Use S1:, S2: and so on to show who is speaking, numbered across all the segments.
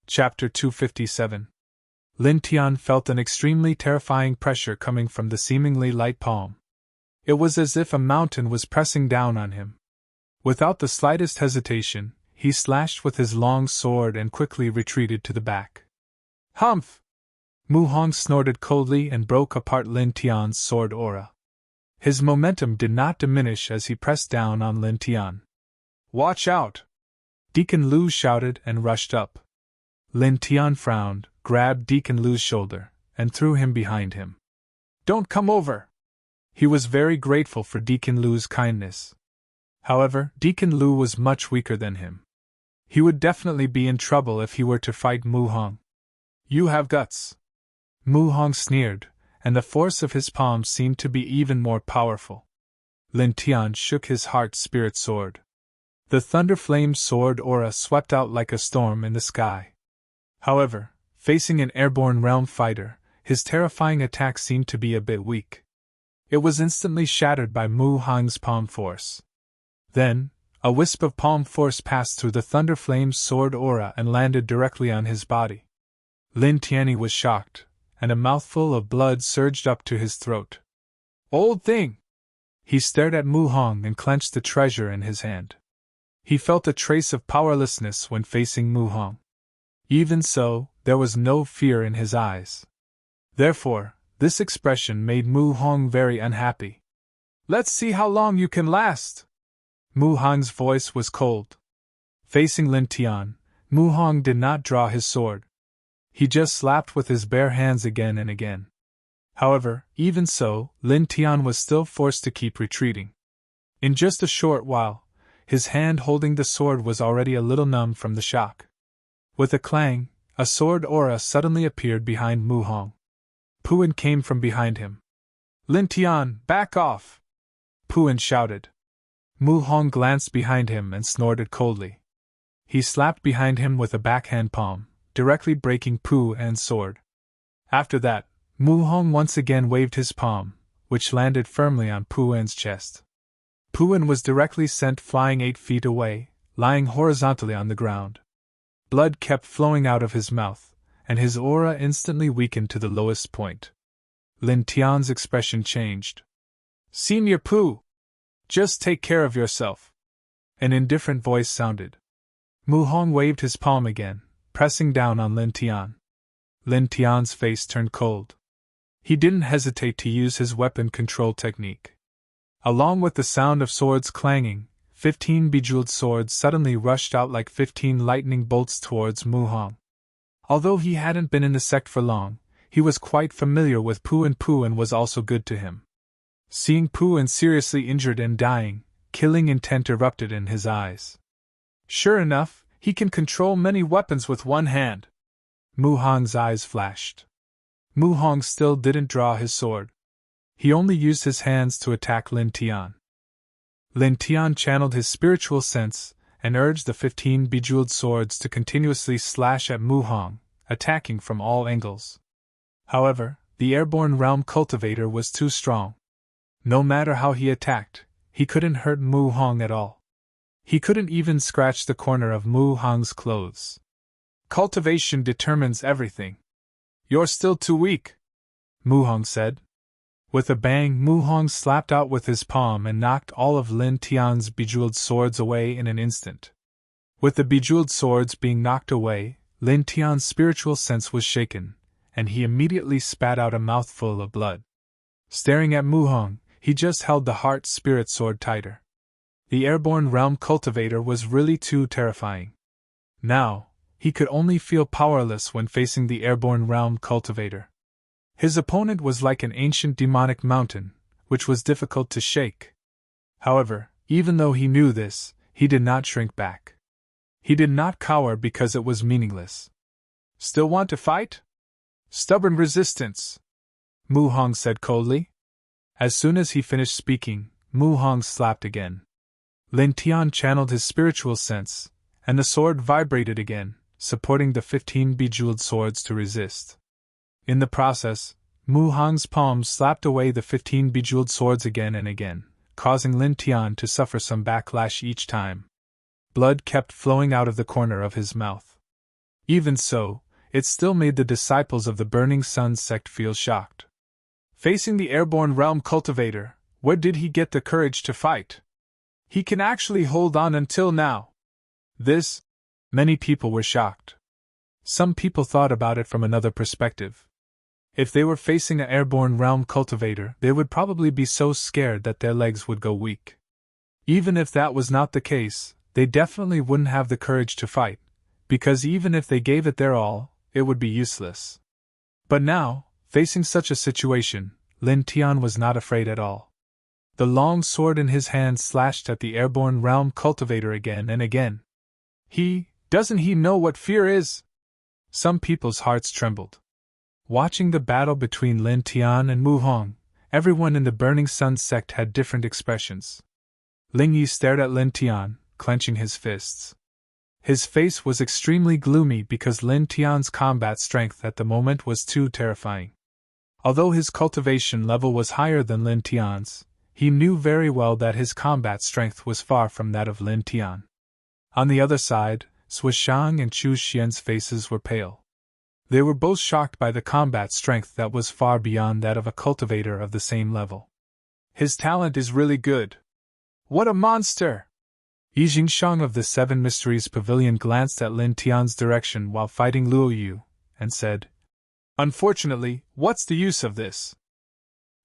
S1: Chapter 257. Lin Tian felt an extremely terrifying pressure coming from the seemingly light palm. It was as if a mountain was pressing down on him. Without the slightest hesitation, he slashed with his long sword and quickly retreated to the back. Humph! Mu Hong snorted coldly and broke apart Lin Tian's sword aura. His momentum did not diminish as he pressed down on Lin Tian. Watch out! Deacon Lu shouted and rushed up. Lin Tian frowned, grabbed Deacon Lu's shoulder, and threw him behind him. Don't come over! He was very grateful for Deacon Lu's kindness. However, Deacon Lu was much weaker than him. He would definitely be in trouble if he were to fight Mu Hong. You have guts. Mu Hong sneered, and the force of his palms seemed to be even more powerful. Lin Tian shook his heart-spirit sword. The thunder-flamed sword aura swept out like a storm in the sky. However, facing an airborne realm fighter, his terrifying attack seemed to be a bit weak. It was instantly shattered by Mu Hong's palm force. Then, a wisp of palm force passed through the thunder-flamed sword aura and landed directly on his body. Lin Tian was shocked, and a mouthful of blood surged up to his throat. Old thing! He stared at Mu Hong and clenched the treasure in his hand. He felt a trace of powerlessness when facing Mu Hong. Even so, there was no fear in his eyes. Therefore, this expression made Mu Hong very unhappy. Let's see how long you can last! Mu Hong's voice was cold. Facing Lin Tian, Mu Hong did not draw his sword. He just slapped with his bare hands again and again. However, even so, Lin Tian was still forced to keep retreating. In just a short while, his hand holding the sword was already a little numb from the shock. With a clang, a sword aura suddenly appeared behind Mu Hong. Puan came from behind him. Lin Tian, back off! Puan shouted. Mu Hong glanced behind him and snorted coldly. He slapped behind him with a backhand palm, directly breaking Puan's sword. After that, Mu Hong once again waved his palm, which landed firmly on Puan's chest. Puan was directly sent flying 8 feet away, lying horizontally on the ground. Blood kept flowing out of his mouth, and his aura instantly weakened to the lowest point. Lin Tian's expression changed. Senior Pu! Just take care of yourself! An indifferent voice sounded. Mu Hong waved his palm again, pressing down on Lin Tian. Lin Tian's face turned cold. He didn't hesitate to use his weapon control technique. Along with the sound of swords clanging, 15 bejeweled swords suddenly rushed out like 15 lightning bolts towards Mu Hong. Although he hadn't been in the sect for long, he was quite familiar with Puan was also good to him. Seeing Puan seriously injured and dying, killing intent erupted in his eyes. Sure enough, he can control many weapons with one hand. Mu Hong's eyes flashed. Mu Hong still didn't draw his sword. He only used his hands to attack Lin Tian. Lin Tian channeled his spiritual sense and urged the 15 bejeweled swords to continuously slash at Mu Hong, attacking from all angles. However, the airborne realm cultivator was too strong. No matter how he attacked, he couldn't hurt Mu Hong at all. He couldn't even scratch the corner of Mu Hong's clothes. Cultivation determines everything. You're still too weak, Mu Hong said. With a bang, Mu Hong slapped out with his palm and knocked all of Lin Tian's bejeweled swords away in an instant. With the bejeweled swords being knocked away, Lin Tian's spiritual sense was shaken, and he immediately spat out a mouthful of blood. Staring at Mu Hong, he just held the heart-spirit sword tighter. The airborne realm cultivator was really too terrifying. Now, he could only feel powerless when facing the airborne realm cultivator. His opponent was like an ancient demonic mountain, which was difficult to shake. However, even though he knew this, he did not shrink back. He did not cower because it was meaningless. Still want to fight? Stubborn resistance, Mu Hong said coldly. As soon as he finished speaking, Mu Hong slapped again. Lin Tian channeled his spiritual sense, and the sword vibrated again, supporting the 15 bejeweled swords to resist. In the process, Mu Hong's palms slapped away the 15 bejeweled swords again and again, causing Lin Tian to suffer some backlash each time. Blood kept flowing out of the corner of his mouth. Even so, it still made the disciples of the Burning Sun sect feel shocked. Facing the airborne realm cultivator, where did he get the courage to fight? He can actually hold on until now. Many people were shocked. Some people thought about it from another perspective. If they were facing an airborne realm cultivator, they would probably be so scared that their legs would go weak. Even if that was not the case, they definitely wouldn't have the courage to fight, because even if they gave it their all, it would be useless. But now, facing such a situation, Lin Tian was not afraid at all. The long sword in his hand slashed at the airborne realm cultivator again and again. Doesn't he know what fear is? Some people's hearts trembled. Watching the battle between Lin Tian and Mu Hong, everyone in the Burning Sun sect had different expressions. Ling Yi stared at Lin Tian, clenching his fists. His face was extremely gloomy because Lin Tian's combat strength at the moment was too terrifying. Although his cultivation level was higher than Lin Tian's, he knew very well that his combat strength was far from that of Lin Tian. On the other side, Suishang and Chu Xian's faces were pale. They were both shocked by the combat strength that was far beyond that of a cultivator of the same level. His talent is really good. What a monster! Yi Jingshang of the Seven Mysteries Pavilion glanced at Lin Tian's direction while fighting Luo Yu, and said, "Unfortunately, what's the use of this?"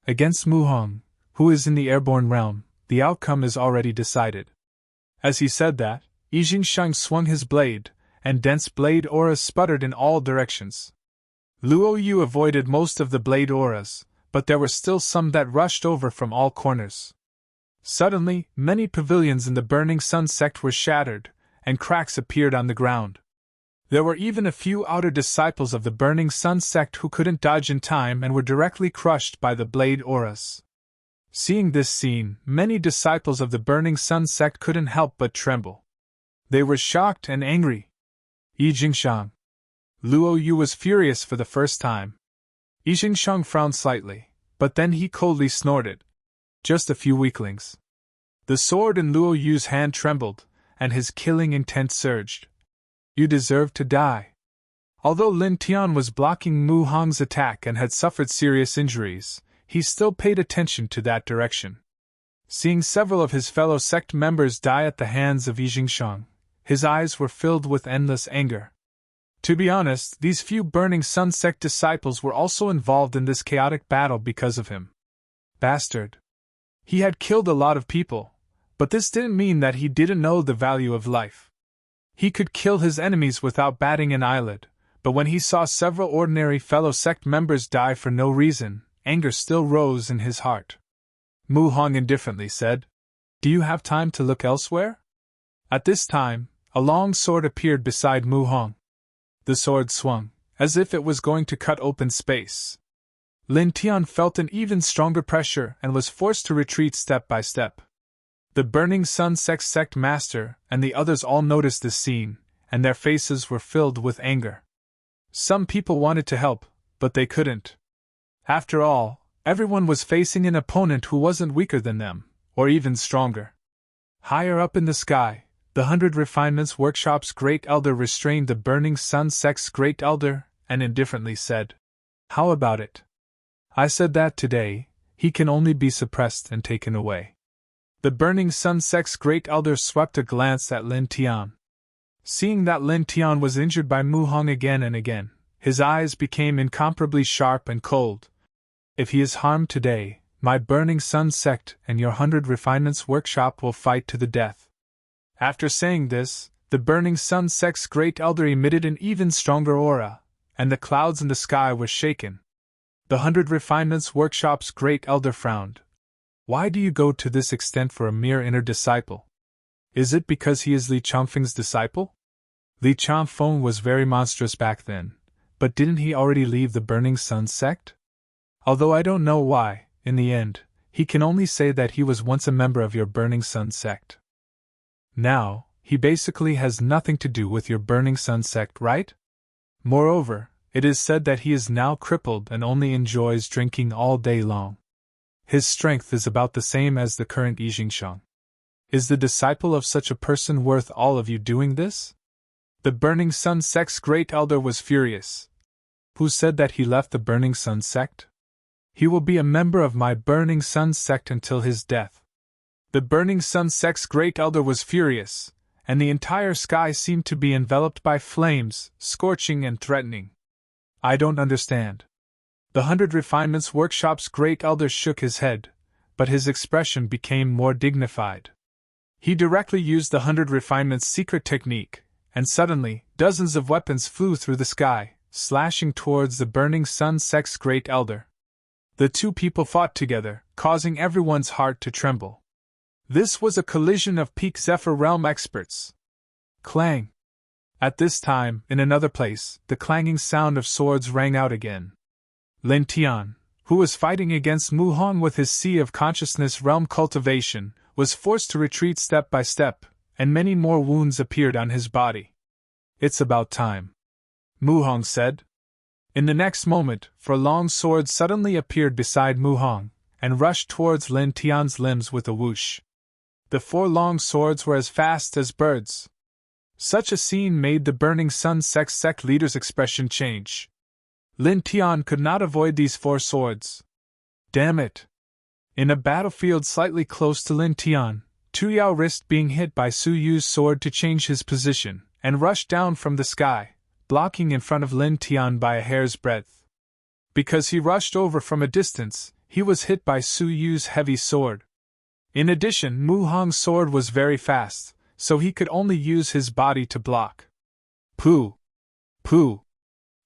S1: Against Mu Hong, who is in the airborne realm, the outcome is already decided. As he said that, Yi Jingshang swung his blade, and dense blade auras sputtered in all directions. Luo Yu avoided most of the blade auras, but there were still some that rushed over from all corners. Suddenly, many pavilions in the Burning Sun sect were shattered, and cracks appeared on the ground. There were even a few outer disciples of the Burning Sun sect who couldn't dodge in time and were directly crushed by the blade auras. Seeing this scene, many disciples of the Burning Sun sect couldn't help but tremble. They were shocked and angry. Yi Jingshang. Luo Yu was furious for the first time. Yi Jingshang frowned slightly, but then he coldly snorted. Just a few weaklings. The sword in Luo Yu's hand trembled, and his killing intent surged. You deserve to die. Although Lin Tian was blocking Mu Hong's attack and had suffered serious injuries, he still paid attention to that direction. Seeing several of his fellow sect members die at the hands of Yi Jingshang, his eyes were filled with endless anger. To be honest, these few Burning Sun sect disciples were also involved in this chaotic battle because of him. Bastard. He had killed a lot of people, but this didn't mean that he didn't know the value of life. He could kill his enemies without batting an eyelid, but when he saw several ordinary fellow sect members die for no reason, anger still rose in his heart. Mu Hong indifferently said, "Do you have time to look elsewhere?" At this time, a long sword appeared beside Mu Hong. The sword swung, as if it was going to cut open space. Lin Tian felt an even stronger pressure and was forced to retreat step by step. The Burning Sun sect master and the others all noticed this scene, and their faces were filled with anger. Some people wanted to help, but they couldn't. After all, everyone was facing an opponent who wasn't weaker than them, or even stronger. Higher up in the sky, the 100 Refinements Workshop's Great Elder restrained the Burning Sun sect's Great Elder, and indifferently said, "How about it? I said that today, he can only be suppressed and taken away." The Burning Sun sect's Great Elder swept a glance at Lin Tian. Seeing that Lin Tian was injured by Mu Hong again and again, his eyes became incomparably sharp and cold. "If he is harmed today, my Burning Sun sect and your 100 Refinements Workshop will fight to the death." After saying this, the Burning Sun sect's Great Elder emitted an even stronger aura, and the clouds in the sky were shaken. The 100 Refinements Workshop's Great Elder frowned. "Why do you go to this extent for a mere inner disciple? Is it because he is Li Changfeng's disciple? Li Changfeng was very monstrous back then, but didn't he already leave the Burning Sun sect? Although I don't know why, in the end, he can only say that he was once a member of your Burning Sun sect. Now, he basically has nothing to do with your Burning Sun sect, right? Moreover, it is said that he is now crippled and only enjoys drinking all day long. His strength is about the same as the current Yi Jingshang. Is the disciple of such a person worth all of you doing this?" The Burning Sun Sect's Great Elder was furious. Who said that he left the Burning Sun Sect? He will be a member of my Burning Sun Sect until his death. The Burning Sun Sect's Great Elder was furious, and the entire sky seemed to be enveloped by flames, scorching and threatening. I don't understand. The 100 Refinements Workshop's Great Elder shook his head, but his expression became more dignified. He directly used the 100 Refinements secret technique, and suddenly, dozens of weapons flew through the sky, slashing towards the Burning Sun Sect's Great Elder. The two people fought together, causing everyone's heart to tremble. This was a collision of peak Zephyr Realm experts. Clang! At this time, in another place, the clanging sound of swords rang out again. Lin Tian, who was fighting against Mu Hong with his Sea of Consciousness realm cultivation, was forced to retreat step by step, and many more wounds appeared on his body. It's about time, Mu Hong said. In the next moment, 4 long swords suddenly appeared beside Mu Hong, and rushed towards Lin Tian's limbs with a whoosh. The 4 long swords were as fast as birds. Such a scene made the Burning Sun sect leader's expression change. Lin Tian could not avoid these 4 swords. Damn it! In a battlefield slightly close to Lin Tian, Tu Yao risked being hit by Su Yu's sword to change his position, and rushed down from the sky, blocking in front of Lin Tian by a hair's breadth. Because he rushed over from a distance, he was hit by Su Yu's heavy sword. In addition, Mu Hong's sword was very fast, so he could only use his body to block. Pooh! Pooh!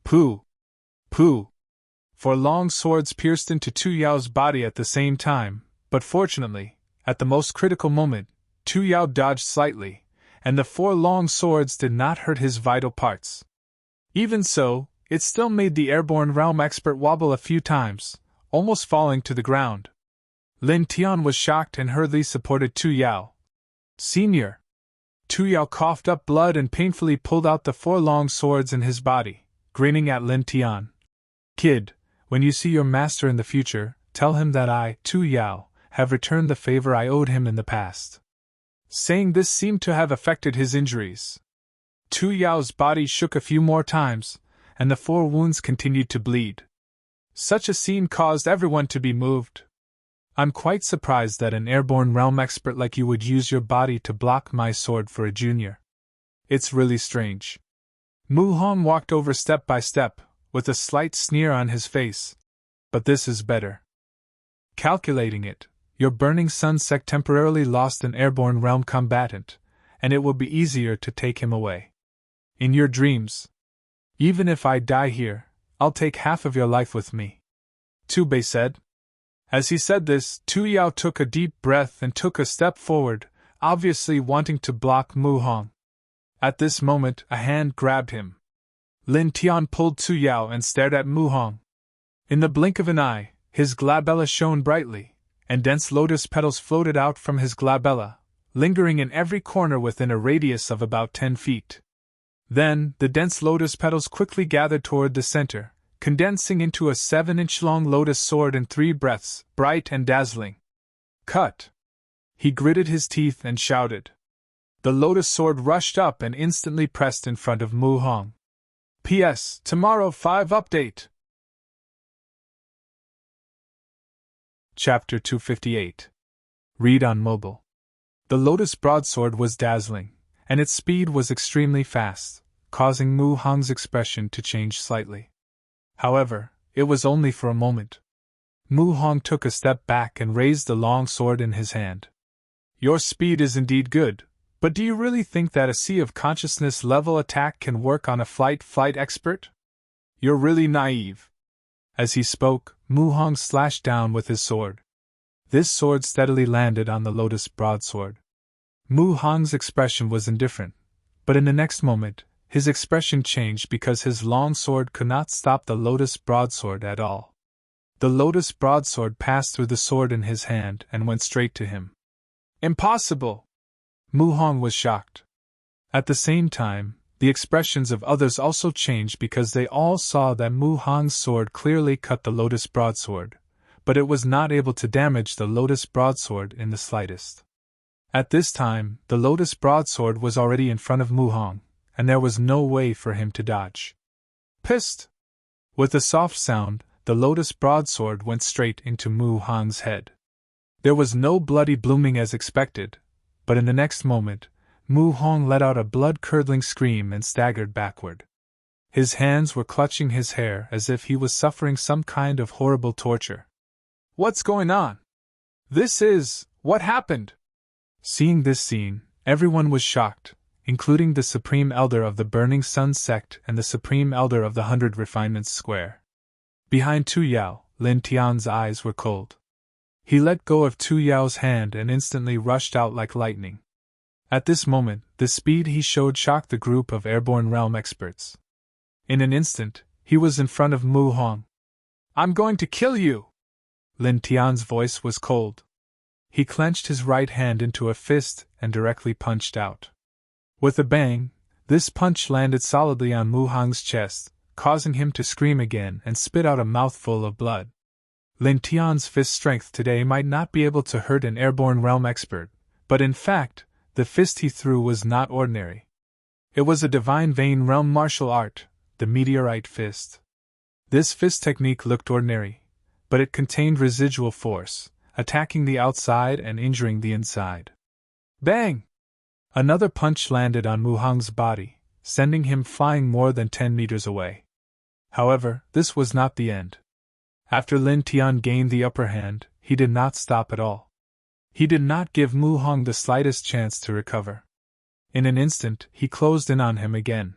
S1: Pooh! Pooh! 4 long swords pierced into Tu Yao's body at the same time, but fortunately, at the most critical moment, Tu Yao dodged slightly, and the 4 long swords did not hurt his vital parts. Even so, it still made the airborne realm expert wobble a few times, almost falling to the ground. Lin Tian was shocked and hurriedly supported Tu Yao. Senior! Tu Yao coughed up blood and painfully pulled out the 4 long swords in his body, grinning at Lin Tian. Kid, when you see your master in the future, tell him that I, Tu Yao, have returned the favor I owed him in the past. Saying this seemed to have affected his injuries. Tu Yao's body shook a few more times, and the 4 wounds continued to bleed. Such a scene caused everyone to be moved. I'm quite surprised that an airborne realm expert like you would use your body to block my sword for a junior. It's really strange. Mu Hong walked over step by step, with a slight sneer on his face. But this is better. Calculating it, your Burning Sun sect temporarily lost an airborne realm combatant, and it will be easier to take him away. In your dreams. Even if I die here, I'll take half of your life with me. Tu Bei said. As he said this, Tu Yao took a deep breath and took a step forward, obviously wanting to block Mu Hong. At this moment, a hand grabbed him. Lin Tian pulled Tu Yao and stared at Mu Hong. In the blink of an eye, his glabella shone brightly, and dense lotus petals floated out from his glabella, lingering in every corner within a radius of about 10 feet. Then, the dense lotus petals quickly gathered toward the center, condensing into a 7-inch-long lotus sword in 3 breaths, bright and dazzling. Cut! He gritted his teeth and shouted. The lotus sword rushed up and instantly pressed in front of Mu Hong. P.S. Tomorrow 5 update. Chapter 258. Read on mobile. The lotus broadsword was dazzling, and its speed was extremely fast, causing Mu Hong's expression to change slightly. However, it was only for a moment. Mu Hong took a step back and raised the long sword in his hand. Your speed is indeed good, but do you really think that a Sea of Consciousness level attack can work on a flight expert? You're really naive. As he spoke, Mu Hong slashed down with his sword. This sword steadily landed on the lotus broadsword. Mu Hong's expression was indifferent, but in the next moment, his expression changed because his long sword could not stop the lotus broadsword at all. The lotus broadsword passed through the sword in his hand and went straight to him. Impossible! Mu Hong was shocked. At the same time, the expressions of others also changed because they all saw that Mu Hong's sword clearly cut the lotus broadsword, but it was not able to damage the lotus broadsword in the slightest. At this time, the lotus broadsword was already in front of Mu Hong, and there was no way for him to dodge. Psst! With a soft sound, the lotus broadsword went straight into Mu Hong's head. There was no bloody blooming as expected, but in the next moment, Mu Hong let out a blood-curdling scream and staggered backward. His hands were clutching his hair as if he was suffering some kind of horrible torture. What's going on? What happened? Seeing this scene, everyone was shocked, including the Supreme Elder of the Burning Sun sect and the Supreme Elder of the 100 Refinements Square. Behind Tu Yao, Lin Tian's eyes were cold. He let go of Tu Yao's hand and instantly rushed out like lightning. At this moment, the speed he showed shocked the group of airborne realm experts. In an instant, he was in front of Mu Hong. I'm going to kill you! Lin Tian's voice was cold. He clenched his right hand into a fist and directly punched out. With a bang, this punch landed solidly on Mu Hong's chest, causing him to scream again and spit out a mouthful of blood. Lin Tian's fist strength today might not be able to hurt an airborne realm expert, but in fact, the fist he threw was not ordinary. It was a divine vein realm martial art, the meteorite fist. This fist technique looked ordinary, but it contained residual force, attacking the outside and injuring the inside. Bang! Another punch landed on Mu Hong's body, sending him flying more than 10 meters away. However, this was not the end. After Lin Tian gained the upper hand, he did not stop at all. He did not give Mu Hong the slightest chance to recover. In an instant, he closed in on him again.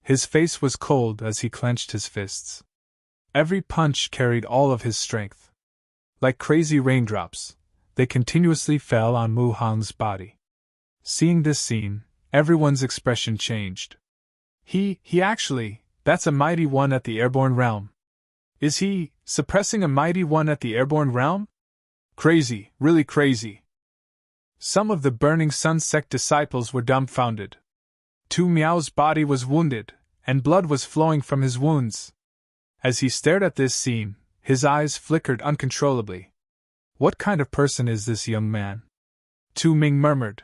S1: His face was cold as he clenched his fists. Every punch carried all of his strength. Like crazy raindrops, they continuously fell on Mu Hong's body. Seeing this scene, everyone's expression changed. That's a mighty one at the airborne realm. Is he suppressing a mighty one at the airborne realm? Crazy, really crazy. Some of the Burning Sun sect disciples were dumbfounded. Tu Miao's body was wounded, and blood was flowing from his wounds. As he stared at this scene, his eyes flickered uncontrollably. What kind of person is this young man? Tu Ming murmured.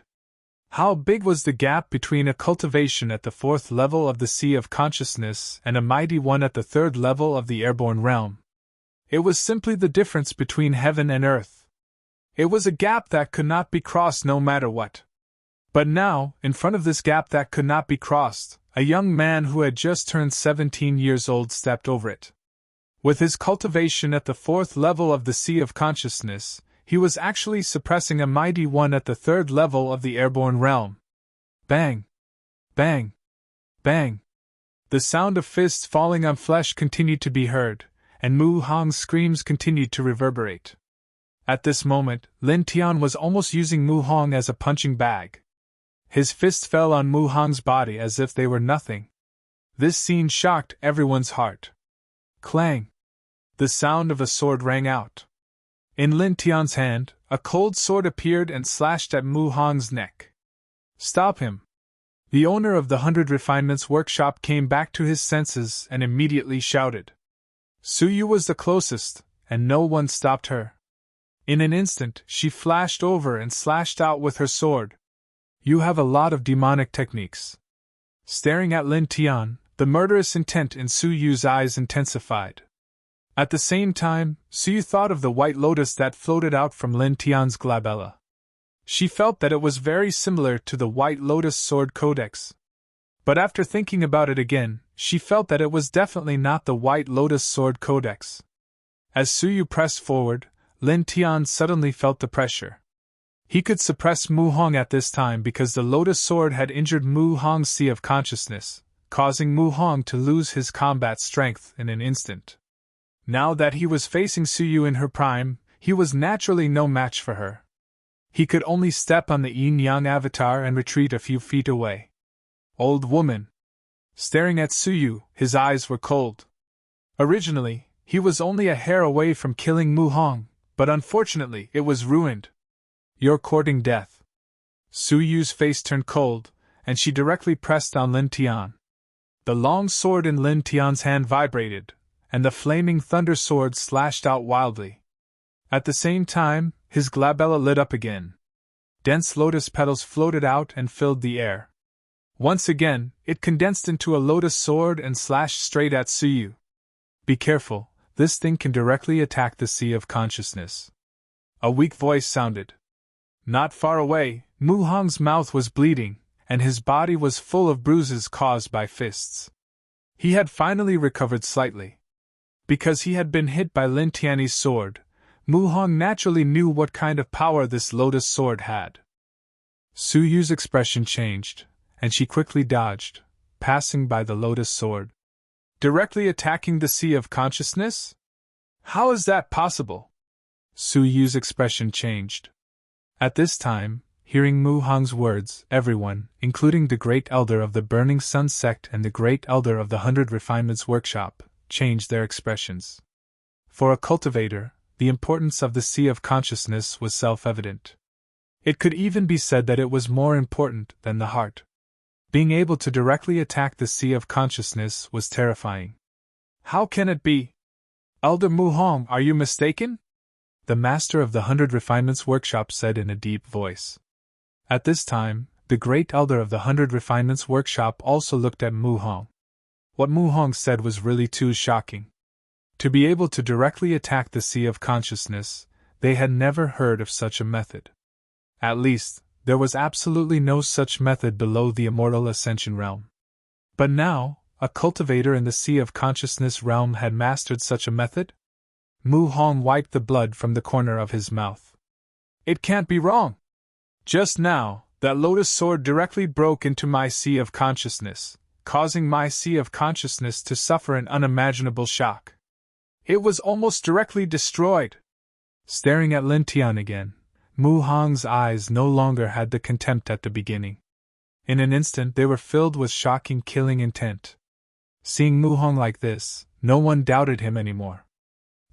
S1: How big was the gap between a cultivation at the 4th level of the Sea of Consciousness and a mighty one at the 3rd level of the airborne realm? It was simply the difference between heaven and earth. It was a gap that could not be crossed no matter what. But now, in front of this gap that could not be crossed, a young man who had just turned 17 years old stepped over it. With his cultivation at the 4th level of the Sea of Consciousness, he was actually suppressing a mighty one at the 3rd level of the airborne realm. Bang! Bang! Bang! The sound of fists falling on flesh continued to be heard, and Mu Hong's screams continued to reverberate. At this moment, Lin Tian was almost using Mu Hong as a punching bag. His fists fell on Mu Hong's body as if they were nothing. This scene shocked everyone's heart. Clang! The sound of a sword rang out. In Lin Tian's hand, a cold sword appeared and slashed at Mu Hong's neck. Stop him! The owner of the 100 Refinements workshop came back to his senses and immediately shouted. Suyu was the closest, and no one stopped her. In an instant, she flashed over and slashed out with her sword. You have a lot of demonic techniques. Staring at Lin Tian, the murderous intent in Suyu's eyes intensified. At the same time, Suyu thought of the white lotus that floated out from Lin Tian's glabella. She felt that it was very similar to the White Lotus Sword Codex. But after thinking about it again, she felt that it was definitely not the White Lotus Sword Codex. As Suyu pressed forward, Lin Tian suddenly felt the pressure. He could suppress Mu Hong at this time because the Lotus Sword had injured Mu Hong's Sea of Consciousness, causing Mu Hong to lose his combat strength in an instant. Now that he was facing Suyu in her prime, he was naturally no match for her. He could only step on the yin-yang avatar and retreat a few feet away. Old woman. Staring at Suyu, his eyes were cold. Originally, he was only a hair away from killing Mu Hong, but unfortunately it was ruined. You're courting death. Suyu's face turned cold, and she directly pressed on Lin Tian. The long sword in Lin Tian's hand vibrated, and the flaming thunder sword slashed out wildly. At the same time, his glabella lit up again. Dense lotus petals floated out and filled the air. Once again, it condensed into a lotus sword and slashed straight at Suyu. Be careful, this thing can directly attack the sea of consciousness. A weak voice sounded. Not far away, Mu Hong's mouth was bleeding, and his body was full of bruises caused by fists. He had finally recovered slightly. Because he had been hit by Lin Tianyi's sword, Mu Hong naturally knew what kind of power this lotus sword had. Suyu's expression changed, and she quickly dodged, passing by the lotus sword. Directly attacking the sea of consciousness? How is that possible? Suyu's expression changed. At this time, hearing Mu Hong's words, everyone, including the Great Elder of the Burning Sun Sect and the Great Elder of the 100 Refinements Workshop, changed their expressions. For a cultivator, the importance of the sea of consciousness was self-evident. It could even be said that it was more important than the heart. Being able to directly attack the sea of consciousness was terrifying. How can it be? Elder Mu Hong, are you mistaken? The master of the 100 Refinements Workshop said in a deep voice. At this time, the Great Elder of the 100 Refinements Workshop also looked at Mu Hong. What Mu Hong said was really too shocking. To be able to directly attack the sea of consciousness, they had never heard of such a method. At least, there was absolutely no such method below the immortal ascension realm. But now, a cultivator in the sea of consciousness realm had mastered such a method? Mu Hong wiped the blood from the corner of his mouth. It can't be wrong. Just now, that lotus sword directly broke into my sea of consciousness, causing my sea of consciousness to suffer an unimaginable shock. It was almost directly destroyed. Staring at Lin Tian again, Mu Hong's eyes no longer had the contempt at the beginning. In an instant they were filled with shocking killing intent. Seeing Mu Hong like this, no one doubted him anymore.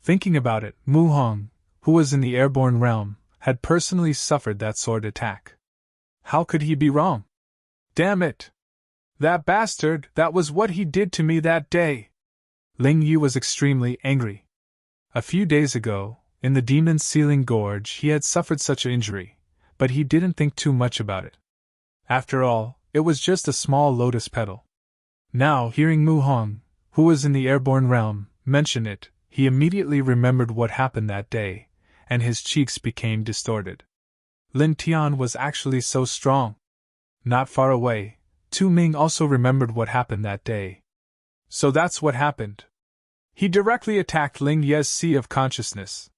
S1: Thinking about it, Mu Hong, who was in the airborne realm, had personally suffered that sword attack. How could he be wrong? Damn it! That bastard, that was what he did to me that day! Ling Yi was extremely angry. A few days ago, in the Demon's Ceiling Gorge, he had suffered such an injury, but he didn't think too much about it. After all, it was just a small lotus petal. Now, hearing Mu Hong, who was in the airborne realm, mention it, he immediately remembered what happened that day, and his cheeks became distorted. Lin Tian was actually so strong. Not far away, Tu Ming also remembered what happened that day. So that's what happened. He directly attacked Ling Ye's sea of consciousness.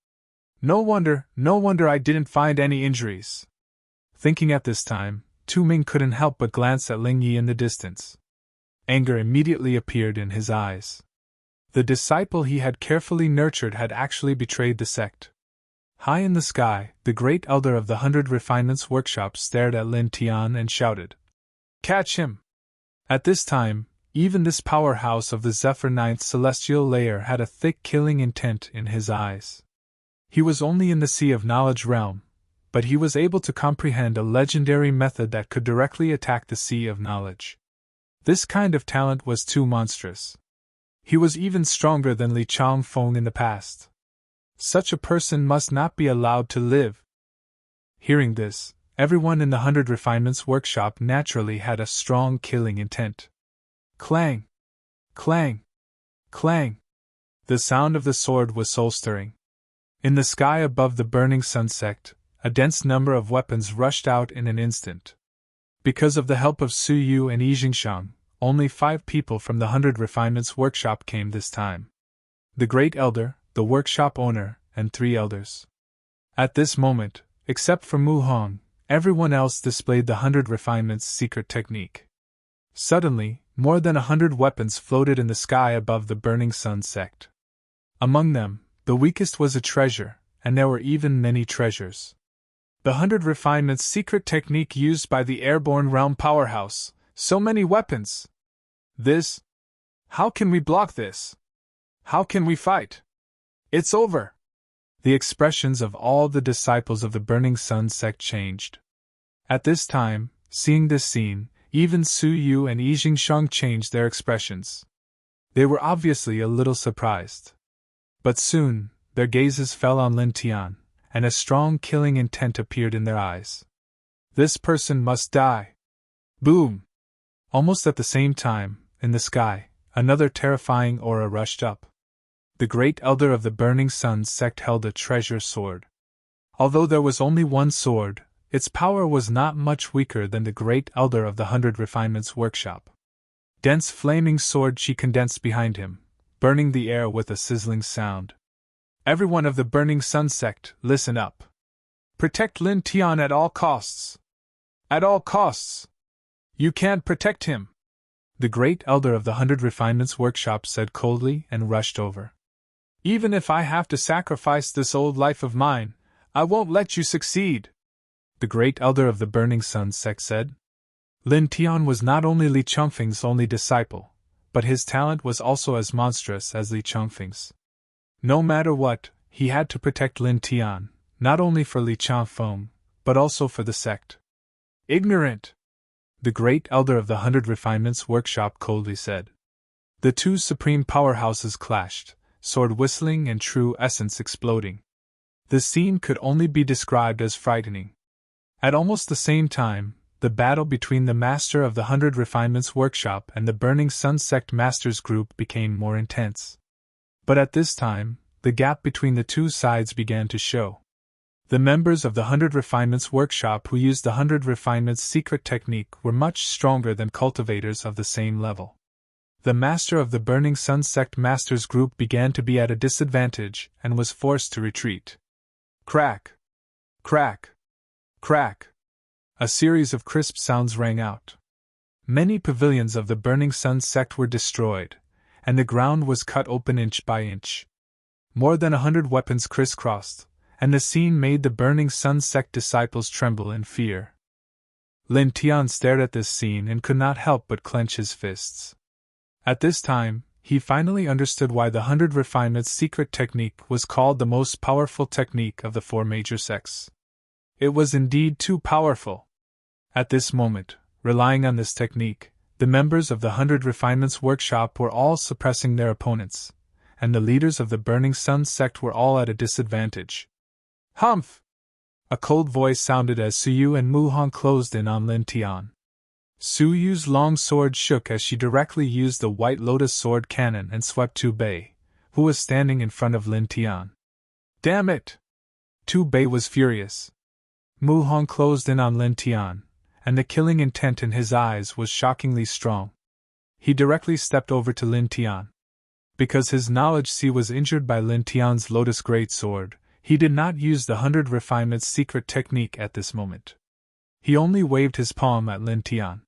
S1: No wonder I didn't find any injuries. Thinking at this time, Tu Ming couldn't help but glance at Ling Yi in the distance. Anger immediately appeared in his eyes. The disciple he had carefully nurtured had actually betrayed the sect. High in the sky, the Great Elder of the 100 Refinements Workshop stared at Lin Tian and shouted, "Catch him!" At this time, even this powerhouse of the Zephyr 9th celestial layer had a thick killing intent in his eyes. He was only in the Sea of Knowledge realm, but he was able to comprehend a legendary method that could directly attack the Sea of Knowledge. This kind of talent was too monstrous. He was even stronger than Li Changfeng in the past. Such a person must not be allowed to live. Hearing this, everyone in the 100 Refinements Workshop naturally had a strong killing intent. Clang! Clang! Clang! The sound of the sword was soul-stirring. In the sky above the burning sun sect, a dense number of weapons rushed out in an instant. Because of the help of Su Yu and Yi Jingshang, only 5 people from the 100 Refinements Workshop came this time. The Great Elder, the workshop owner, and 3 elders. At this moment, except for Mu Hong, everyone else displayed the 100 Refinements secret technique. Suddenly, more than 100 weapons floated in the sky above the burning sun sect. Among them, the weakest was a treasure, and there were even many treasures. The 100 Refinements secret technique used by the airborne realm powerhouse. So many weapons! This? How can we block this? How can we fight? It's over! The expressions of all the disciples of the Burning Sun sect changed. At this time, seeing this scene, even Su Yu and Yi Jingshang changed their expressions. They were obviously a little surprised. But soon, their gazes fell on Lin Tian, and a strong killing intent appeared in their eyes. This person must die. Boom! Almost at the same time, in the sky, another terrifying aura rushed up. The great elder of the Burning Sun sect held a treasure sword. Although there was only one sword, its power was not much weaker than the great elder of the 100 Refinements workshop. Dense flaming sword she condensed behind him, burning the air with a sizzling sound. Everyone of the Burning Sun sect, listen up. Protect Lin Tian at all costs. At all costs. You can't protect him, the great elder of the 100 Refinements workshop said coldly and rushed over. Even if I have to sacrifice this old life of mine, I won't let you succeed, the great elder of the Burning Sun sect said. Lin Tian was not only Li Chongfeng's only disciple, but his talent was also as monstrous as Li Chongfeng's. No matter what, he had to protect Lin Tian, not only for Li Chongfeng, but also for the sect. Ignorant! The great elder of the 100 Refinements workshop coldly said. The two supreme powerhouses clashed, sword whistling and true essence exploding. The scene could only be described as frightening. At almost the same time, the battle between the master of the 100 Refinements workshop and the Burning Sun sect masters group became more intense. But at this time, the gap between the two sides began to show. The members of the 100 Refinements workshop who used the 100 Refinements secret technique were much stronger than cultivators of the same level. The master of the Burning Sun sect masters group began to be at a disadvantage and was forced to retreat. Crack! Crack! Crack! A series of crisp sounds rang out. Many pavilions of the Burning Sun sect were destroyed, and the ground was cut open inch by inch. More than 100 weapons crisscrossed, and the scene made the Burning Sun sect disciples tremble in fear. Lin Tian stared at this scene and could not help but clench his fists. At this time, he finally understood why the 100 Refinements secret technique was called the most powerful technique of the four major sects. It was indeed too powerful. At this moment, relying on this technique, the members of the 100 Refinements workshop were all suppressing their opponents, and the leaders of the Burning Sun sect were all at a disadvantage. Humph! A cold voice sounded as Suyu and Mu Hong closed in on Lin Tian. Suyu's long sword shook as she directly used the White Lotus sword cannon and swept Tu Bei, who was standing in front of Lin Tian. Damn it! Tu Bei was furious. Mu Hong closed in on Lin Tian, and the killing intent in his eyes was shockingly strong. He directly stepped over to Lin Tian. Because his knowledge C was injured by Lin Tian's Lotus Great Sword, he did not use the 100 Refinements secret technique at this moment. He only waved his palm at Lin Tian.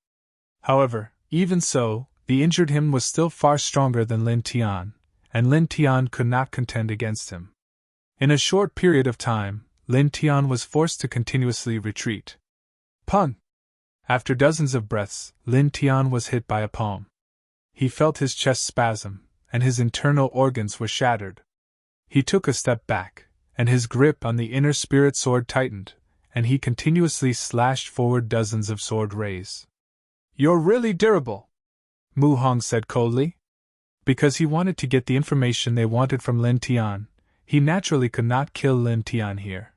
S1: However, even so, the injured him was still far stronger than Lin Tian, and Lin Tian could not contend against him. In a short period of time, Lin Tian was forced to continuously retreat. Pun! After dozens of breaths, Lin Tian was hit by a palm. He felt his chest spasm, and his internal organs were shattered. He took a step back, and his grip on the inner spirit sword tightened, and he continuously slashed forward dozens of sword rays. You're really durable, Mu Hong said coldly. Because he wanted to get the information they wanted from Lin Tian, he naturally could not kill Lin Tian here.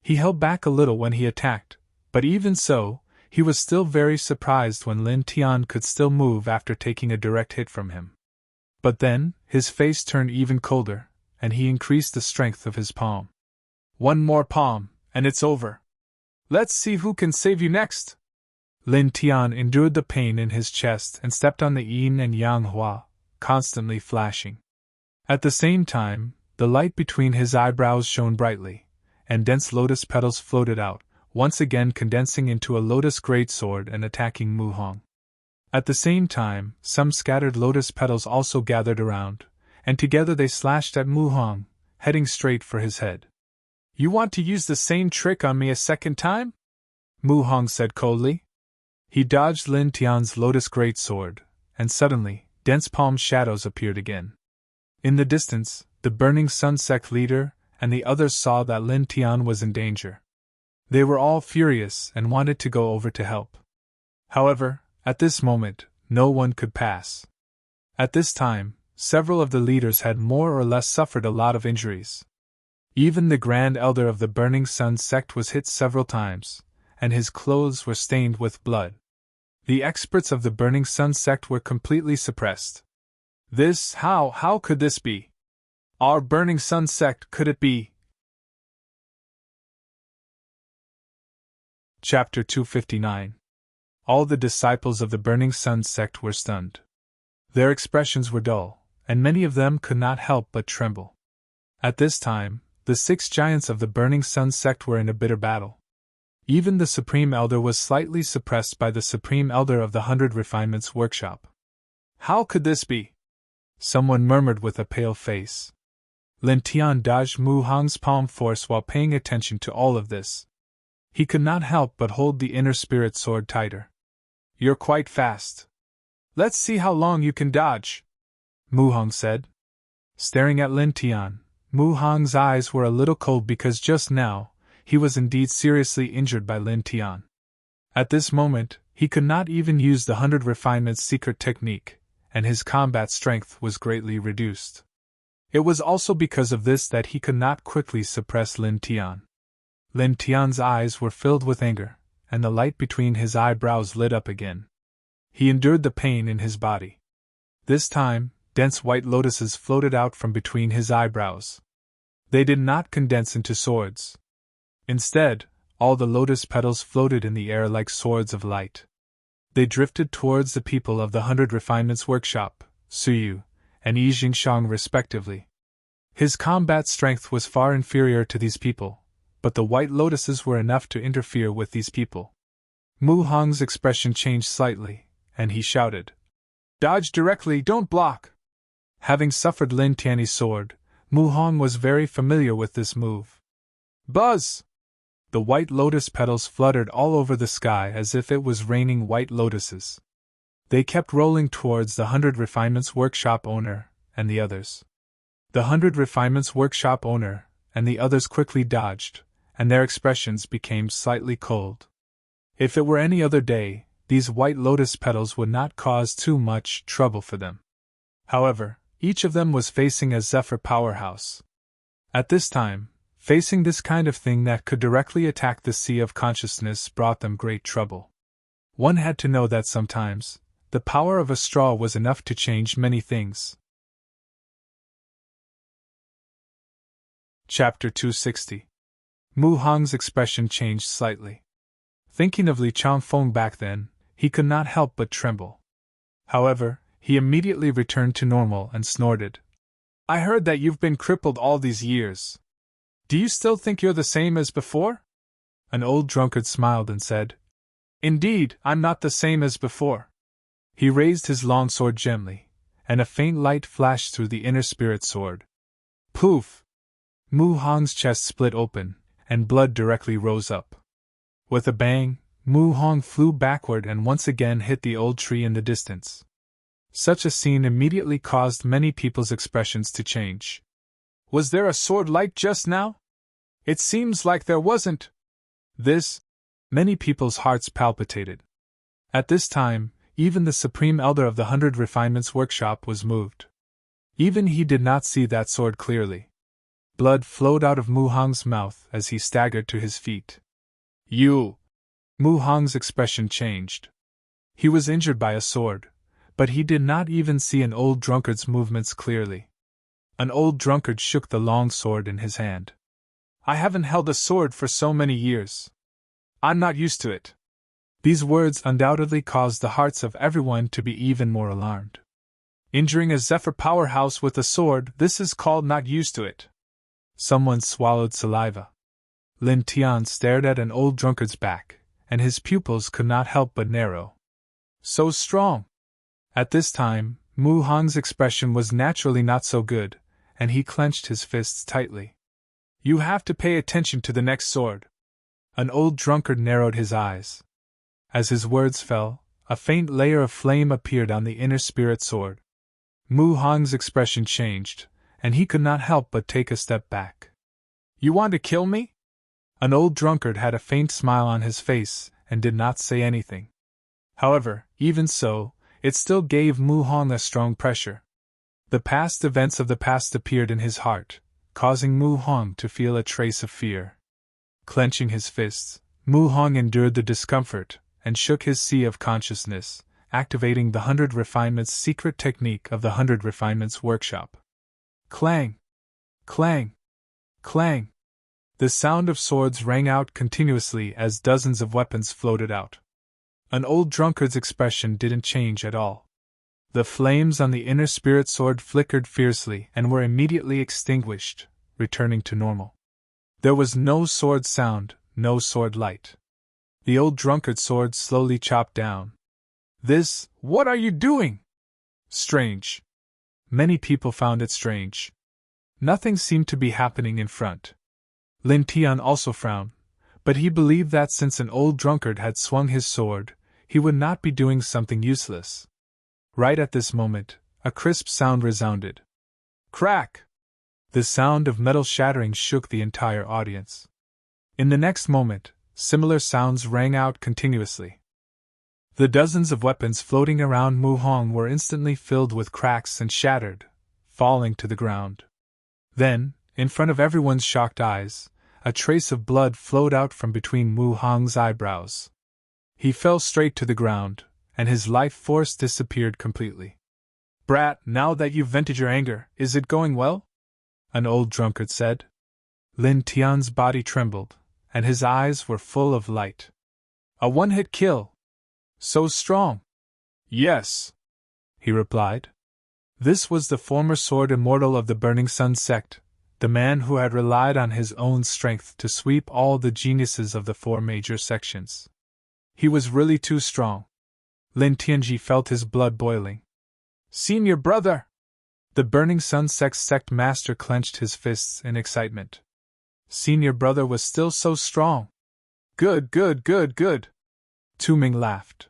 S1: He held back a little when he attacked, but even so, he was still very surprised when Lin Tian could still move after taking a direct hit from him. But then, his face turned even colder, and he increased the strength of his palm. One more palm, and it's over. Let's see who can save you next. Lin Tian endured the pain in his chest and stepped on the yin and yang hua, constantly flashing. At the same time, the light between his eyebrows shone brightly, and dense lotus petals floated out, once again condensing into a lotus greatsword and attacking Mu Hong. At the same time, some scattered lotus petals also gathered around, and together they slashed at Mu Hong, heading straight for his head. You want to use the same trick on me a second time? Mu Hong said coldly. He dodged Lin Tian's lotus greatsword, and suddenly, dense palm shadows appeared again. In the distance, the Burning Sun sect leader and the others saw that Lin Tian was in danger. They were all furious and wanted to go over to help. However, at this moment, no one could pass. At this time, several of the leaders had more or less suffered a lot of injuries. Even the Grand Elder of the Burning Sun sect was hit several times, and his clothes were stained with blood. The experts of the Burning Sun sect were completely suppressed. How could this be? Our Burning Sun sect, could it be? Chapter 259. All the disciples of the Burning Sun sect were stunned. Their expressions were dull, and many of them could not help but tremble. At this time, the 6 giants of the Burning Sun sect were in a bitter battle. Even the Supreme Elder was slightly suppressed by the Supreme Elder of the 100 Refinements Workshop. How could this be? Someone murmured with a pale face. Lin Tian dodged Mu Hong's palm force while paying attention to all of this. He could not help but hold the inner spirit sword tighter. You're quite fast. Let's see how long you can dodge, Mu Hong said. Staring at Lin Tian, Mu Hong's eyes were a little cold because just now, he was indeed seriously injured by Lin Tian. At this moment, he could not even use the 100 Refinements secret technique, and his combat strength was greatly reduced. It was also because of this that he could not quickly suppress Lin Tian. Lin Tian's eyes were filled with anger, and the light between his eyebrows lit up again. He endured the pain in his body. This time, dense white lotuses floated out from between his eyebrows. They did not condense into swords. Instead, all the lotus petals floated in the air like swords of light. They drifted towards the people of the 100 Refinements Workshop, Suyu, and Yi Jingshang respectively. His combat strength was far inferior to these people, but the white lotuses were enough to interfere with these people. Mu Hong's expression changed slightly, and he shouted, "Dodge directly, don't block!" Having suffered Lin Tian's sword, Mu Hong was very familiar with this move. Buzz! The white lotus petals fluttered all over the sky as if it was raining white lotuses. They kept rolling towards the 100 Refinements Workshop owner and the others. The 100 Refinements Workshop owner and the others quickly dodged, and their expressions became slightly cold. If it were any other day, these white lotus petals would not cause too much trouble for them. However, each of them was facing a Zephyr powerhouse. At this time, facing this kind of thing that could directly attack the sea of consciousness brought them great trouble. One had to know that sometimes, the power of a straw was enough to change many things. Chapter 260. Mu Hong's expression changed slightly. Thinking of Li Changfeng back then, he could not help but tremble. However, he immediately returned to normal and snorted. I heard that you've been crippled all these years. Do you still think you're the same as before? An old drunkard smiled and said, Indeed, I'm not the same as before. He raised his long sword gently, and a faint light flashed through the inner spirit sword. Poof! Mu Hong's chest split open, and blood directly rose up. With a bang, Mu Hong flew backward and once again hit the old tree in the distance. Such a scene immediately caused many people's expressions to change. Was there a sword light just now? It seems like there wasn't. Many people's hearts palpitated. At this time, even the Supreme Elder of the 100 Refinements Workshop was moved. Even he did not see that sword clearly. Blood flowed out of Mu Hong's mouth as he staggered to his feet. You! Mu Hong's expression changed. He was injured by a sword, but he did not even see an old drunkard's movements clearly. An old drunkard shook the long sword in his hand. I haven't held a sword for so many years. I'm not used to it. These words undoubtedly caused the hearts of everyone to be even more alarmed. Injuring a Zephyr powerhouse with a sword, this is called not used to it. Someone swallowed saliva. Lin Tian stared at an old drunkard's back, and his pupils could not help but narrow. So strong! At this time, Mu Hong's expression was naturally not so good, and he clenched his fists tightly. You have to pay attention to the next sword. An old drunkard narrowed his eyes. As his words fell, a faint layer of flame appeared on the inner spirit sword. Mu Hong's expression changed, and he could not help but take a step back. You want to kill me? An old drunkard had a faint smile on his face and did not say anything. However, even so, it still gave Mu Hong a strong pressure. The past events of the past appeared in his heart, causing Mu Hong to feel a trace of fear. Clenching his fists, Mu Hong endured the discomfort, and shook his sea of consciousness, activating the 100 Refinements secret technique of the 100 Refinements workshop. Clang! Clang! Clang! The sound of swords rang out continuously as dozens of weapons floated out. An old drunkard's expression didn't change at all. The flames on the inner spirit sword flickered fiercely and were immediately extinguished, returning to normal. There was no sword sound, no sword light. The old drunkard's sword slowly chopped down. What are you doing? Strange. Many people found it strange. Nothing seemed to be happening in front. Lin Tian also frowned, but he believed that since an old drunkard had swung his sword, he would not be doing something useless. Right at this moment, a crisp sound resounded. Crack! The sound of metal shattering shook the entire audience. In the next moment, similar sounds rang out continuously. The dozens of weapons floating around Mu Hong were instantly filled with cracks and shattered, falling to the ground. Then, in front of everyone's shocked eyes, a trace of blood flowed out from between Mu Hong's eyebrows. He fell straight to the ground, and his life force disappeared completely. Brat, now that you've vented your anger, is it going well? An old drunkard said. Lin Tian's body trembled, and his eyes were full of light. A one-hit kill! So strong! Yes, he replied. This was the former sword immortal of the Burning Sun sect, the man who had relied on his own strength to sweep all the geniuses of the 4 major sections. He was really too strong. Lin Tianji felt his blood boiling. Senior brother! The Burning Sun sect master clenched his fists in excitement. Senior brother was still so strong. Good, good, good, good! Tu Ming laughed.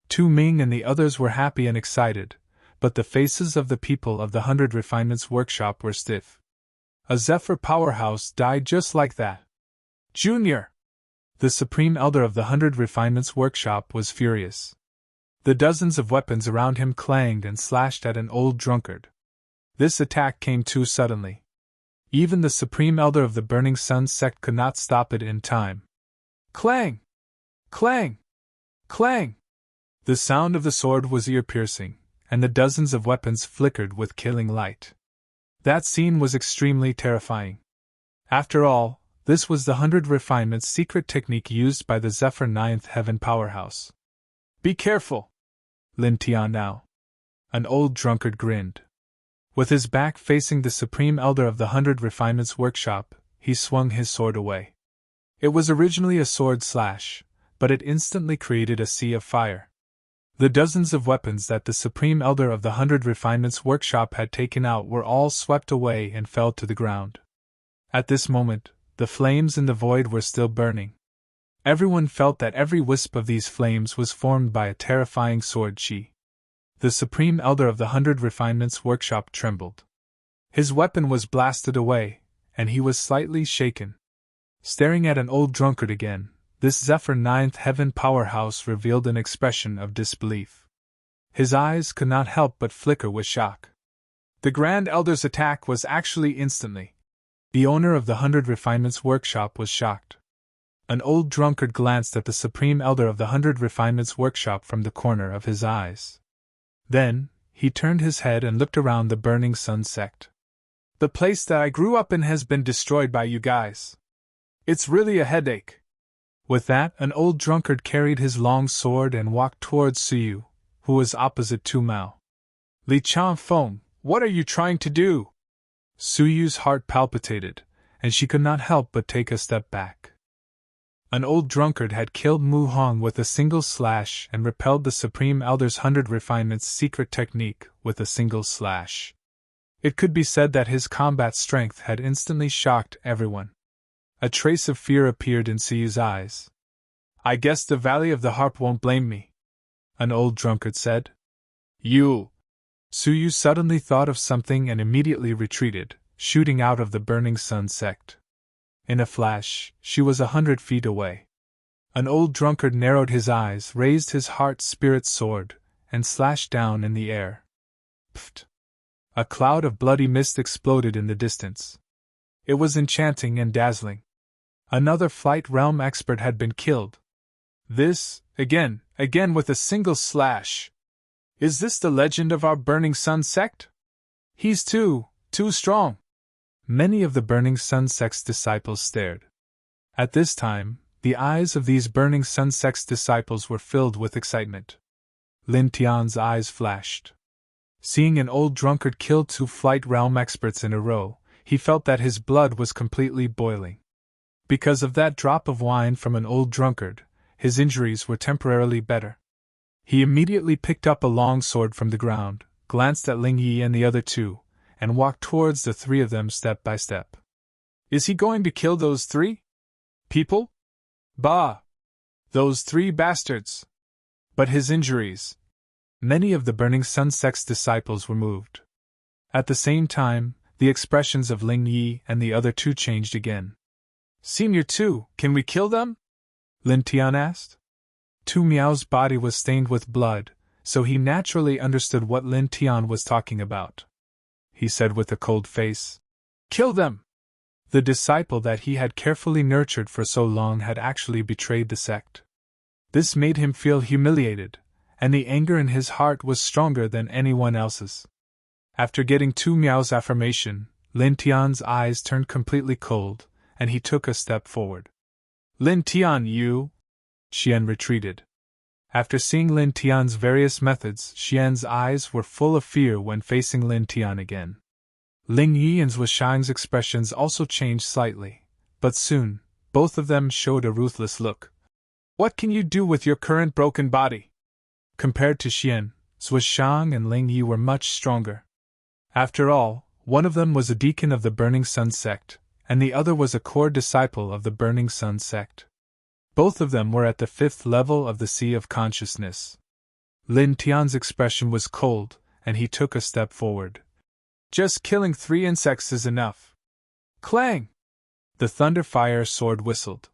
S1: Tu Ming and the others were happy and excited, but the faces of the people of the 100 Refinements workshop were stiff. A Zephyr powerhouse died just like that. Junior! The Supreme Elder of the 100 Refinements workshop was furious. The dozens of weapons around him clanged and slashed at an old drunkard. This attack came too suddenly. Even the Supreme Elder of the Burning Sun sect could not stop it in time. Clang! Clang! Clang! The sound of the sword was ear-piercing, and the dozens of weapons flickered with killing light. That scene was extremely terrifying. After all, this was the 100 Refinements secret technique used by the Zephyr 9th Heaven powerhouse. Be careful! Lin Tian now. An old drunkard grinned. With his back facing the Supreme Elder of the 100 Refinements workshop, he swung his sword away. It was originally a sword slash, but it instantly created a sea of fire. The dozens of weapons that the Supreme Elder of the 100 Refinements workshop had taken out were all swept away and fell to the ground. At this moment, the flames in the void were still burning. Everyone felt that every wisp of these flames was formed by a terrifying sword chi. The Supreme Elder of the 100 Refinements workshop trembled. His weapon was blasted away, and he was slightly shaken. Staring at an old drunkard again, this Zephyr 9th Heaven powerhouse revealed an expression of disbelief. His eyes could not help but flicker with shock. The Grand Elder's attack was actually instantly. The owner of the 100 Refinements workshop was shocked. An old drunkard glanced at the Supreme Elder of the 100 Refinements workshop from the corner of his eyes. Then, he turned his head and looked around the Burning Sun sect. The place that I grew up in has been destroyed by you guys. It's really a headache. With that, an old drunkard carried his long sword and walked towards Suyu, who was opposite Tu Mao. Li Chanfeng, what are you trying to do? Suyu's heart palpitated, and she could not help but take a step back. An old drunkard had killed Mu Hong with a single slash and repelled the Supreme Elder's 100 Refinements secret technique with a single slash. It could be said that his combat strength had instantly shocked everyone. A trace of fear appeared in Suyu's eyes. I guess the Valley of the Harp won't blame me, an old drunkard said. You! Suyu suddenly thought of something and immediately retreated, shooting out of the Burning Sun sect. In a flash, she was 100 feet away. An old drunkard narrowed his eyes, raised his heart-spirit sword, and slashed down in the air. Pfft! A cloud of bloody mist exploded in the distance. It was enchanting and dazzling. Another Flight Realm expert had been killed. This, again with a single slash. Is this the legend of our Burning Sun sect? He's too strong. Many of the Burning Sun sect's disciples stared. At this time, the eyes of these Burning Sun sect's disciples were filled with excitement. Lin Tian's eyes flashed. Seeing an old drunkard kill 2 Flight Realm experts in a row, he felt that his blood was completely boiling. Because of that drop of wine from an old drunkard, his injuries were temporarily better. He immediately picked up a long sword from the ground, glanced at Ling Yi and the other 2, and walked towards the 3 of them step by step. Is he going to kill those 3 people? Bah! Those 3 bastards! But his injuries. Many of the Burning Sun sect's disciples were moved. At the same time, the expressions of Ling Yi and the other 2 changed again. Senior 2, can we kill them? Lin Tian asked. Tu Miao's body was stained with blood, so he naturally understood what Lin Tian was talking about. He said with a cold face, "Kill them!" The disciple that he had carefully nurtured for so long had actually betrayed the sect. This made him feel humiliated, and the anger in his heart was stronger than anyone else's. After getting Tu Miao's affirmation, Lin Tian's eyes turned completely cold, and he took a step forward. Lin Tian, you! Xian retreated. After seeing Lin Tian's various methods, Xian's eyes were full of fear when facing Lin Tian again. Ling Yi and Zhuo Shang's expressions also changed slightly, but soon, both of them showed a ruthless look. What can you do with your current broken body? Compared to Xian, Zhuo Shang and Ling Yi were much stronger. After all, one of them was a deacon of the Burning Sun sect, and the other was a core disciple of the Burning Sun sect. Both of them were at the 5th level of the Sea of Consciousness. Lin Tian's expression was cold, and he took a step forward. Just killing 3 insects is enough. Clang! The Thunderfire sword whistled.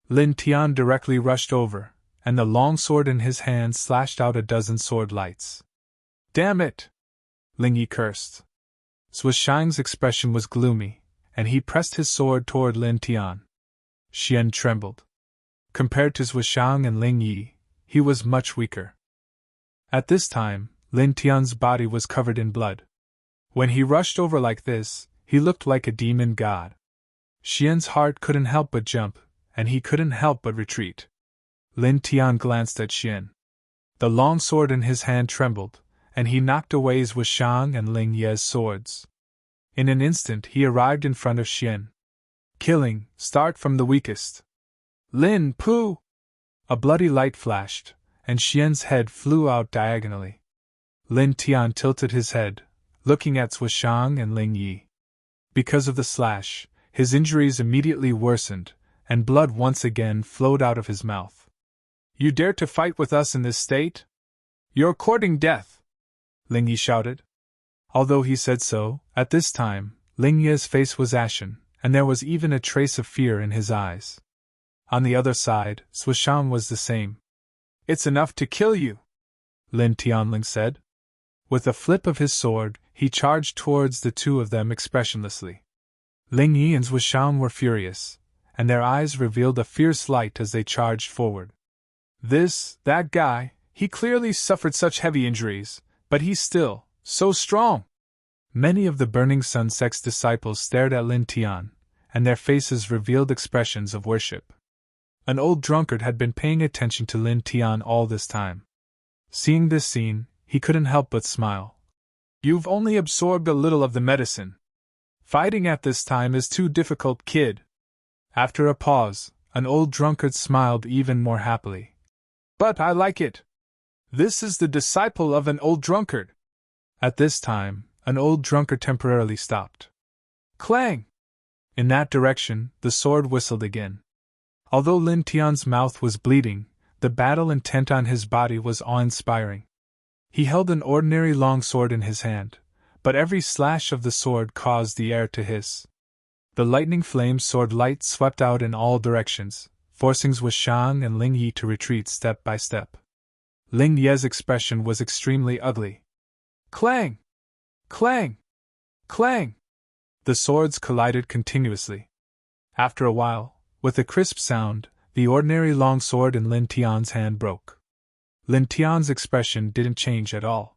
S1: Lin Tian directly rushed over, and the long sword in his hand slashed out a dozen sword lights. Damn it! Ling Yi cursed. Zhuo Shang's expression was gloomy, and he pressed his sword toward Lin Tian. Xian trembled. Compared to Zhuo Shang and Ling Yi, he was much weaker. At this time, Lin Tian's body was covered in blood. When he rushed over like this, he looked like a demon god. Xian's heart couldn't help but jump, and he couldn't help but retreat. Lin Tian glanced at Xian. The long sword in his hand trembled, and he knocked away Zhuo Shang and Ling Yi's swords. In an instant he arrived in front of Xian. Killing, start from the weakest. Lin Pu! A bloody light flashed, and Xian's head flew out diagonally. Lin Tian tilted his head, looking at Zhuo Shang and Ling Yi. Because of the slash, his injuries immediately worsened, and blood once again flowed out of his mouth. You dare to fight with us in this state? You're courting death! Ling Yi shouted. Although he said so, at this time, Ling Yi's face was ashen, and there was even a trace of fear in his eyes. On the other side, Zhuo Shang was the same. It's enough to kill you, Lin Tianling said. With a flip of his sword, he charged towards the 2 of them expressionlessly. Ling Yi and Zhuo Shang were furious, and their eyes revealed a fierce light as they charged forward. That guy, he clearly suffered such heavy injuries, but he's still so strong. Many of the Burning Sun sect's disciples stared at Lin Tian, and their faces revealed expressions of worship. An old drunkard had been paying attention to Lin Tian all this time. Seeing this scene, he couldn't help but smile. You've only absorbed a little of the medicine. Fighting at this time is too difficult, kid. After a pause, an old drunkard smiled even more happily. But I like it. This is the disciple of an old drunkard. At this time, an old drunkard temporarily stopped. Clang! In that direction, the sword whistled again. Although Lin Tian's mouth was bleeding, the battle intent on his body was awe-inspiring. He held an ordinary long sword in his hand, but every slash of the sword caused the air to hiss. The lightning flame sword light swept out in all directions, forcing Zhuo Shang and Ling Yi to retreat step by step. Ling Yi's expression was extremely ugly. Clang! Clang! Clang! The swords collided continuously. After a while, with a crisp sound, the ordinary long sword in Lin Tian's hand broke. Lin Tian's expression didn't change at all.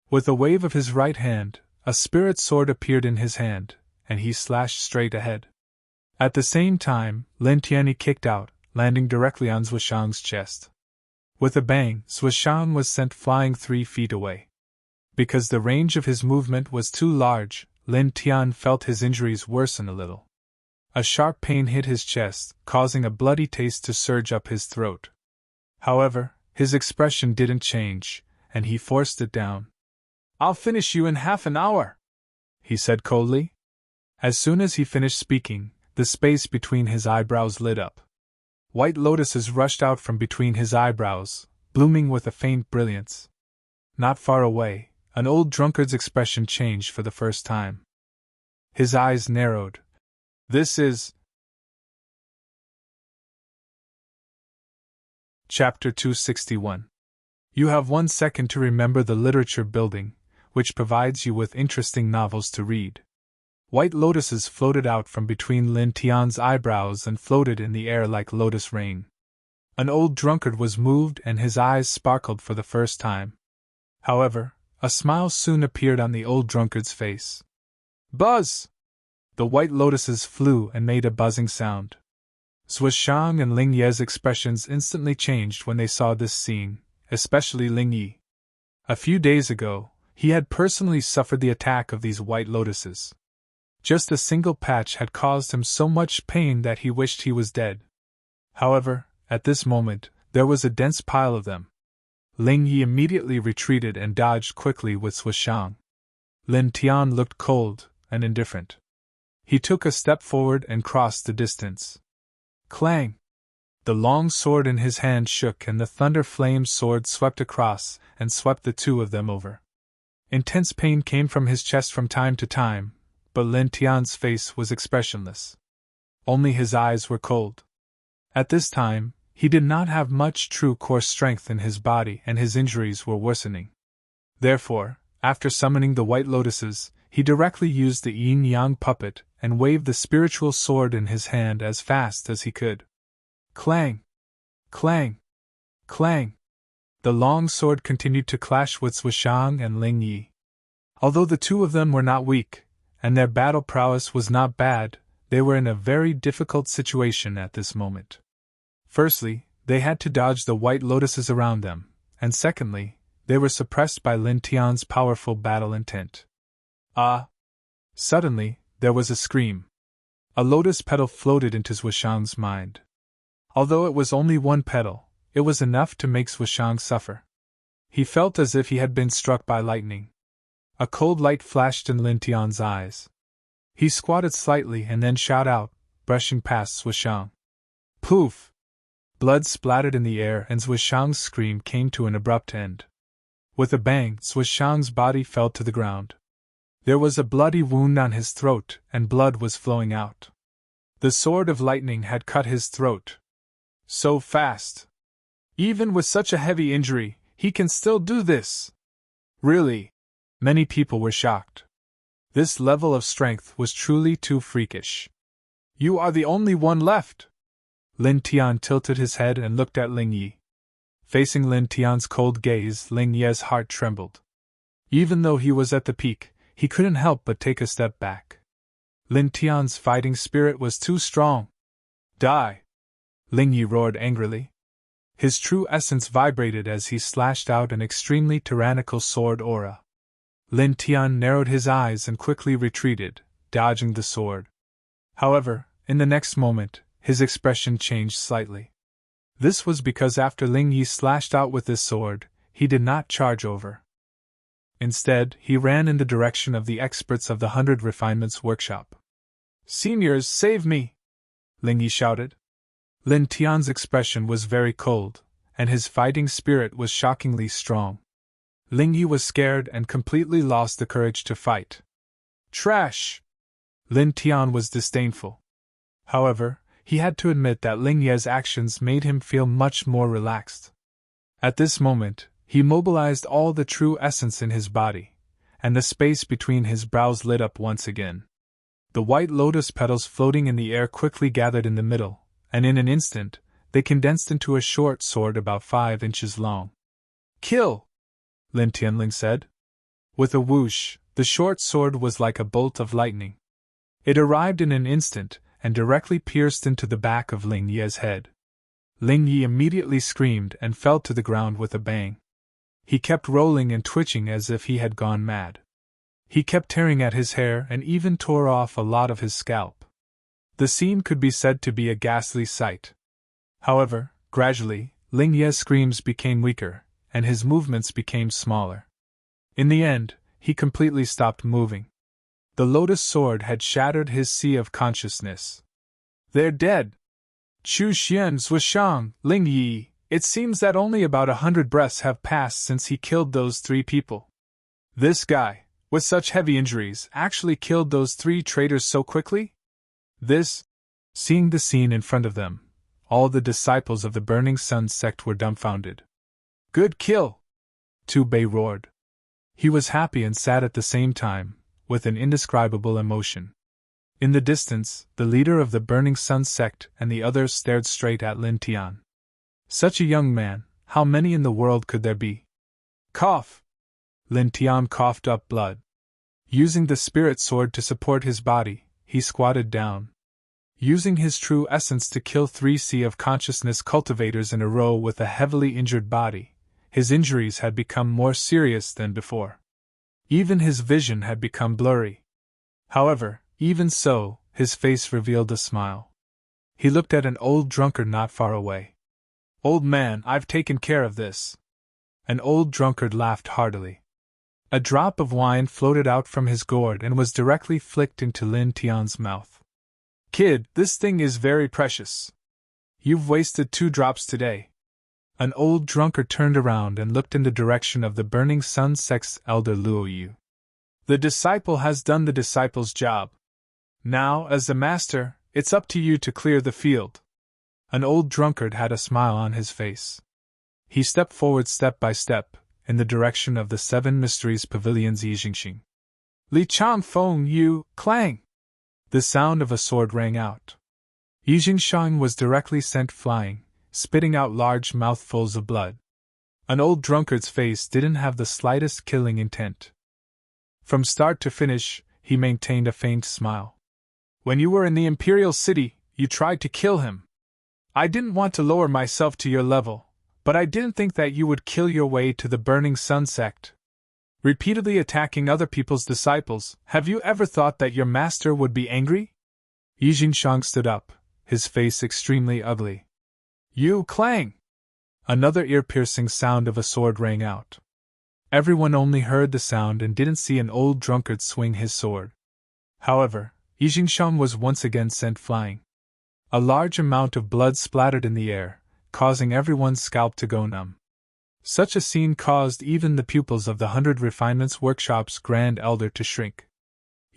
S1: With a wave of his right hand, a spirit sword appeared in his hand, and he slashed straight ahead. At the same time, Lin Tian kicked out, landing directly on Zhuishang's chest. With a bang, Zhuishang was sent flying 3 feet away. Because the range of his movement was too large, Lin Tian felt his injuries worsen a little. A sharp pain hit his chest, causing a bloody taste to surge up his throat. However, his expression didn't change, and he forced it down. "I'll finish you in half an hour," he said coldly. As soon as he finished speaking, the space between his eyebrows lit up. White lotuses rushed out from between his eyebrows, blooming with a faint brilliance. Not far away, an old drunkard's expression changed for the first time. His eyes narrowed. "This is..." Chapter 261. You have 1 second to remember the literature building, which provides you with interesting novels to read. White lotuses floated out from between Lin Tian's eyebrows and floated in the air like lotus rain. An old drunkard was moved and his eyes sparkled for the first time. However, a smile soon appeared on the old drunkard's face. "Buzz!" The white lotuses flew and made a buzzing sound. Zhuishang and Ling Ye's expressions instantly changed when they saw this scene, especially Ling Ye. A few days ago, he had personally suffered the attack of these white lotuses. Just a single patch had caused him so much pain that he wished he was dead. However, at this moment, there was a dense pile of them. Ling Yi immediately retreated and dodged quickly with Zhuishang. Lin Tian looked cold and indifferent. He took a step forward and crossed the distance. Clang! The long sword in his hand shook and the thunder flame sword swept across and swept the two of them over. Intense pain came from his chest from time to time, but Lin Tian's face was expressionless. Only his eyes were cold. At this time, he did not have much true core strength in his body and his injuries were worsening. Therefore, after summoning the white lotuses, he directly used the yin-yang puppet and waved the spiritual sword in his hand as fast as he could. Clang! Clang! Clang! The long sword continued to clash with Zhuishang and Ling Yi. Although the two of them were not weak, and their battle prowess was not bad, they were in a very difficult situation at this moment. Firstly, they had to dodge the white lotuses around them, and secondly, they were suppressed by Lin Tian's powerful battle intent. Ah! Suddenly, there was a scream. A lotus petal floated into Zhuishang's mind. Although it was only one petal, it was enough to make Zhuishang suffer. He felt as if he had been struck by lightning. A cold light flashed in Lin Tian's eyes. He squatted slightly and then shot out, brushing past Zhuishang. Poof! Blood splattered in the air and Zhuishang's scream came to an abrupt end. With a bang, Zhuishang's body fell to the ground. There was a bloody wound on his throat and blood was flowing out. The sword of lightning had cut his throat. So fast! Even with such a heavy injury, he can still do this! Really? Many people were shocked. This level of strength was truly too freakish. You are the only one left! Lin Tian tilted his head and looked at Ling Yi. Facing Lin Tian's cold gaze, Ling Ye's heart trembled. Even though he was at the peak, he couldn't help but take a step back. Lin Tian's fighting spirit was too strong. Die! Ling Yi roared angrily. His true essence vibrated as he slashed out an extremely tyrannical sword aura. Lin Tian narrowed his eyes and quickly retreated, dodging the sword. However, in the next moment, his expression changed slightly. This was because after Ling Yi slashed out with his sword, he did not charge over. Instead, he ran in the direction of the experts of the 100 Refinements workshop. Seniors, save me! Ling Yi shouted. Lin Tian's expression was very cold, and his fighting spirit was shockingly strong. Ling Yi was scared and completely lost the courage to fight. Trash! Lin Tian was disdainful. However, he had to admit that Ling Ye's actions made him feel much more relaxed. At this moment, he mobilized all the true essence in his body, and the space between his brows lit up once again. The white lotus petals floating in the air quickly gathered in the middle, and in an instant, they condensed into a short sword about 5 inches long. Kill! Lin Tianling said. With a whoosh, the short sword was like a bolt of lightning. It arrived in an instant and directly pierced into the back of Ling Ye's head. Ling Ye immediately screamed and fell to the ground with a bang. He kept rolling and twitching as if he had gone mad. He kept tearing at his hair and even tore off a lot of his scalp. The scene could be said to be a ghastly sight. However, gradually, Ling Ye's screams became weaker, and his movements became smaller. In the end, he completely stopped moving. The lotus sword had shattered his sea of consciousness. They're dead! Chu Xian Zuishang, Ling Yi, it seems that only about 100 breaths have passed since he killed those 3 people. This guy, with such heavy injuries, actually killed those 3 traitors so quickly? Seeing the scene in front of them, all the disciples of the Burning Sun sect were dumbfounded. Good kill! Tu Bei roared. He was happy and sad at the same time, with an indescribable emotion. In the distance, the leader of the Burning Sun sect and the others stared straight at Lin Tian. Such a young man, how many in the world could there be? Cough! Lin Tian coughed up blood. Using the spirit sword to support his body, he squatted down. Using his true essence to kill 3 sea of consciousness cultivators in a row with a heavily injured body, his injuries had become more serious than before. Even his vision had become blurry. However, even so, his face revealed a smile. He looked at an old drunkard not far away. Old man, I've taken care of this. An old drunkard laughed heartily. A drop of wine floated out from his gourd and was directly flicked into Lin Tian's mouth. Kid, this thing is very precious. You've wasted 2 drops today. An old drunkard turned around and looked in the direction of the Burning Sun sect's elder Luo Yu. The disciple has done the disciple's job. Now, as the master, it's up to you to clear the field. An old drunkard had a smile on his face. He stepped forward step by step, in the direction of the 7 Mysteries Pavilion's Yijingxing. Li Chang Feng Yu, clang! The sound of a sword rang out. Yijingshang was directly sent flying, spitting out large mouthfuls of blood. An old drunkard's face didn't have the slightest killing intent. From start to finish, he maintained a faint smile. When you were in the Imperial City, you tried to kill him. I didn't want to lower myself to your level, but I didn't think that you would kill your way to the Burning Sun sect. Repeatedly attacking other people's disciples, have you ever thought that your master would be angry? Yijingshang stood up, his face extremely ugly. You clang! Another ear-piercing sound of a sword rang out. Everyone only heard the sound and didn't see an old drunkard swing his sword. However, Yijingshang was once again sent flying. A large amount of blood splattered in the air, causing everyone's scalp to go numb. Such a scene caused even the pupils of the 100 Refinements Workshop's Grand Elder to shrink.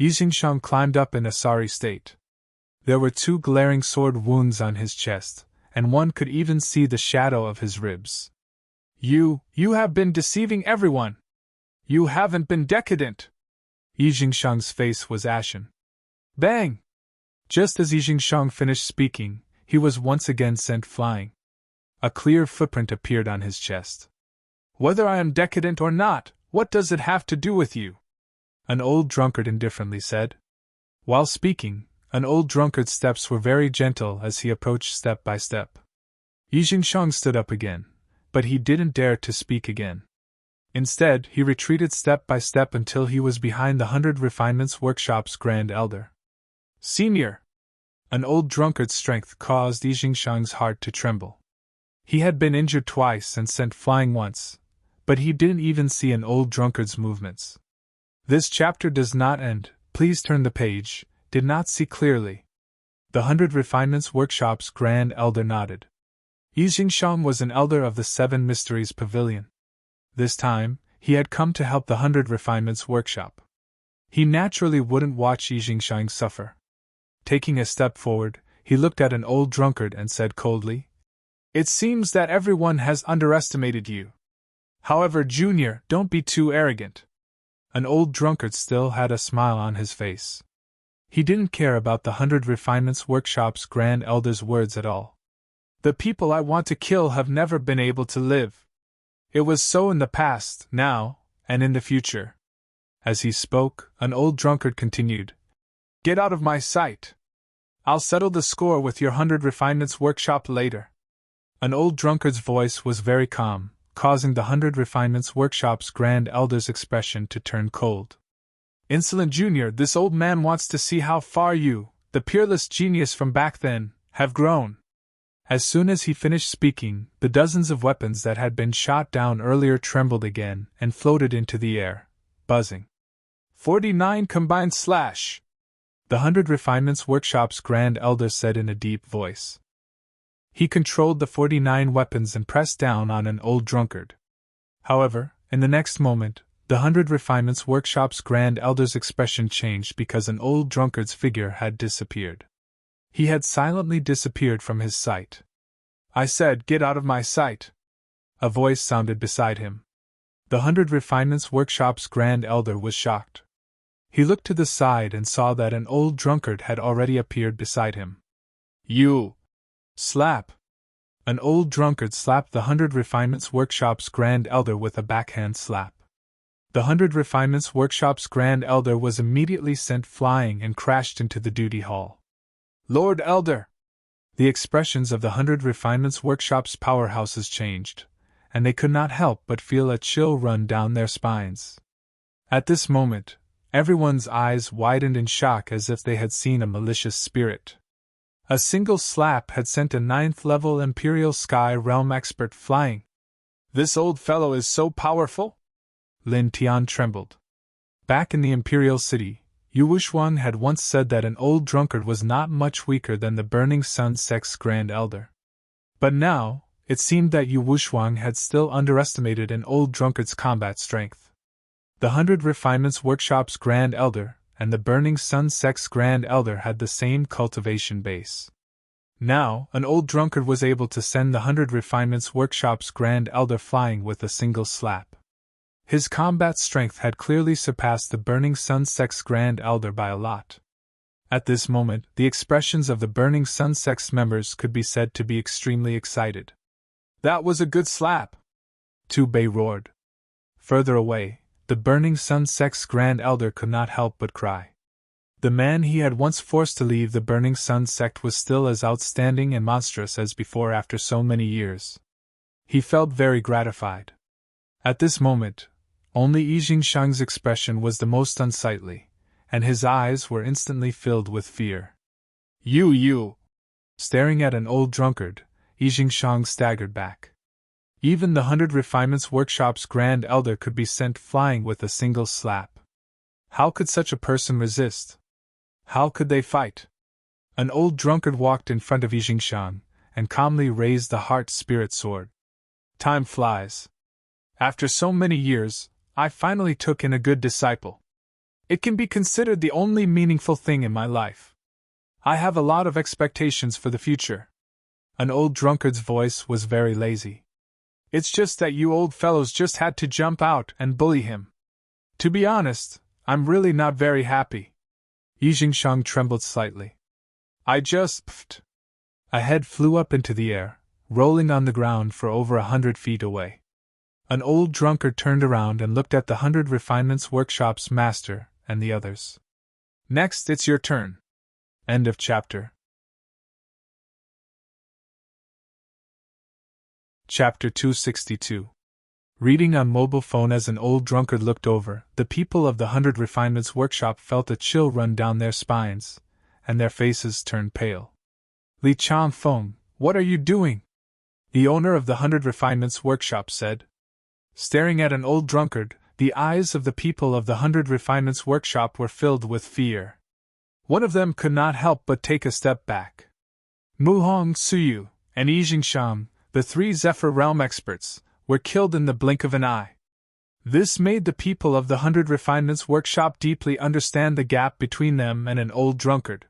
S1: Yijingshang climbed up in a sorry state. There were 2 glaring sword wounds on his chest, and one could even see the shadow of his ribs. You have been deceiving everyone! You haven't been decadent! Yijingshang's face was ashen. Bang! Just as Yijingshang finished speaking, he was once again sent flying. A clear footprint appeared on his chest. Whether I am decadent or not, what does it have to do with you? An old drunkard indifferently said. While speaking, an old drunkard's steps were very gentle as he approached step by step. Yijingshang stood up again, but he didn't dare to speak again. Instead, he retreated step by step until he was behind the 100 Refinements Workshop's Grand Elder. Senior! An old drunkard's strength caused Yijingshang's heart to tremble. He had been injured twice and sent flying once, but he didn't even see an old drunkard's movements. This chapter does not end, please turn the page, did not see clearly. The 100 Refinements Workshop's Grand Elder nodded. Yijingshang was an elder of the 7 Mysteries Pavilion. This time, he had come to help the 100 Refinements Workshop. He naturally wouldn't watch Yijingshang suffer. Taking a step forward, he looked at an old drunkard and said coldly, It seems that everyone has underestimated you. However, Junior, don't be too arrogant. An old drunkard still had a smile on his face. He didn't care about the 100 Refinements Workshop's Grand Elder's words at all. The people I want to kill have never been able to live. It was so in the past, now, and in the future. As he spoke, an old drunkard continued, Get out of my sight! I'll settle the score with your 100 Refinements Workshop later. An old drunkard's voice was very calm, causing the 100 Refinements Workshop's Grand Elder's expression to turn cold. Insolent Junior, this old man wants to see how far you, the peerless genius from back then, have grown. As soon as he finished speaking, the dozens of weapons that had been shot down earlier trembled again and floated into the air, buzzing. 49 combined slash! The 100 Refinements Workshop's Grand Elder said in a deep voice. He controlled the 49 weapons and pressed down on an old drunkard. However, in the next moment, the 100 Refinements Workshop's Grand Elder's expression changed because an old drunkard's figure had disappeared. He had silently disappeared from his sight. I said, Get out of my sight! A voice sounded beside him. The 100 Refinements Workshop's Grand Elder was shocked. He looked to the side and saw that an old drunkard had already appeared beside him. You! Slap! An old drunkard slapped the 100 Refinements Workshop's Grand Elder with a backhand slap. The 100 Refinements Workshop's Grand Elder was immediately sent flying and crashed into the duty hall. Lord Elder! The expressions of the 100 Refinements Workshop's powerhouses changed, and they could not help but feel a chill run down their spines. At this moment, everyone's eyes widened in shock as if they had seen a malicious spirit. A single slap had sent a 9th-level Imperial Sky Realm expert flying. This old fellow is so powerful? Lin Tian trembled. Back in the Imperial City, Yu Wuxuang had once said that an old drunkard was not much weaker than the Burning Sun Sect's Grand Elder. But now, it seemed that Yu Wuxuang had still underestimated an old drunkard's combat strength. The 100 Refinements Workshop's Grand Elder and the Burning Sun Sect's Grand Elder had the same cultivation base. Now, an old drunkard was able to send the 100 Refinements Workshop's Grand Elder flying with a single slap. His combat strength had clearly surpassed the Burning Sun Sect's Grand Elder by a lot. At this moment, the expressions of the Burning Sun Sect's members could be said to be extremely excited. That was a good slap! Tu Bei roared. Further away, the Burning Sun Sect's Grand Elder could not help but cry. The man he had once forced to leave the Burning Sun Sect was still as outstanding and monstrous as before after so many years. He felt very gratified. At this moment, only Yi Jingshang's expression was the most unsightly, and his eyes were instantly filled with fear. You! Staring at an old drunkard, Yi Jingshang staggered back. Even the 100 Refinements Workshop's Grand Elder could be sent flying with a single slap. How could such a person resist? How could they fight? An old drunkard walked in front of Yi Jingshang and calmly raised the heart-spirit sword. Time flies. After so many years, I finally took in a good disciple. It can be considered the only meaningful thing in my life. I have a lot of expectations for the future. An old drunkard's voice was very lazy. It's just that you old fellows just had to jump out and bully him. To be honest, I'm really not very happy. Yi Jingshang trembled slightly. I just pfft. A head flew up into the air, rolling on the ground for over 100 feet away. An old drunkard turned around and looked at the 100 Refinements Workshop's master and the others. Next, it's your turn. End of chapter. Chapter 262. Reading on mobile phone. As an old drunkard looked over, the people of the 100 Refinements Workshop felt a chill run down their spines, and their faces turned pale. Li Changfeng, what are you doing? The owner of the 100 Refinements Workshop said. Staring at an old drunkard, the eyes of the people of the 100 Refinements Workshop were filled with fear. One of them could not help but take a step back. Mu Hong Suyu and Yi Jingshang, the 3 Zephyr Realm experts, were killed in the blink of an eye. This made the people of the 100 Refinements Workshop deeply understand the gap between them and an old drunkard.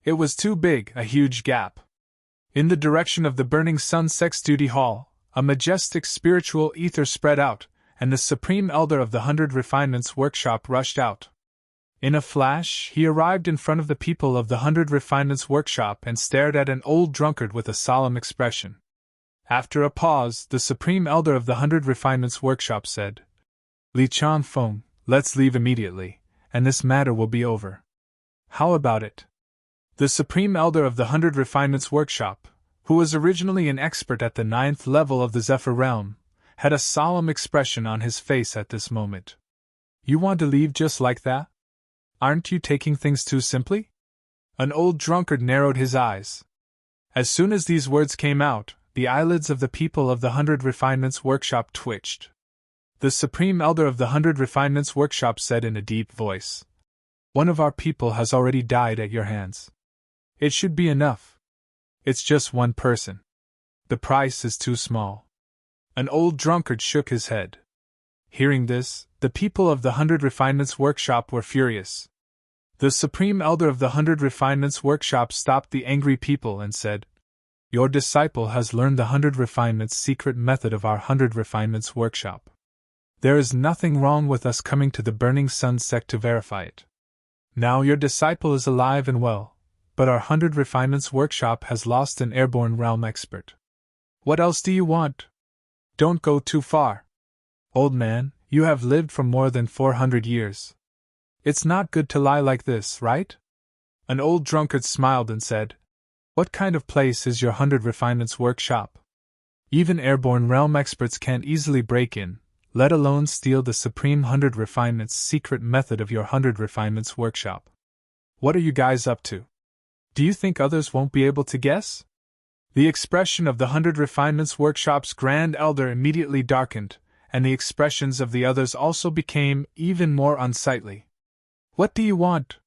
S1: It was too big, a huge gap. In the direction of the Burning Sun Sect's duty hall, a majestic spiritual ether spread out, and the Supreme Elder of the 100 Refinements Workshop rushed out. In a flash, he arrived in front of the people of the 100 Refinements Workshop and stared at an old drunkard with a solemn expression. After a pause, the Supreme Elder of the 100 Refinements Workshop said, "Li Chan Feng, let's leave immediately, and this matter will be over. How about it?" The Supreme Elder of the 100 Refinements Workshop, who was originally an expert at the 9th level of the Zephyr Realm, had a solemn expression on his face at this moment. "You want to leave just like that? Aren't you taking things too simply?" An old drunkard narrowed his eyes. As soon as these words came out, the eyelids of the people of the 100 Refinements Workshop twitched. The Supreme Elder of the 100 Refinements Workshop said in a deep voice, "One of our people has already died at your hands. It should be enough. It's just one person. The price is too small." An old drunkard shook his head. Hearing this, the people of the 100 Refinements Workshop were furious. The Supreme Elder of the 100 Refinements Workshop stopped the angry people and said, "Your disciple has learned the 100 Refinements secret method of our 100 Refinements Workshop. There is nothing wrong with us coming to the Burning Sun sect to verify it. Now your disciple is alive and well, but our 100 Refinements Workshop has lost an airborne realm expert. What else do you want? Don't go too far. Old man, you have lived for more than 400 years. It's not good to lie like this, right?" An old drunkard smiled and said, "What kind of place is your 100 Refinements Workshop? Even airborne realm experts can't easily break in, let alone steal the supreme 100 Refinements secret method of your 100 Refinements Workshop. What are you guys up to? Do you think others won't be able to guess?" The expression of the 100 Refinements Workshop's Grand Elder immediately darkened, and the expressions of the others also became even more unsightly. "What do you want?"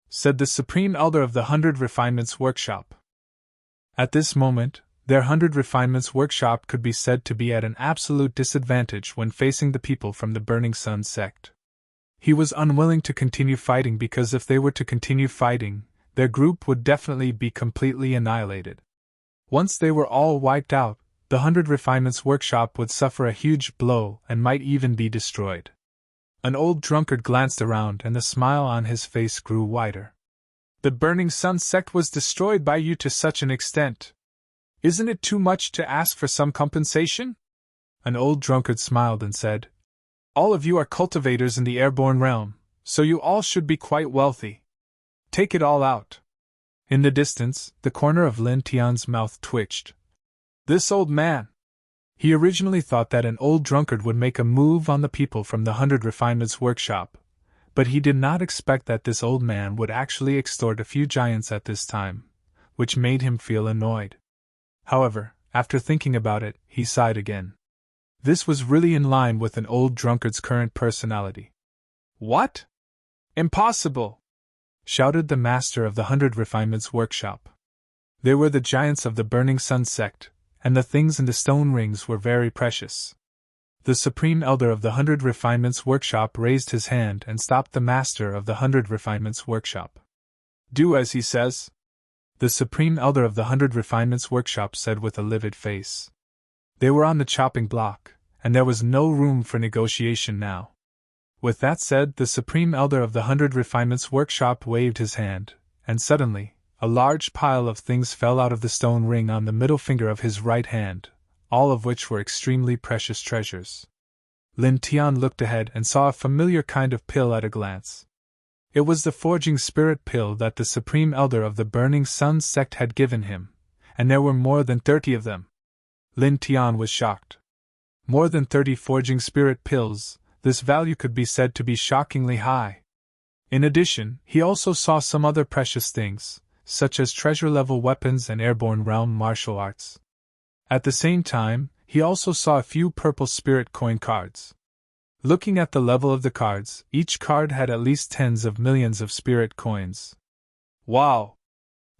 S1: said the Supreme Elder of the 100 Refinements Workshop. At this moment, their 100 Refinements Workshop could be said to be at an absolute disadvantage when facing the people from the Burning Sun sect. He was unwilling to continue fighting because if they were to continue fighting, their group would definitely be completely annihilated. Once they were all wiped out, the 100 Refinements Workshop would suffer a huge blow and might even be destroyed. An old drunkard glanced around and the smile on his face grew wider. "The Burning Sun sect was destroyed by you to such an extent. Isn't it too much to ask for some compensation?" An old drunkard smiled and said, "All of you are cultivators in the airborne realm, so you all should be quite wealthy. Take it all out." In the distance, the corner of Lin Tian's mouth twitched. This old man! He originally thought that an old drunkard would make a move on the people from the 100 Refinements Workshop, but he did not expect that this old man would actually extort a few giants at this time, which made him feel annoyed. However, after thinking about it, he sighed again. This was really in line with an old drunkard's current personality. "What? Impossible!" shouted the master of the 100 Refinements Workshop. They were the giants of the Burning Sun sect, and the things in the stone rings were very precious. The Supreme Elder of the 100 Refinements Workshop raised his hand and stopped the master of the 100 Refinements Workshop. "Do as he says," the Supreme Elder of the 100 Refinements Workshop said with a livid face. They were on the chopping block, and there was no room for negotiation now. With that said, the Supreme Elder of the 100 Refinements Workshop waved his hand, and suddenly, a large pile of things fell out of the stone ring on the middle finger of his right hand, all of which were extremely precious treasures. Lin Tian looked ahead and saw a familiar kind of pill at a glance. It was the forging spirit pill that the Supreme Elder of the Burning Sun sect had given him, and there were more than 30 of them. Lin Tian was shocked. More than 30 forging spirit pills, this value could be said to be shockingly high. In addition, he also saw some other precious things, such as treasure-level weapons and airborne realm martial arts. At the same time, he also saw a few purple spirit coin cards. Looking at the level of the cards, each card had at least tens of millions of spirit coins. Wow!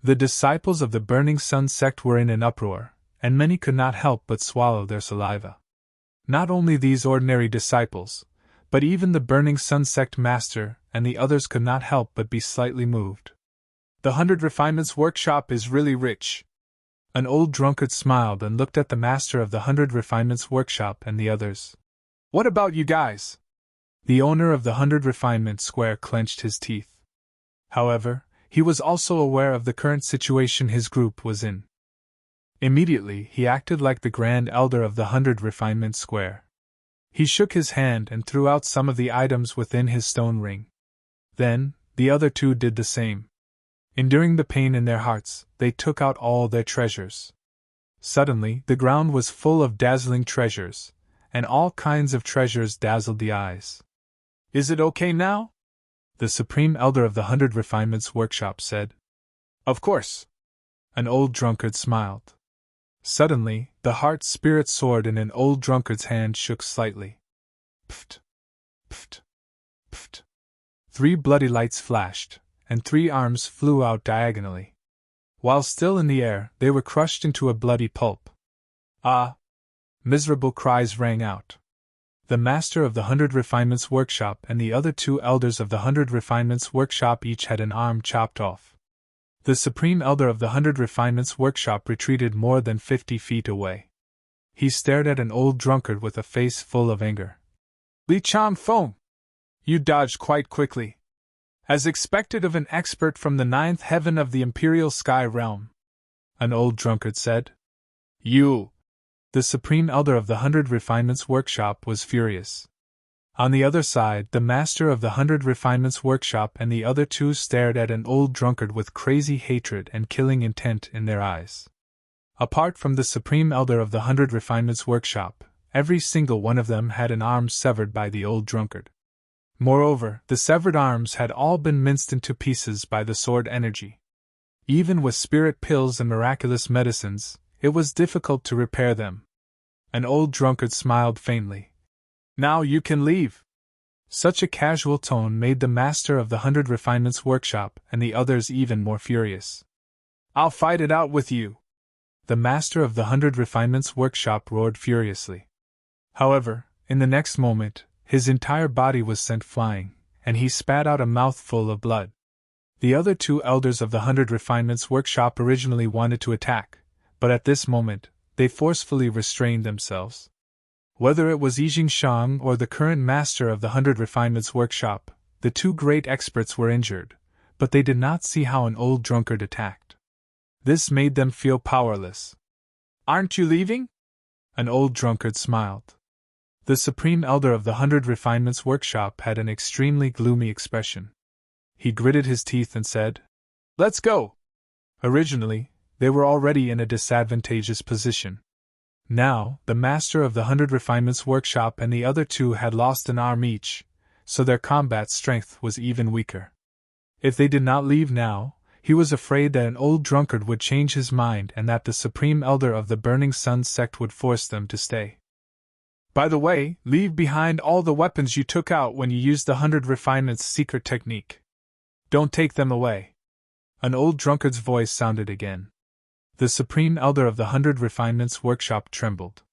S1: The disciples of the Burning Sun sect were in an uproar, and many could not help but swallow their saliva. Not only these ordinary disciples, but even the Burning Sun sect master and the others could not help but be slightly moved. "The 100 Refinements Workshop is really rich." An old drunkard smiled and looked at the master of the 100 Refinements Workshop and the others. "What about you guys? The owner of the 100 Refinement Square clenched his teeth. However, he was also aware of the current situation his group was in. Immediately, he acted like the Grand Elder of the 100 Refinement Square. He shook his hand and threw out some of the items within his stone ring. Then, the other two did the same. Enduring the pain in their hearts, they took out all their treasures. Suddenly, the ground was full of dazzling treasures, and all kinds of treasures dazzled the eyes. "Is it okay now?" the Supreme Elder of the 100 Refinements Workshop said. "Of course." An old drunkard smiled. Suddenly, the heart-spirit sword in an old drunkard's hand shook slightly. Pft! Pft! Pft! 3 bloody lights flashed, and 3 arms flew out diagonally. While still in the air, they were crushed into a bloody pulp. "Ah!" Miserable cries rang out. The master of the 100 Refinements Workshop and the other 2 elders of the 100 Refinements Workshop each had an arm chopped off. The Supreme Elder of the 100 Refinements Workshop retreated more than 50 feet away. He stared at an old drunkard with a face full of anger. "Li Chang Feng! You dodged quite quickly. As expected of an expert from the 9th heaven of the Imperial Sky Realm," an old drunkard said. "You!" The Supreme Elder of the 100 Refinements Workshop was furious. On the other side, the master of the 100 Refinements Workshop and the other 2 stared at an old drunkard with crazy hatred and killing intent in their eyes. Apart from the Supreme Elder of the 100 Refinements Workshop, every single one of them had an arm severed by the old drunkard. Moreover, the severed arms had all been minced into pieces by the sword energy. Even with spirit pills and miraculous medicines, it was difficult to repair them. An old drunkard smiled faintly. "Now you can leave." Such a casual tone made the master of the 100 Refinements Workshop and the others even more furious. "I'll fight it out with you," the master of the 100 Refinements Workshop roared furiously. However, in the next moment, his entire body was sent flying, and he spat out a mouthful of blood. The other 2 elders of the 100 Refinements Workshop originally wanted to attack, but at this moment, they forcefully restrained themselves. Whether it was Yijing Shang or the current master of the 100 Refinements Workshop, the 2 great experts were injured, but they did not see how an old drunkard attacked. This made them feel powerless. "Aren't you leaving?" An old drunkard smiled. The Supreme Elder of the 100 Refinements Workshop had an extremely gloomy expression. He gritted his teeth and said, "Let's go!" Originally, they were already in a disadvantageous position. Now, the master of the 100 Refinements Workshop and the other 2 had lost an arm each, so their combat strength was even weaker. If they did not leave now, he was afraid that an old drunkard would change his mind and that the Supreme Elder of the Burning Sun sect would force them to stay. "By the way, leave behind all the weapons you took out when you used the 100 Refinements secret technique. Don't take them away." An old drunkard's voice sounded again. The Supreme Elder of the 100 Refinements Workshop trembled.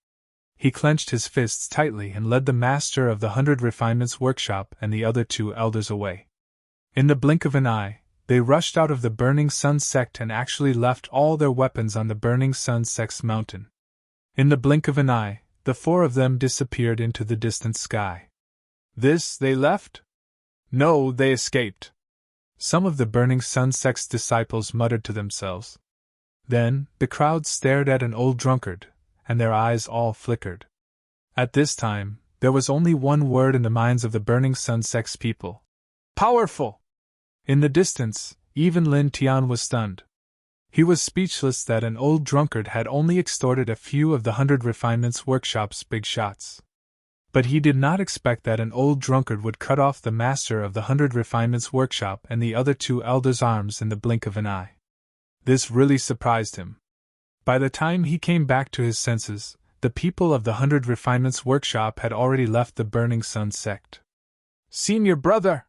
S1: He clenched his fists tightly and led the master of the 100 Refinements Workshop and the other 2 elders away. In the blink of an eye, they rushed out of the Burning Sun sect and actually left all their weapons on the Burning Sun sect's mountain. In the blink of an eye, the 4 of them disappeared into the distant sky. "This they left?" "No, they escaped," some of the Burning Sun sect's disciples muttered to themselves. Then, the crowd stared at an old drunkard, and their eyes all flickered. At this time, there was only one word in the minds of the Burning Sun sect's people. "Powerful!" In the distance, even Lin Tian was stunned. He was speechless that an old drunkard had only extorted a few of the 100 Refinements Workshop's big shots. But he did not expect that an old drunkard would cut off the master of the 100 Refinements Workshop and the other 2 elders' arms in the blink of an eye. This really surprised him. By the time he came back to his senses, the people of the 100 Refinements Workshop had already left the Burning Sun sect. "Senior brother!"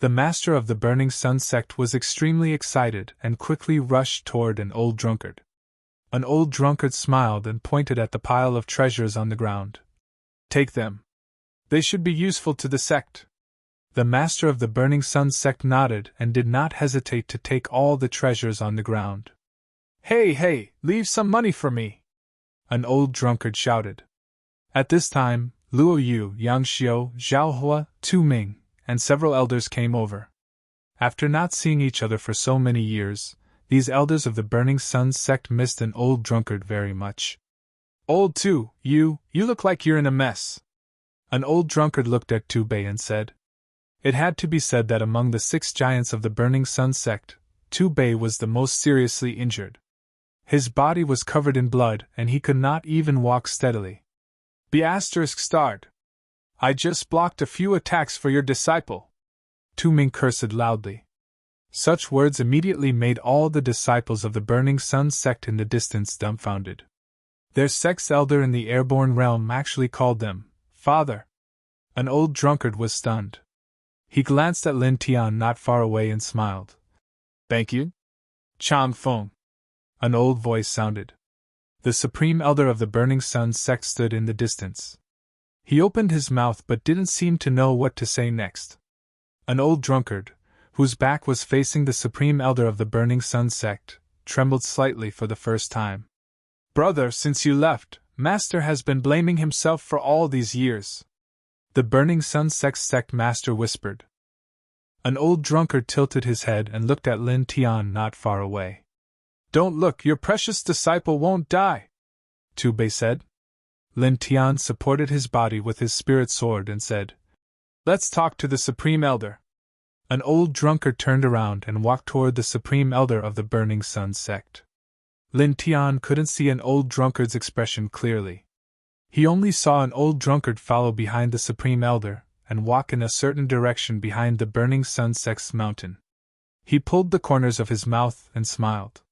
S1: The master of the Burning Sun sect was extremely excited and quickly rushed toward an old drunkard. An old drunkard smiled and pointed at the pile of treasures on the ground. "Take them. They should be useful to the sect." The master of the Burning Sun sect nodded and did not hesitate to take all the treasures on the ground. Hey, leave some money for me!" an old drunkard shouted. At this time, Luo Yu, Yang Xiu, Zhao Hua, Tu Ming, and several elders came over. After not seeing each other for so many years, these elders of the Burning Sun sect missed an old drunkard very much. Old Tu, you look like you're in a mess. An old drunkard looked at Tu Bei and said. It had to be said that among the 6 giants of the Burning Sun sect, Tu Bei was the most seriously injured. His body was covered in blood and he could not even walk steadily. ****. I just blocked a few attacks for your disciple. Tu Ming cursed loudly. Such words immediately made all the disciples of the Burning Sun sect in the distance dumbfounded. Their sect's elder in the airborne realm actually called them Father. An old drunkard was stunned. He glanced at Lin Tian not far away and smiled. Thank you? Chang Feng. An old voice sounded. The supreme elder of the Burning Sun sect stood in the distance. He opened his mouth but didn't seem to know what to say next. An old drunkard, whose back was facing the supreme elder of the Burning Sun sect, trembled slightly for the first time. Brother, since you left, Master has been blaming himself for all these years. The Burning Sun sect master whispered. An old drunkard tilted his head and looked at Lin Tian not far away. Don't look, your precious disciple won't die, Tu Bei said. Lin Tian supported his body with his spirit sword and said, Let's talk to the Supreme Elder. An old drunkard turned around and walked toward the Supreme Elder of the Burning Sun sect. Lin Tian couldn't see an old drunkard's expression clearly. He only saw an old drunkard follow behind the Supreme Elder and walk in a certain direction behind the Burning Sun sect's mountain. He pulled the corners of his mouth and smiled.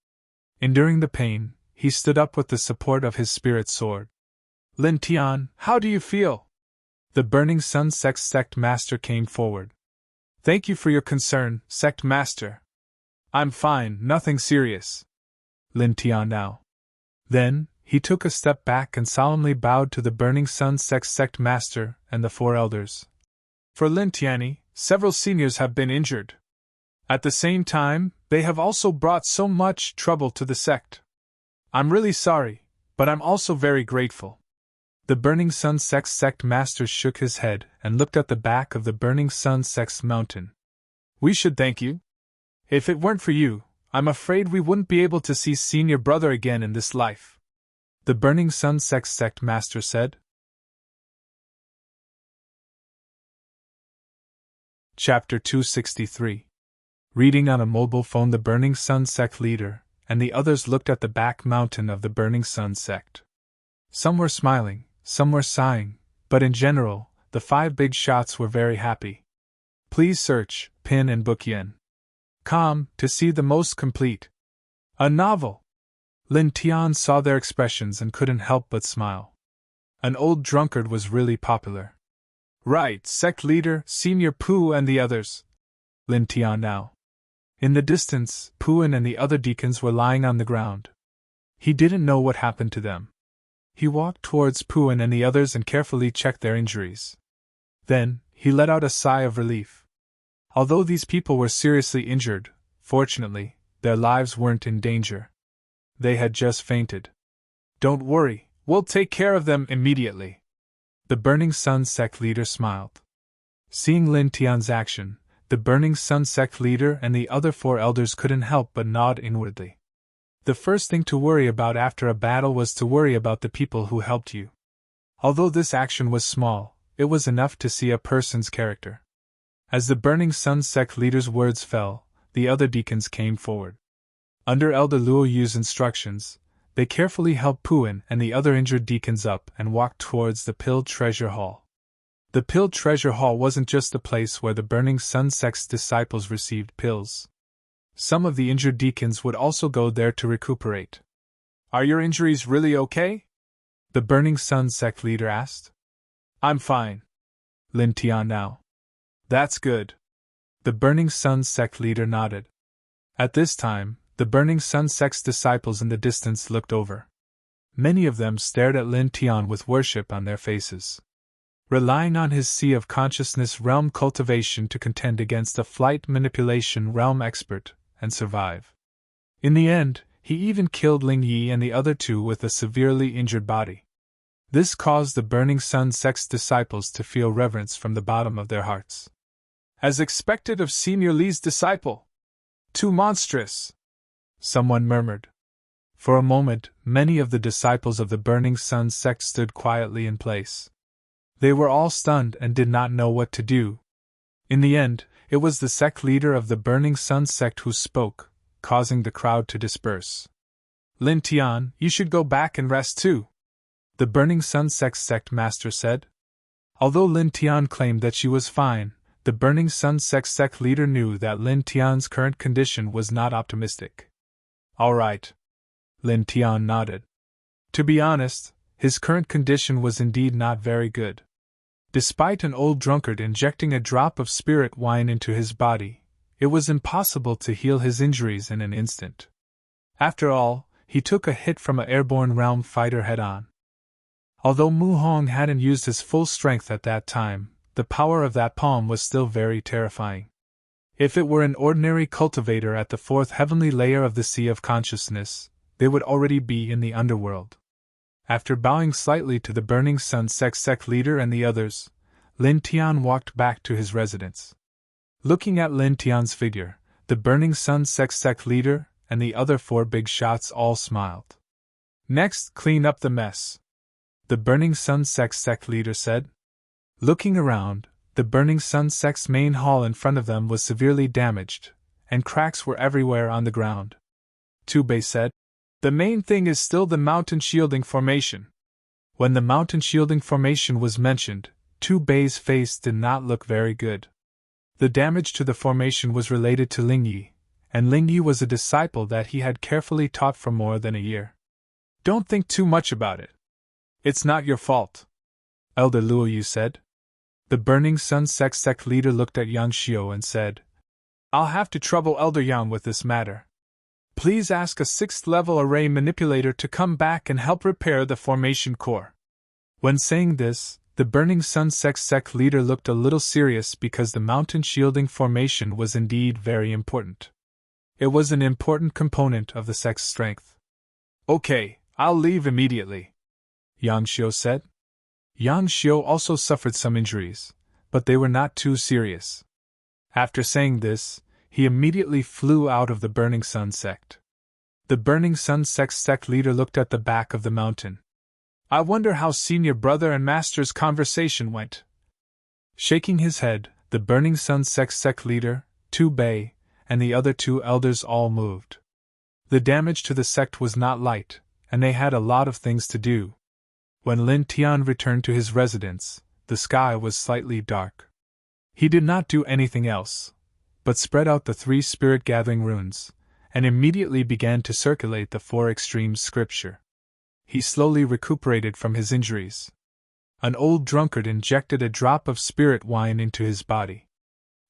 S1: Enduring the pain, he stood up with the support of his spirit sword. Lin Tian, how do you feel? The Burning Sun sect master came forward. Thank you for your concern, sect master. I'm fine, nothing serious. Lin Tian now. Then, he took a step back and solemnly bowed to the Burning Sun sect master and the 4 elders. For Lin Tianyi, several seniors have been injured. At the same time, they have also brought so much trouble to the sect. I'm really sorry, but I'm also very grateful. The Burning Sun sect master shook his head and looked at the back of the Burning Sun sect's mountain. We should thank you. If it weren't for you, I'm afraid we wouldn't be able to see senior brother again in this life. The Burning Sun sect master said. Chapter 263. Reading on a mobile phone. The Burning Sun sect leader and the others looked at the back mountain of the Burning Sun sect. Some were smiling, some were sighing, but in general, the 5 big shots were very happy. Please search, pin and book yen. Com to see the most complete. A novel. Lin Tian saw their expressions and couldn't help but smile. An old drunkard was really popular. Right, sect leader, senior Pu and the others. Lin Tian now. In the distance, Puin and the other deacons were lying on the ground. He didn't know what happened to them. He walked towards Puin and the others and carefully checked their injuries. Then, he let out a sigh of relief. Although these people were seriously injured, fortunately, their lives weren't in danger. They had just fainted. Don't worry, we'll take care of them immediately. The Burning Sun sect leader smiled. Seeing Lin Tian's action, the Burning Sun sect leader and the other 4 elders couldn't help but nod inwardly. The first thing to worry about after a battle was to worry about the people who helped you. Although this action was small, it was enough to see a person's character. As the Burning Sun sect leader's words fell, the other deacons came forward. Under Elder Luo Yu's instructions, they carefully helped Puin and the other injured deacons up and walked towards the Pilled Treasure Hall. The Pilled Treasure Hall wasn't just a place where the Burning Sun sect's disciples received pills. Some of the injured deacons would also go there to recuperate. Are your injuries really okay? The Burning Sun sect leader asked. I'm fine. Lin Tian now. That's good. The Burning Sun sect leader nodded. At this time, the Burning Sun sect's disciples in the distance looked over. Many of them stared at Lin Tian with worship on their faces. Relying on his Sea of Consciousness realm cultivation to contend against a flight manipulation realm expert, and survive. In the end, he even killed Ling Yi and the other 2 with a severely injured body. This caused the Burning Sun sect's disciples to feel reverence from the bottom of their hearts. As expected of Senior Li's disciple. Too monstrous, someone murmured. For a moment, many of the disciples of the Burning Sun sect stood quietly in place. They were all stunned and did not know what to do. In the end, it was the sect leader of the Burning Sun sect who spoke, causing the crowd to disperse. Lin Tian, you should go back and rest too, the Burning Sun sect master said. Although Lin Tian claimed that she was fine, the Burning Sun sect leader knew that Lin Tian's current condition was not optimistic. All right. Lin Tian nodded. To be honest, his current condition was indeed not very good. Despite an old drunkard injecting a drop of spirit wine into his body, it was impossible to heal his injuries in an instant. After all, he took a hit from an airborne realm fighter head-on. Although Mu Hong hadn't used his full strength at that time, the power of that palm was still very terrifying. If it were an ordinary cultivator at the fourth heavenly layer of the Sea of Consciousness, they would already be in the underworld. After bowing slightly to the Burning Sun sect leader and the others, Lin Tian walked back to his residence. Looking at Lin Tian's figure, the Burning Sun sect leader and the other 4 big shots all smiled. Next, clean up the mess, the Burning Sun sect leader said. Looking around, the Burning Sun sect's main hall in front of them was severely damaged, and cracks were everywhere on the ground. Tu Bei said, the main thing is still the mountain shielding formation. When the mountain shielding formation was mentioned, Tu Bei's face did not look very good. The damage to the formation was related to Ling Yi, and Ling Yi was a disciple that he had carefully taught for more than a year. Don't think too much about it. It's not your fault, Elder Luo Yu said. The Burning Sun sect leader looked at Yang Xiu and said, I'll have to trouble Elder Yang with this matter. Please ask a 6th level array manipulator to come back and help repair the formation core. When saying this, the Burning Sun sect leader looked a little serious because the mountain shielding formation was indeed very important. It was an important component of the sect's strength. Okay, I'll leave immediately, Yang Xiu said. Yang Xiu also suffered some injuries, but they were not too serious. After saying this, he immediately flew out of the Burning Sun sect. The Burning Sun sect leader looked at the back of the mountain. I wonder how Senior Brother and Master's conversation went. Shaking his head, the Burning Sun sect leader, Tu Bei, and the other 2 elders all moved. The damage to the sect was not light, and they had a lot of things to do. When Lin Tian returned to his residence, the sky was slightly dark. He did not do anything else, but spread out the 3 spirit-gathering runes, and immediately began to circulate the 4 extremes scripture. He slowly recuperated from his injuries. An old drunkard injected a drop of spirit wine into his body.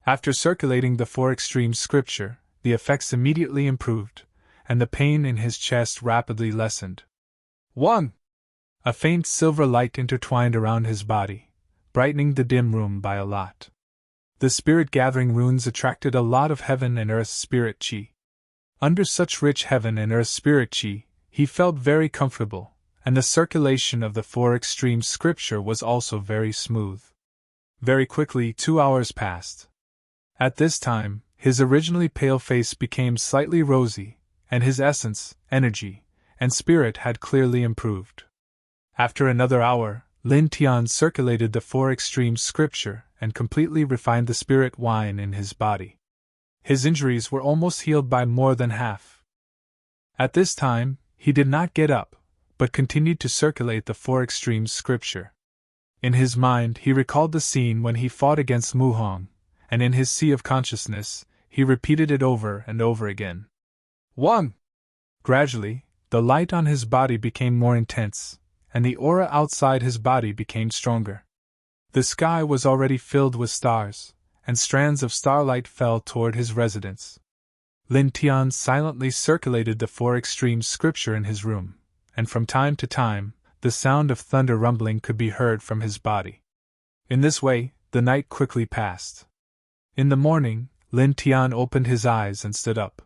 S1: After circulating the 4 extremes scripture, the effects immediately improved, and the pain in his chest rapidly lessened. 1. A faint silver light intertwined around his body, brightening the dim room by a lot. The spirit-gathering runes attracted a lot of heaven and earth spirit chi. Under such rich heaven and earth spirit chi, he felt very comfortable, and the circulation of the 4 extremes scripture was also very smooth. Very quickly 2 hours passed. At this time, his originally pale face became slightly rosy, and his essence, energy, and spirit had clearly improved. After another hour, Lin Tian circulated the 4 extremes scripture and completely refined the spirit wine in his body. His injuries were almost healed by more than half. At this time, he did not get up, but continued to circulate the 4 extremes scripture. In his mind, he recalled the scene when he fought against Mu Hong, and in his sea of consciousness, he repeated it over and over again. 1. Gradually, the light on his body became more intense, and the aura outside his body became stronger. The sky was already filled with stars, and strands of starlight fell toward his residence. Lin Tian silently circulated the 4 extremes scripture in his room, and from time to time, the sound of thunder rumbling could be heard from his body. In this way, the night quickly passed. In the morning, Lin Tian opened his eyes and stood up.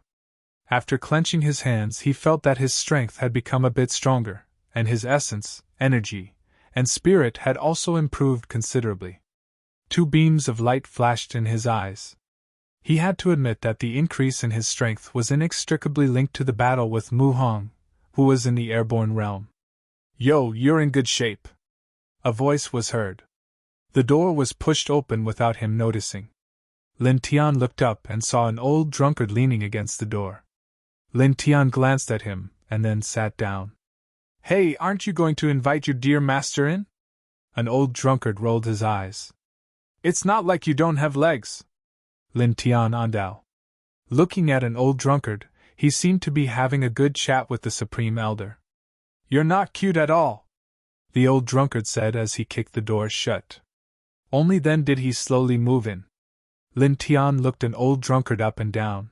S1: After clenching his hands, he felt that his strength had become a bit stronger, and his essence, energy, and spirit had also improved considerably. Two beams of light flashed in his eyes. He had to admit that the increase in his strength was inextricably linked to the battle with Mu Hong, who was in the airborne realm. "Yo, you're in good shape," a voice was heard. The door was pushed open without him noticing. Lin Tian looked up and saw an old drunkard leaning against the door. Lin Tian glanced at him, and then sat down. "Hey, aren't you going to invite your dear master in?" An old drunkard rolled his eyes. "It's not like you don't have legs." Lin Tian unveil. Looking at an old drunkard, he seemed to be having a good chat with the Supreme Elder. "You're not cute at all," the old drunkard said as he kicked the door shut. Only then did he slowly move in. Lin Tian looked an old drunkard up and down.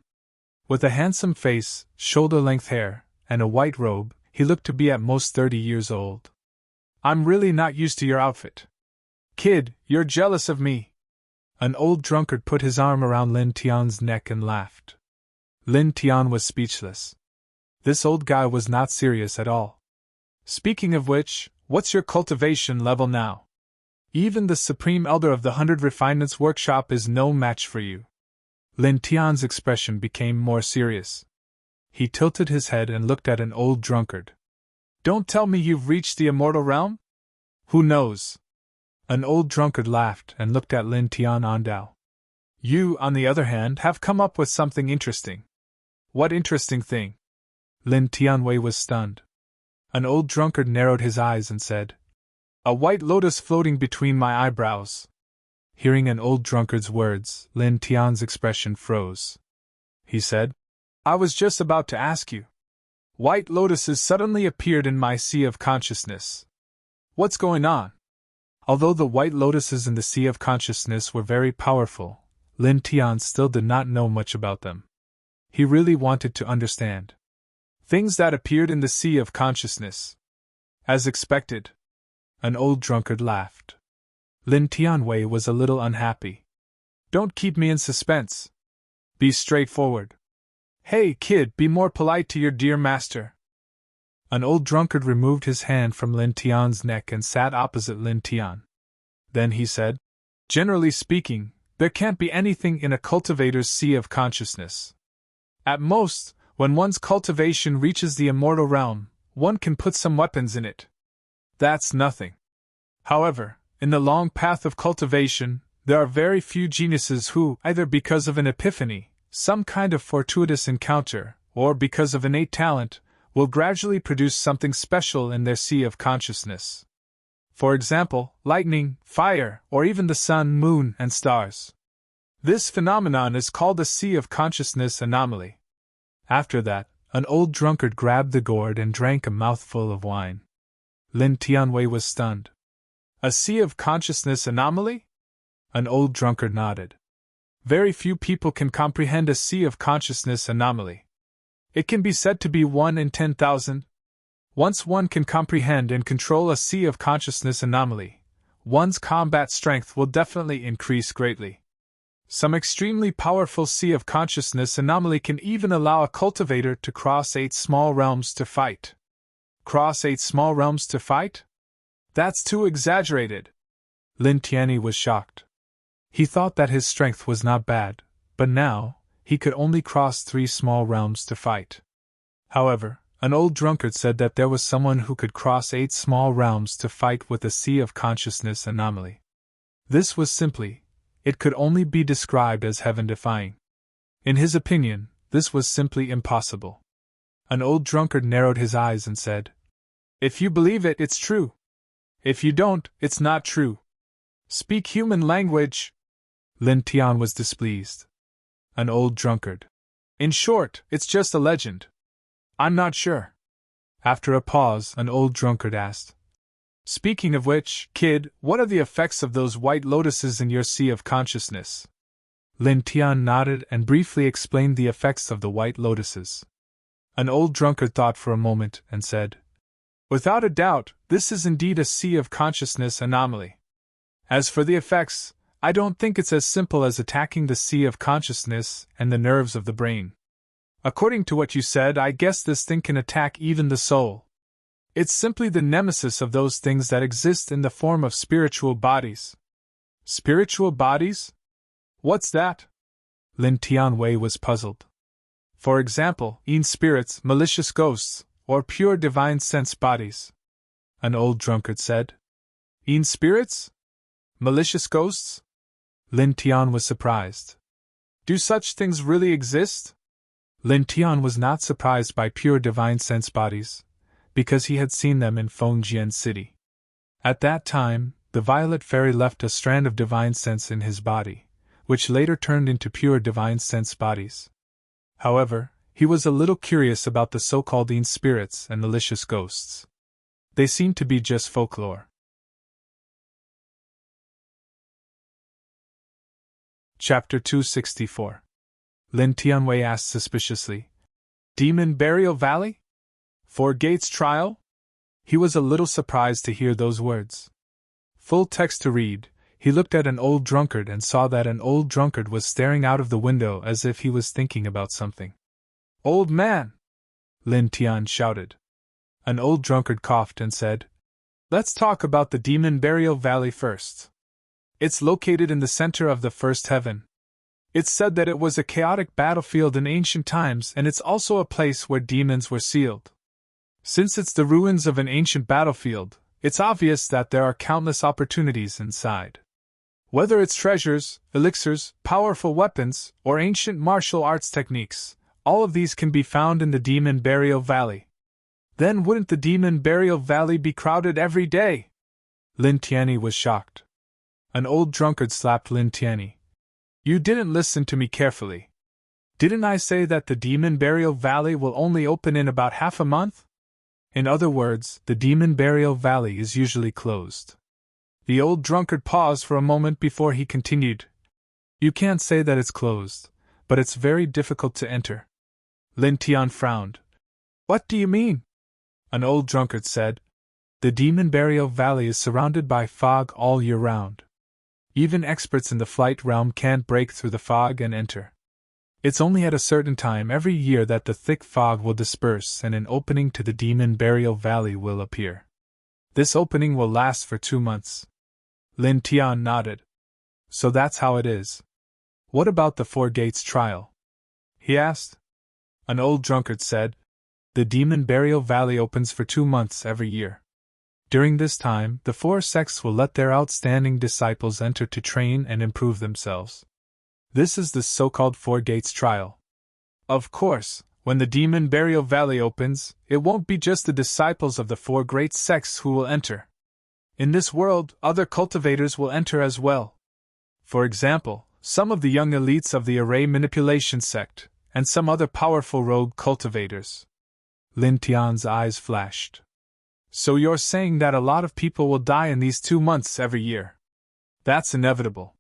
S1: With a handsome face, shoulder-length hair, and a white robe, he looked to be at most 30 years old. "I'm really not used to your outfit. Kid, you're jealous of me." An old drunkard put his arm around Lin Tian's neck and laughed. Lin Tian was speechless. This old guy was not serious at all. "Speaking of which, what's your cultivation level now? Even the Supreme Elder of the 100 Refinements Workshop is no match for you." Lin Tian's expression became more serious. He tilted his head and looked at an old drunkard. "Don't tell me you've reached the immortal realm?" "Who knows?" An old drunkard laughed and looked at Lin Tian unveil. "You, on the other hand, have come up with something interesting." "What interesting thing?" Lin Tianwei was stunned. An old drunkard narrowed his eyes and said, "A white lotus floating between my eyebrows." Hearing an old drunkard's words, Lin Tian's expression froze. He said, "I was just about to ask you. White lotuses suddenly appeared in my sea of consciousness. What's going on?" Although the white lotuses in the sea of consciousness were very powerful, Lin Tian still did not know much about them. He really wanted to understand. "Things that appeared in the sea of consciousness." "As expected." An old drunkard laughed. Lin Tianwei was a little unhappy. "Don't keep me in suspense. Be straightforward. Hey, kid, be more polite to your dear master." An old drunkard removed his hand from Lin Tian's neck and sat opposite Lin Tian. Then he said, "Generally speaking, there can't be anything in a cultivator's sea of consciousness. At most, when one's cultivation reaches the immortal realm, one can put some weapons in it. That's nothing. However, in the long path of cultivation, there are very few geniuses who, either because of an epiphany, some kind of fortuitous encounter, or because of innate talent, will gradually produce something special in their sea of consciousness. For example, lightning, fire, or even the sun, moon, and stars. This phenomenon is called a sea of consciousness anomaly." After that, an old drunkard grabbed the gourd and drank a mouthful of wine. Lin Tianwei was stunned. "A sea of consciousness anomaly?" An old drunkard nodded. "Very few people can comprehend a sea of consciousness anomaly. It can be said to be 1 in 10,000. Once one can comprehend and control a sea of consciousness anomaly, one's combat strength will definitely increase greatly. Some extremely powerful sea of consciousness anomaly can even allow a cultivator to cross 8 small realms to fight." "Cross 8 small realms to fight? That's too exaggerated." Lin Tianyi was shocked. He thought that his strength was not bad, but now, he could only cross 3 small realms to fight. However, an old drunkard said that there was someone who could cross 8 small realms to fight with a sea of consciousness anomaly. This was simply, it could only be described as heaven-defying. In his opinion, this was simply impossible. An old drunkard narrowed his eyes and said, "If you believe it, it's true. If you don't, it's not true. Speak human language." Lin Tian was displeased. An old drunkard. "In short, it's just a legend. I'm not sure." After a pause, an old drunkard asked, "Speaking of which, kid, what are the effects of those white lotuses in your sea of consciousness?" Lin Tian nodded and briefly explained the effects of the white lotuses. An old drunkard thought for a moment and said, "Without a doubt, this is indeed a sea of consciousness anomaly. As for the effects, I don't think it's as simple as attacking the sea of consciousness and the nerves of the brain. According to what you said, I guess this thing can attack even the soul. It's simply the nemesis of those things that exist in the form of spiritual bodies. Spiritual bodies? What's that? Lin Tianwei was puzzled. For example, spirits, malicious ghosts, or pure divine sense bodies. An old drunkard said. Spirits? Malicious ghosts? Lin Tian was surprised. Do such things really exist? Lin Tian was not surprised by pure divine sense bodies, because he had seen them in Fengjian City. At that time, the violet fairy left a strand of divine sense in his body, which later turned into pure divine sense bodies. However, he was a little curious about the so-called spirits and malicious ghosts. They seemed to be just folklore. Chapter 264. Lin Tianwei asked suspiciously, Demon Burial Valley? Four Gates Trial? He was a little surprised to hear those words. Full text to read, he looked at an old drunkard and saw that an old drunkard was staring out of the window as if he was thinking about something. Old man! Lin Tian shouted. An old drunkard coughed and said, Let's talk about the Demon Burial Valley first. It's located in the center of the first heaven. It's said that it was a chaotic battlefield in ancient times, and it's also a place where demons were sealed. Since it's the ruins of an ancient battlefield, it's obvious that there are countless opportunities inside. Whether it's treasures, elixirs, powerful weapons, or ancient martial arts techniques, all of these can be found in the Demon Burial Valley. Then wouldn't the Demon Burial Valley be crowded every day? Lin Tianyi was shocked. An old drunkard slapped Lin Tianyi. You didn't listen to me carefully. Didn't I say that the Demon Burial Valley will only open in about half a month? In other words, the Demon Burial Valley is usually closed. The old drunkard paused for a moment before he continued. You can't say that it's closed, but it's very difficult to enter. Lin Tian frowned. What do you mean? An old drunkard said. The Demon Burial Valley is surrounded by fog all year round. Even experts in the flight realm can't break through the fog and enter. It's only at a certain time every year that the thick fog will disperse and an opening to the Demon Burial Valley will appear. This opening will last for 2 months. Lin Tian nodded. So that's how it is. What about the Four Gates Trial? He asked. An old drunkard said. The Demon Burial Valley opens for 2 months every year. During this time, the four sects will let their outstanding disciples enter to train and improve themselves. This is the so-called Four Gates Trial. Of course, when the Demon Burial Valley opens, it won't be just the disciples of the four great sects who will enter. In this world, other cultivators will enter as well. For example, some of the young elites of the array manipulation sect, and some other powerful rogue cultivators. Lin Tian's eyes flashed. So you're saying that a lot of people will die in these 2 months every year? That's inevitable.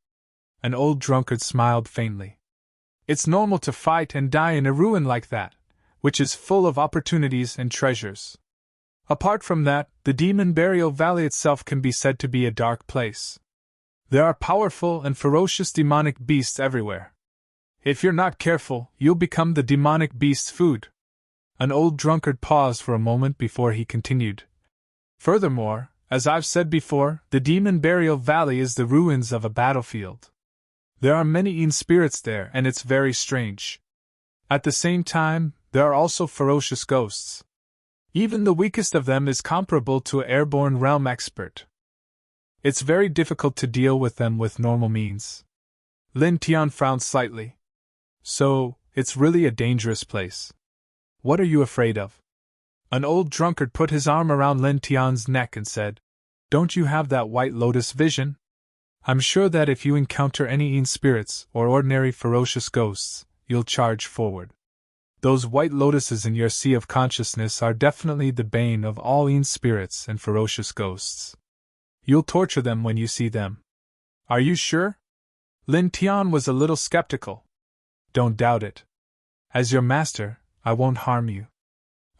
S1: An old drunkard smiled faintly. It's normal to fight and die in a ruin like that, which is full of opportunities and treasures. Apart from that, the Demon Burial Valley itself can be said to be a dark place. There are powerful and ferocious demonic beasts everywhere. If you're not careful, you'll become the demonic beast's food. An old drunkard paused for a moment before he continued. Furthermore, as I've said before, the Demon Burial Valley is the ruins of a battlefield. There are many spirits there, and it's very strange. At the same time, there are also ferocious ghosts. Even the weakest of them is comparable to an airborne realm expert. It's very difficult to deal with them with normal means. Lin Tian frowned slightly. So, it's really a dangerous place. What are you afraid of? An old drunkard put his arm around Lin Tian's neck and said, Don't you have that White Lotus vision? I'm sure that if you encounter any spirits or ordinary ferocious ghosts, you'll charge forward. Those white lotuses in your sea of consciousness are definitely the bane of all spirits and ferocious ghosts. You'll torture them when you see them. Are you sure? Lin Tian was a little skeptical. Don't doubt it. As your master, I won't harm you.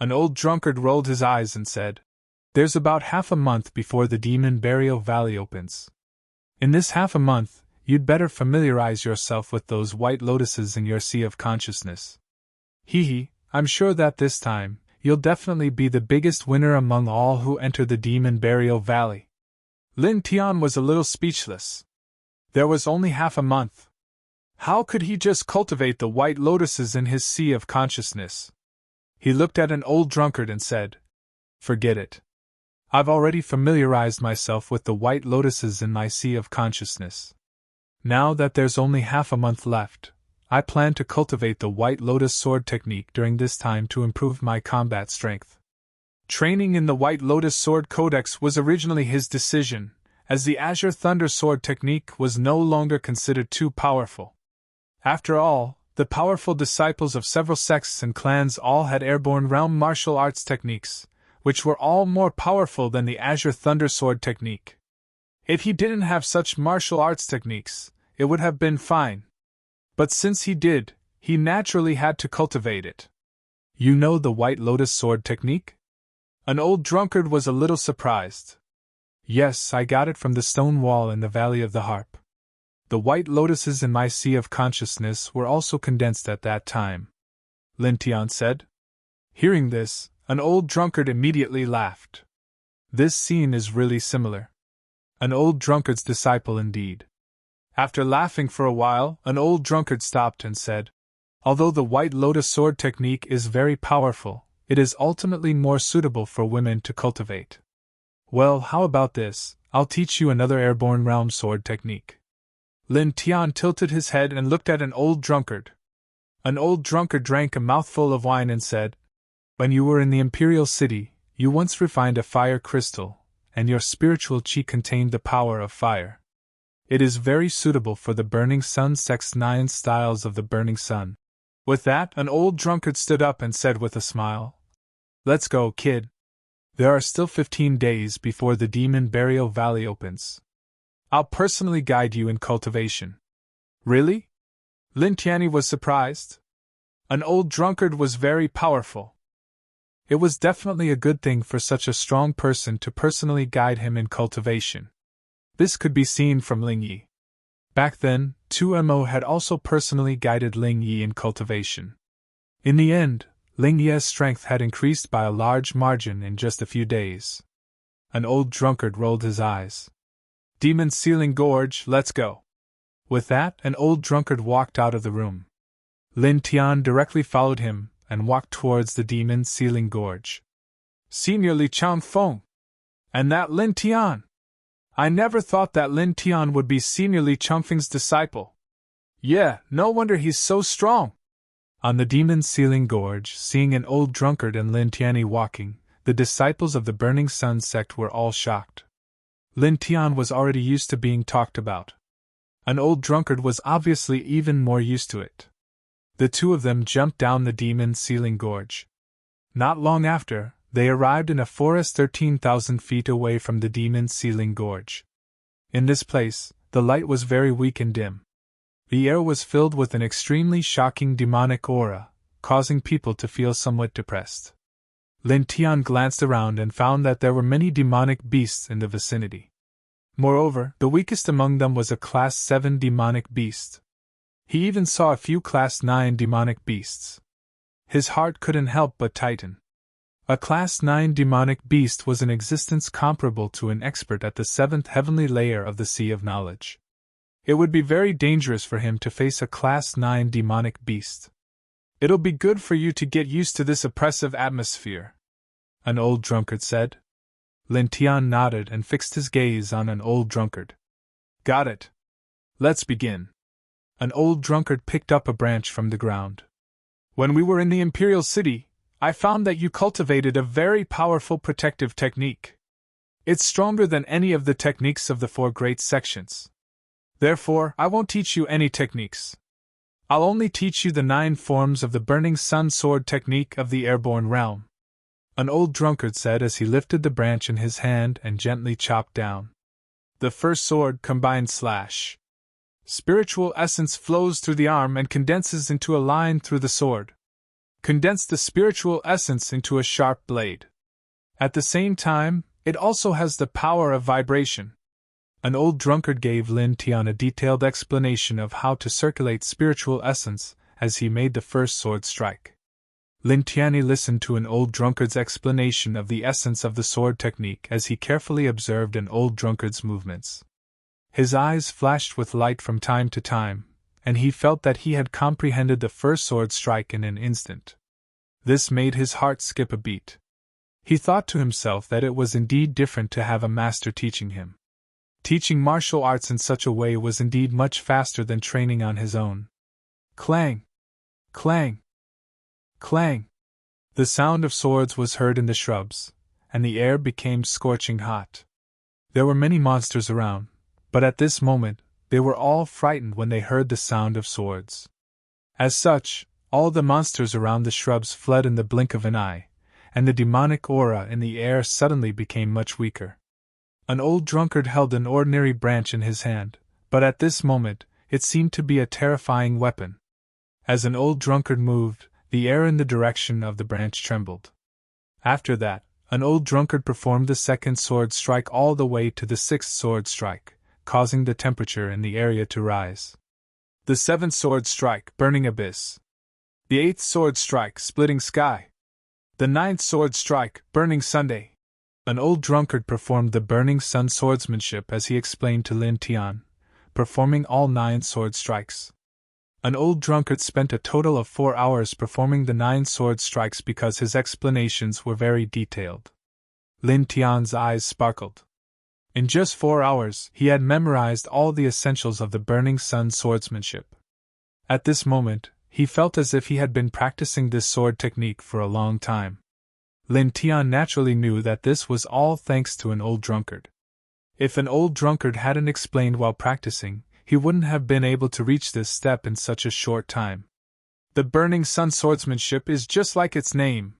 S1: An old drunkard rolled his eyes and said, There's about half a month before the Demon Burial Valley opens. In this half a month, you'd better familiarize yourself with those white lotuses in your sea of consciousness. I'm sure that this time, you'll definitely be the biggest winner among all who enter the Demon Burial Valley. Lin Tian was a little speechless. There was only half a month. How could he just cultivate the white lotuses in his sea of consciousness? He looked at an old drunkard and said, "Forget it. I've already familiarized myself with the white lotuses in my sea of consciousness. Now that there's only half a month left, I plan to cultivate the white lotus sword technique during this time to improve my combat strength." Training in the white lotus sword codex was originally his decision, as the Azure Thunder sword technique was no longer considered too powerful. After all, the powerful disciples of several sects and clans all had airborne realm martial arts techniques, which were all more powerful than the Azure Thunder sword technique. If he didn't have such martial arts techniques, it would have been fine. But since he did, he naturally had to cultivate it. "You know the White Lotus sword technique?" An old drunkard was a little surprised. "Yes, I got it from the stone wall in the Valley of the Harp. The white lotuses in my sea of consciousness were also condensed at that time," Lin Tian said. Hearing this, an old drunkard immediately laughed. This scene is really similar. An old drunkard's disciple indeed. After laughing for a while, an old drunkard stopped and said, "Although the White Lotus sword technique is very powerful, it is ultimately more suitable for women to cultivate. Well, how about this? I'll teach you another airborne realm sword technique." Lin Tian tilted his head and looked at an old drunkard. An old drunkard drank a mouthful of wine and said, "When you were in the Imperial City, you once refined a fire crystal, and your spiritual chi contained the power of fire. It is very suitable for the Burning Sun sect's 9 styles of the Burning Sun." With that, an old drunkard stood up and said with a smile, "Let's go, kid. There are still 15 days before the Demon Burial Valley opens. I'll personally guide you in cultivation." "Really?" Lin Tianyi was surprised. An old drunkard was very powerful. It was definitely a good thing for such a strong person to personally guide him in cultivation. This could be seen from Ling Yi. Back then, 2Mo had also personally guided Ling Yi in cultivation. In the end, Ling Yi's strength had increased by a large margin in just a few days. An old drunkard rolled his eyes. "Demon Sealing Gorge, let's go." With that, an old drunkard walked out of the room. Lin Tian directly followed him and walked towards the Demon Sealing Gorge. "Senior Li Changfeng! And that Lin Tian! I never thought that Lin Tian would be Senior Li Changfeng's disciple. Yeah, no wonder he's so strong." On the Demon Sealing Gorge, seeing an old drunkard and Lin Tianyi walking, the disciples of the Burning Sun sect were all shocked. Lin Tian was already used to being talked about. An old drunkard was obviously even more used to it. The two of them jumped down the Demon Sealing Gorge. Not long after, they arrived in a forest 13,000 feet away from the Demon Sealing Gorge. In this place, the light was very weak and dim. The air was filled with an extremely shocking demonic aura, causing people to feel somewhat depressed. Lin Tian glanced around and found that there were many demonic beasts in the vicinity. Moreover, the weakest among them was a Class 7 demonic beast. He even saw a few Class 9 demonic beasts. His heart couldn't help but tighten. A Class 9 demonic beast was an existence comparable to an expert at the 7th heavenly layer of the Sea of Knowledge. It would be very dangerous for him to face a Class 9 demonic beast. "It'll be good for you to get used to this oppressive atmosphere," an old drunkard said. Lin Tian nodded and fixed his gaze on an old drunkard. "Got it. Let's begin." An old drunkard picked up a branch from the ground. "When we were in the Imperial City, I found that you cultivated a very powerful protective technique. It's stronger than any of the techniques of the 4 great sections. Therefore, I won't teach you any techniques. I'll only teach you the 9 forms of the Burning Sun sword technique of the airborne realm," an old drunkard said as he lifted the branch in his hand and gently chopped down. The first sword combined slash. Spiritual essence flows through the arm and condenses into a line through the sword. Condense the spiritual essence into a sharp blade. At the same time, it also has the power of vibration. An old drunkard gave Lin Tian a detailed explanation of how to circulate spiritual essence as he made the first sword strike. Lin Tianyi listened to an old drunkard's explanation of the essence of the sword technique as he carefully observed an old drunkard's movements. His eyes flashed with light from time to time, and he felt that he had comprehended the first sword strike in an instant. This made his heart skip a beat. He thought to himself that it was indeed different to have a master teaching him. Teaching martial arts in such a way was indeed much faster than training on his own. Clang! Clang! Clang! The sound of swords was heard in the shrubs, and the air became scorching hot. There were many monsters around, but at this moment, they were all frightened when they heard the sound of swords. As such, all the monsters around the shrubs fled in the blink of an eye, and the demonic aura in the air suddenly became much weaker. An old drunkard held an ordinary branch in his hand, but at this moment, it seemed to be a terrifying weapon. As an old drunkard moved, the air in the direction of the branch trembled. After that, an old drunkard performed the second sword strike all the way to the sixth sword strike, causing the temperature in the area to rise. The seventh sword strike, burning abyss. The eighth sword strike, splitting sky. The ninth sword strike, burning Sunday. An old drunkard performed the burning sun swordsmanship as he explained to Lin Tian, performing all 9 sword strikes. An old drunkard spent a total of 4 hours performing the 9 sword strikes because his explanations were very detailed. Lin Tian's eyes sparkled. In just 4 hours, he had memorized all the essentials of the burning sun swordsmanship. At this moment, he felt as if he had been practicing this sword technique for a long time. Lin Tian naturally knew that this was all thanks to an old drunkard. If an old drunkard hadn't explained while practicing, he wouldn't have been able to reach this step in such a short time. The burning sun swordsmanship is just like its name.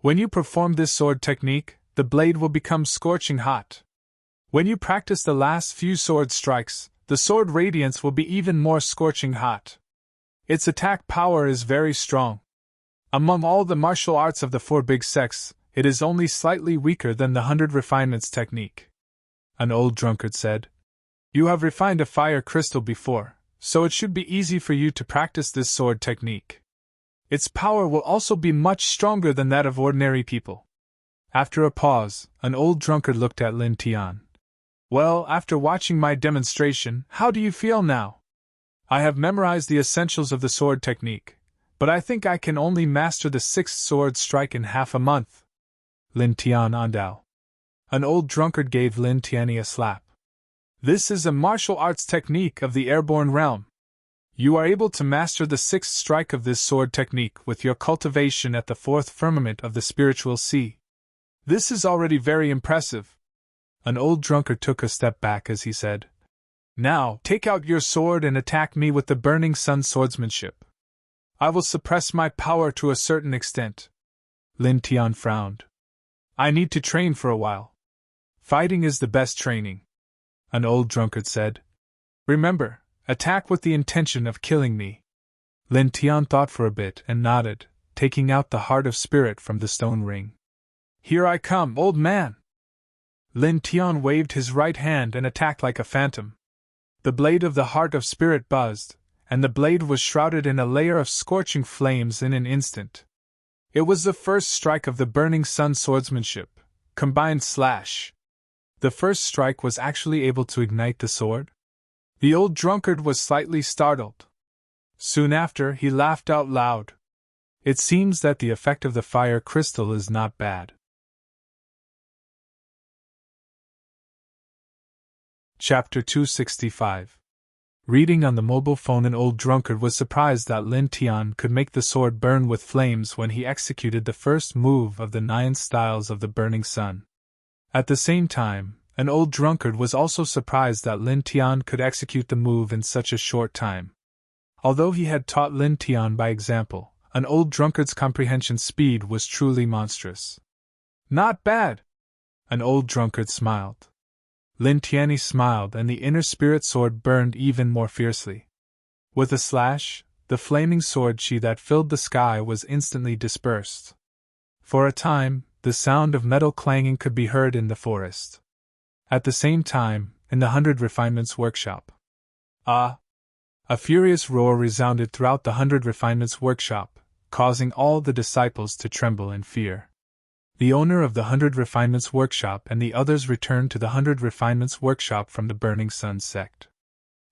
S1: When you perform this sword technique, the blade will become scorching hot. When you practice the last few sword strikes, the sword radiance will be even more scorching hot. Its attack power is very strong. Among all the martial arts of the 4 big sects, it is only slightly weaker than the 100 refinements technique. An old drunkard said, "You have refined a fire crystal before, so it should be easy for you to practice this sword technique. Its power will also be much stronger than that of ordinary people." After a pause, an old drunkard looked at Lin Tian. "Well, after watching my demonstration, how do you feel now? I have memorized the essentials of the sword technique, but I think I can only master the 6th sword strike in half a month." Lin Tian Andao. An old drunkard gave Lin Tianyi a slap. "This is a martial arts technique of the airborne realm. You are able to master the 6th strike of this sword technique with your cultivation at the 4th firmament of the spiritual sea. This is already very impressive." An old drunkard took a step back as he said, "Now, take out your sword and attack me with the burning sun swordsmanship. I will suppress my power to a certain extent." Lin Tian frowned. "I need to train for a while. Fighting is the best training." An old drunkard said, "Remember, attack with the intention of killing me." Lin Tian thought for a bit and nodded, taking out the heart of spirit from the stone ring. "Here I come, old man!" Lin Tian waved his right hand and attacked like a phantom. The blade of the heart of spirit buzzed, and the blade was shrouded in a layer of scorching flames in an instant. It was the first strike of the burning sun swordsmanship, combined slash. The first strike was actually able to ignite the sword? The old drunkard was slightly startled. Soon after, he laughed out loud. It seems that the effect of the fire crystal is not bad. Chapter 265. Reading on the mobile phone, an old drunkard was surprised that Lin Tian could make the sword burn with flames when he executed the first move of the 9 styles of the burning sun. At the same time, an old drunkard was also surprised that Lin Tian could execute the move in such a short time. Although he had taught Lin Tian by example, an old drunkard's comprehension speed was truly monstrous. "Not bad!" An old drunkard smiled. Lin Tianyi smiled, and the inner spirit sword burned even more fiercely. With a slash, the flaming sword chi that filled the sky was instantly dispersed. For a time, the sound of metal clanging could be heard in the forest. At the same time, in the 100 Refinements workshop. Ah! A furious roar resounded throughout the 100 Refinements workshop, causing all the disciples to tremble in fear. The owner of the 100 Refinements Workshop and the others returned to the 100 Refinements Workshop from the Burning Sun sect.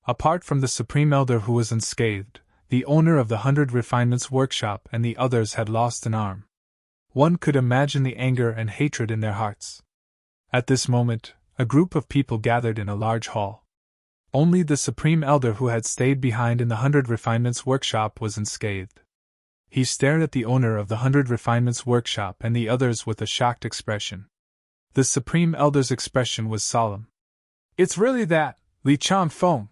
S1: Apart from the Supreme Elder who was unscathed, the owner of the 100 Refinements Workshop and the others had lost an arm. One could imagine the anger and hatred in their hearts. At this moment, a group of people gathered in a large hall. Only the Supreme Elder who had stayed behind in the 100 Refinements Workshop was unscathed. He stared at the owner of the 100 Refinements Workshop and the others with a shocked expression. The Supreme Elder's expression was solemn. "It's really that, Li Chanfeng."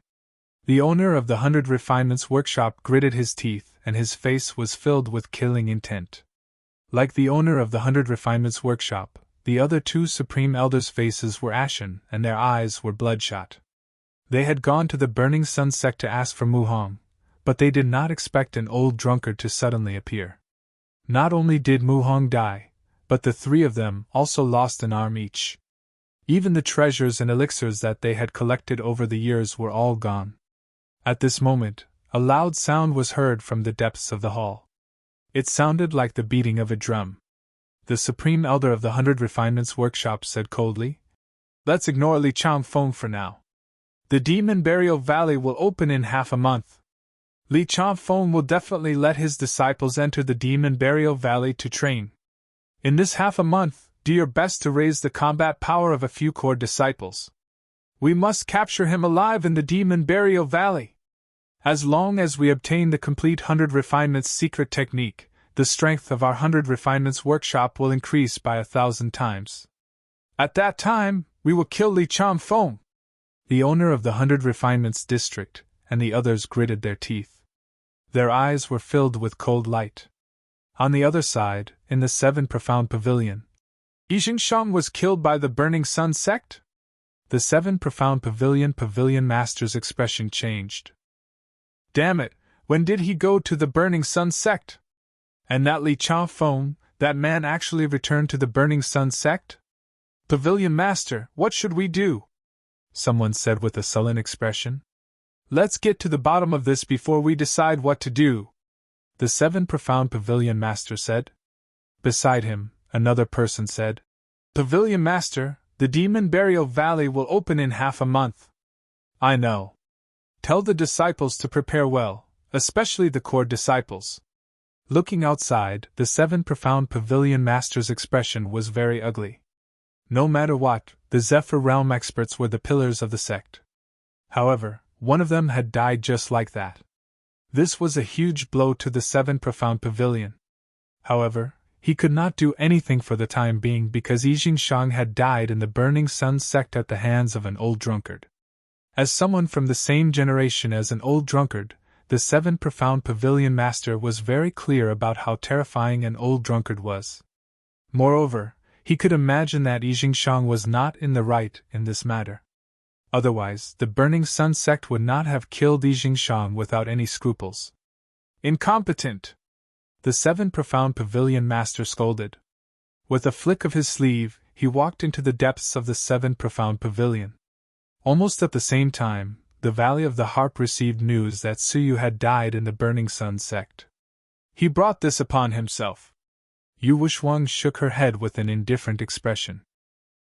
S1: The owner of the 100 Refinements Workshop gritted his teeth and his face was filled with killing intent. Like the owner of the 100 Refinements Workshop, the other two Supreme Elders' faces were ashen and their eyes were bloodshot. They had gone to the Burning Sun sect to ask for Mu Hong, but they did not expect an old drunkard to suddenly appear. Not only did Mu Hong die, but the three of them also lost an arm each. Even the treasures and elixirs that they had collected over the years were all gone. At this moment, a loud sound was heard from the depths of the hall. It sounded like the beating of a drum. The Supreme Elder of the 100 Refinements Workshop said coldly, "Let's ignore Li Chanfeng for now. The Demon Burial Valley will open in half a month. Li Chanfeng will definitely let his disciples enter the Demon Burial Valley to train. In this half a month, do your best to raise the combat power of a few core disciples. We must capture him alive in the Demon Burial Valley. As long as we obtain the complete 100 Refinements secret technique, the strength of our 100 Refinements Workshop will increase by 1,000 times. At that time, we will kill Li Chanfeng." The owner of the 100 Refinements District and the others gritted their teeth. Their eyes were filled with cold light. On the other side, in the 7 Profound Pavilion, Yijingshang was killed by the Burning Sun sect? The 7 Profound Pavilion Master's expression changed. "Damn it, when did he go to the Burning Sun sect? And that Li Chanfeng, that man actually returned to the Burning Sun sect? Pavilion Master, what should we do?" someone said with a sullen expression. "Let's get to the bottom of this before we decide what to do," the 7 Profound Pavilion Master said. Beside him, another person said, "Pavilion Master, the Demon Burial Valley will open in half a month." "I know. Tell the disciples to prepare well, especially the core disciples." Looking outside, the 7 Profound Pavilion Master's expression was very ugly. No matter what, the Zephyr Realm experts were the pillars of the sect. However, one of them had died just like that. This was a huge blow to the 7 Profound Pavilion. However, he could not do anything for the time being because Yijingshang had died in the Burning Sun sect at the hands of an old drunkard. As someone from the same generation as an old drunkard, the 7 Profound Pavilion Master was very clear about how terrifying an old drunkard was. Moreover, he could imagine that Yijingshang was not in the right in this matter. Otherwise, the Burning Sun sect would not have killed Yijingshang without any scruples. "Incompetent!" the 7 Profound Pavilion Master scolded. With a flick of his sleeve, he walked into the depths of the 7 Profound Pavilion. Almost at the same time, the Valley of the Harp received news that Suyu had died in the Burning Sun sect. He brought this upon himself. Yu Wushwang shook her head with an indifferent expression.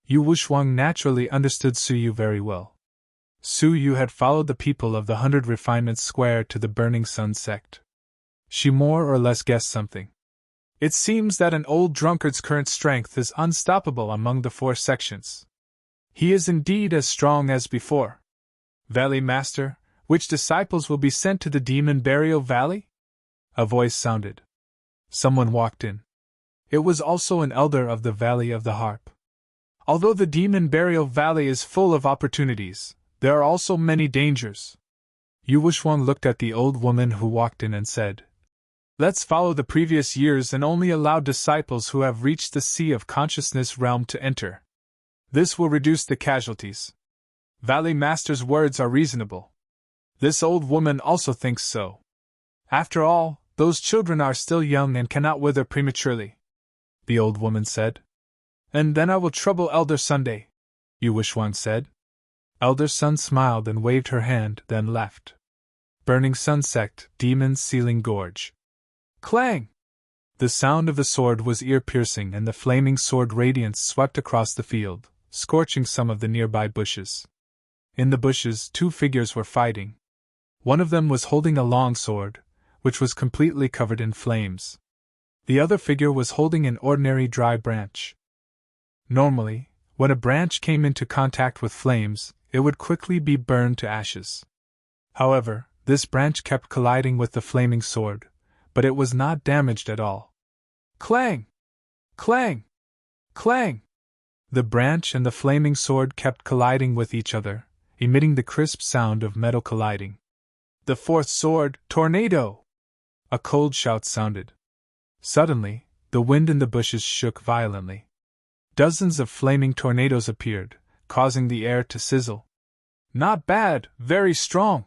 S1: Yu Wushwang naturally understood Suyu very well. Suyu had followed the people of the 100 Refinements Square to the Burning Sun sect. She more or less guessed something. It seems that an old drunkard's current strength is unstoppable among the 4 sections. He is indeed as strong as before. "Valley Master, which disciples will be sent to the Demon Burial Valley?" a voice sounded. Someone walked in. It was also an elder of the Valley of the Harp. "Although the Demon Burial Valley is full of opportunities, there are also many dangers." Yu Wushwang looked at the old woman who walked in and said, "Let's follow the previous years and only allow disciples who have reached the Sea of Consciousness realm to enter. This will reduce the casualties. Valley Master's words are reasonable. This old woman also thinks so. After all, those children are still young and cannot wither prematurely," the old woman said. "And then I will trouble Elder Sunday," Yu Wushwang said. Elder Sun smiled and waved her hand, then left. Burning Sun Sect, Demon's Sealing Gorge. Clang! The sound of the sword was ear-piercing, and the flaming sword radiance swept across the field, scorching some of the nearby bushes. In the bushes, two figures were fighting. One of them was holding a long sword, which was completely covered in flames. The other figure was holding an ordinary dry branch. Normally, when a branch came into contact with flames, it would quickly be burned to ashes. However, this branch kept colliding with the flaming sword, but it was not damaged at all. Clang! Clang! Clang! The branch and the flaming sword kept colliding with each other, emitting the crisp sound of metal colliding. The fourth sword, tornado! A cold shout sounded. Suddenly, the wind in the bushes shook violently. Dozens of flaming tornadoes appeared, causing the air to sizzle. Not bad, very strong.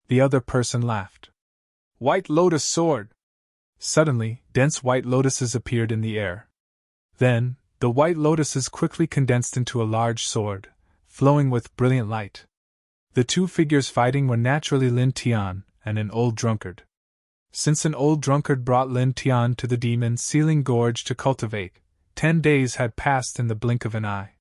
S1: The other person laughed. White lotus sword. Suddenly, dense white lotuses appeared in the air. Then, the white lotuses quickly condensed into a large sword, flowing with brilliant light. The two figures fighting were naturally Lin Tian and an old drunkard. Since an old drunkard brought Lin Tian to the demon-sealing gorge to cultivate, 10 days had passed in the blink of an eye.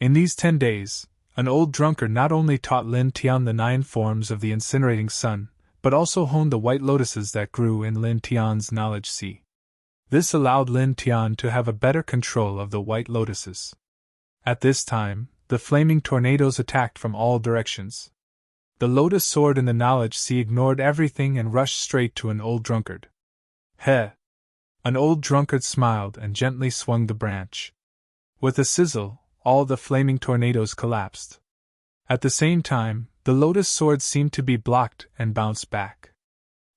S1: In these 10 days, an old drunkard not only taught Lin Tian the 9 forms of the incinerating sun, but also honed the white lotuses that grew in Lin Tian's knowledge sea. This allowed Lin Tian to have a better control of the white lotuses. At this time, the flaming tornadoes attacked from all directions. The lotus sword in the knowledge sea ignored everything and rushed straight to an old drunkard. Heh! An old drunkard smiled and gently swung the branch. With a sizzle, all the flaming tornadoes collapsed. At the same time, the lotus sword seemed to be blocked and bounced back.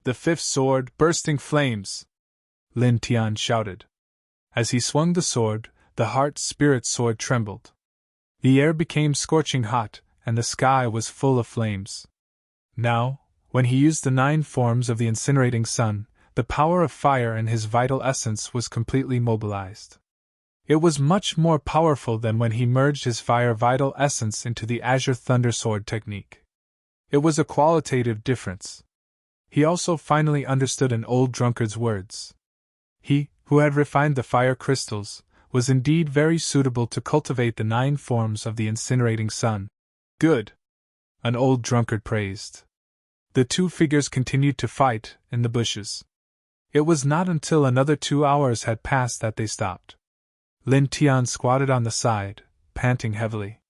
S1: The fifth sword, bursting flames! Lin Tian shouted. As he swung the sword, the heart-spirit sword trembled. The air became scorching hot, and the sky was full of flames. Now, when he used the 9 forms of the incinerating sun, the power of fire and his vital essence was completely mobilized. It was much more powerful than when he merged his fire vital essence into the Azure Thunder Sword technique. It was a qualitative difference. He also finally understood an old drunkard's words. He, who had refined the fire crystals, was indeed very suitable to cultivate the 9 forms of the incinerating sun. Good! An old drunkard praised. The two figures continued to fight in the bushes. It was not until another 2 hours had passed that they stopped. Lin Tian squatted on the side, panting heavily.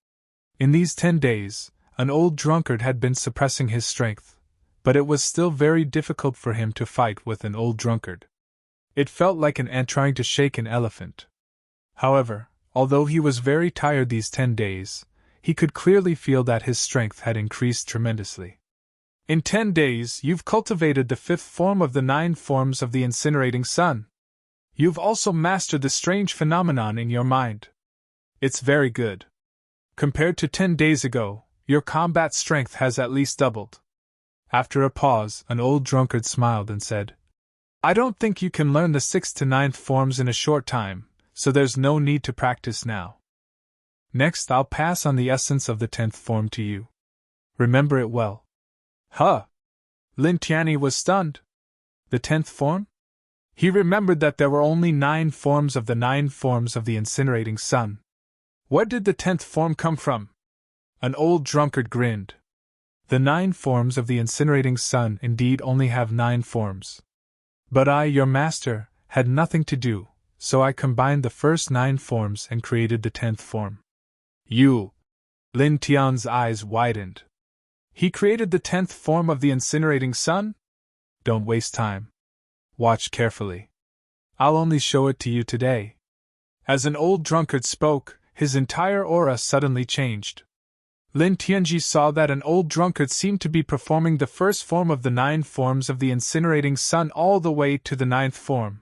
S1: In these 10 days, an old drunkard had been suppressing his strength, but it was still very difficult for him to fight with an old drunkard. It felt like an ant trying to shake an elephant. However, although he was very tired these 10 days, he could clearly feel that his strength had increased tremendously. In 10 days, you've cultivated the 5th form of the 9 forms of the incinerating sun. You've also mastered the strange phenomenon in your mind. It's very good. Compared to 10 days ago, your combat strength has at least doubled. After a pause, an old drunkard smiled and said, I don't think you can learn the 6th to 9th forms in a short time, so there's no need to practice now. Next, I'll pass on the essence of the 10th form to you. Remember it well. Huh! Lin Tianyi was stunned. The 10th form? He remembered that there were only 9 forms of the 9 forms of the incinerating sun. Where did the 10th form come from? An old drunkard grinned. The 9 forms of the incinerating sun indeed only have 9 forms. But I, your master, had nothing to do, so I combined the first 9 forms and created the 10th form. You! Lin Tian's eyes widened. He created the 10th form of the incinerating sun? Don't waste time. Watch carefully. I'll only show it to you today. As an old drunkard spoke, his entire aura suddenly changed. Lin Tianji saw that an old drunkard seemed to be performing the first form of the 9 forms of the incinerating sun all the way to the 9th form.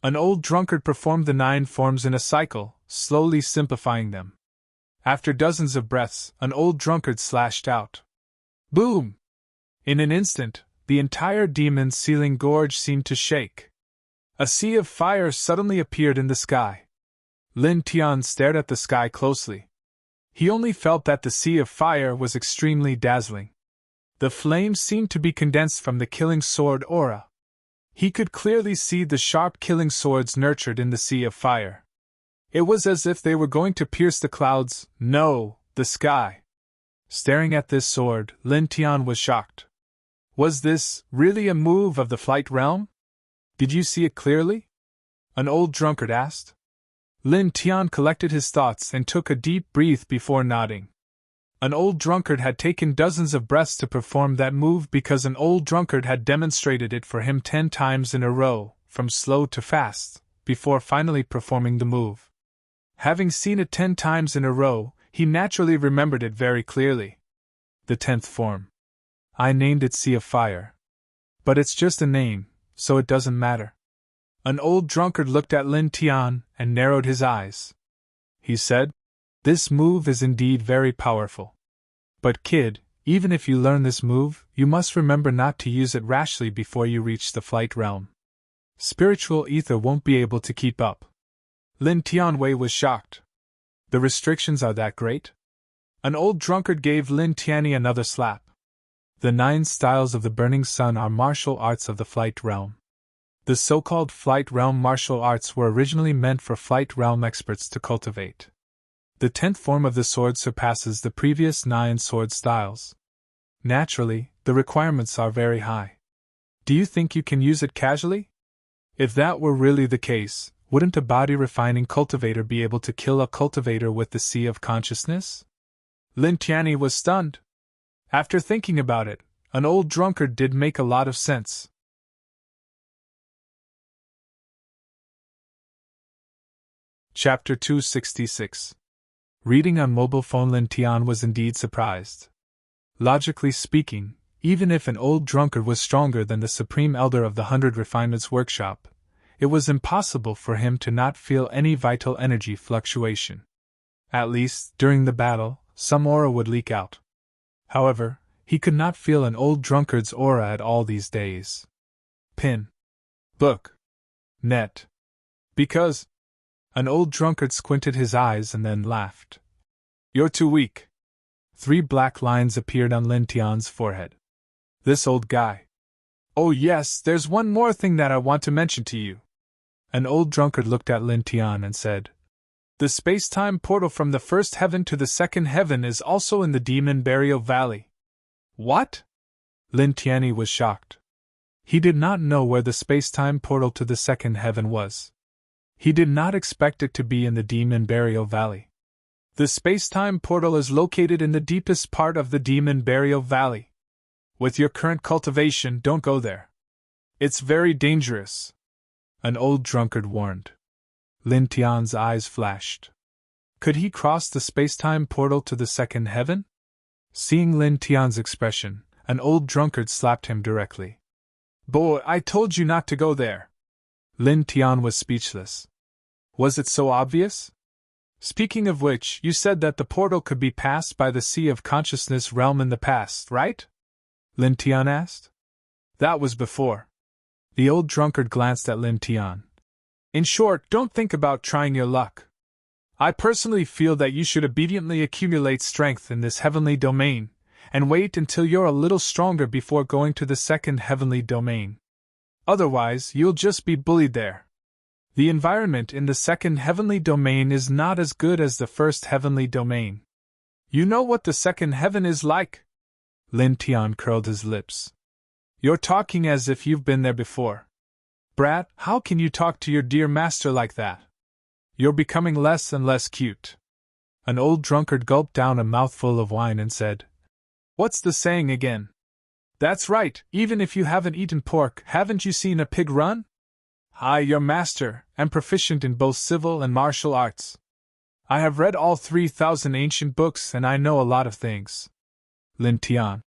S1: An old drunkard performed the 9 forms in a cycle, slowly simplifying them. After dozens of breaths, an old drunkard slashed out. Boom! In an instant, the entire demon-sealing gorge seemed to shake. A sea of fire suddenly appeared in the sky. Lin Tian stared at the sky closely. He only felt that the sea of fire was extremely dazzling. The flames seemed to be condensed from the killing sword aura. He could clearly see the sharp killing swords nurtured in the sea of fire. It was as if they were going to pierce the clouds, no, the sky. Staring at this sword, Lin Tian was shocked. Was this really a move of the flight realm? Did you see it clearly? An old drunkard asked. Lin Tian collected his thoughts and took a deep breath before nodding. An old drunkard had taken dozens of breaths to perform that move because an old drunkard had demonstrated it for him 10 times in a row, from slow to fast, before finally performing the move. Having seen it 10 times in a row, he naturally remembered it very clearly. The 10th form. I named it Sea of Fire. But it's just a name, so it doesn't matter. An old drunkard looked at Lin Tian and narrowed his eyes. He said, "This move is indeed very powerful. But kid, even if you learn this move, you must remember not to use it rashly before you reach the flight realm. Spiritual ether won't be able to keep up." Lin Tianwei was shocked. The restrictions are that great? An old drunkard gave Lin Tianyi another slap. The 9 styles of the burning sun are martial arts of the flight realm. The so-called flight realm martial arts were originally meant for flight realm experts to cultivate. The 10th form of the sword surpasses the previous 9 sword styles. Naturally, the requirements are very high. Do you think you can use it casually? If that were really the case, wouldn't a body-refining cultivator be able to kill a cultivator with the Sea of Consciousness? Lin Tianyi was stunned. After thinking about it, an old drunkard did make a lot of sense. Chapter 266. Reading on mobile phone. Lin Tian was indeed surprised. Logically speaking, even if an old drunkard was stronger than the Supreme Elder of the 100 Refinements Workshop, it was impossible for him to not feel any vital energy fluctuation. At least, during the battle, some aura would leak out. However, he could not feel an old drunkard's aura at all these days. Pin. Book. Net. Because. An old drunkard squinted his eyes and then laughed. You're too weak. 3 black lines appeared on Lin Tian's forehead. This old guy. Oh yes, there's one more thing that I want to mention to you. An old drunkard looked at Lin Tian and said, "The space-time portal from the first heaven to the second heaven is also in the Demon Burial Valley." What? Lin Tianyi was shocked. He did not know where the space-time portal to the second heaven was. He did not expect it to be in the Demon Burial Valley. The space-time portal is located in the deepest part of the Demon Burial Valley. With your current cultivation, don't go there. It's very dangerous. An old drunkard warned. Lin Tian's eyes flashed. Could he cross the space-time portal to the second heaven? Seeing Lin Tian's expression, an old drunkard slapped him directly. Boy, I told you not to go there. Lin Tian was speechless. Was it so obvious? Speaking of which, you said that the portal could be passed by the Sea of Consciousness realm in the past, right? Lin Tian asked. That was before. The old drunkard glanced at Lin Tian. In short, don't think about trying your luck. I personally feel that you should obediently accumulate strength in this heavenly domain, and wait until you're a little stronger before going to the second heavenly domain. Otherwise, you'll just be bullied there. The environment in the second heavenly domain is not as good as the first heavenly domain. You know what the second heaven is like? Lin Tian curled his lips. You're talking as if you've been there before. Brat, how can you talk to your dear master like that? You're becoming less and less cute. An old drunkard gulped down a mouthful of wine and said, What's the saying again? That's right, even if you haven't eaten pork, haven't you seen a pig run? I, your master, am proficient in both civil and martial arts. I have read all 3,000 ancient books and I know a lot of things. Lin Tian.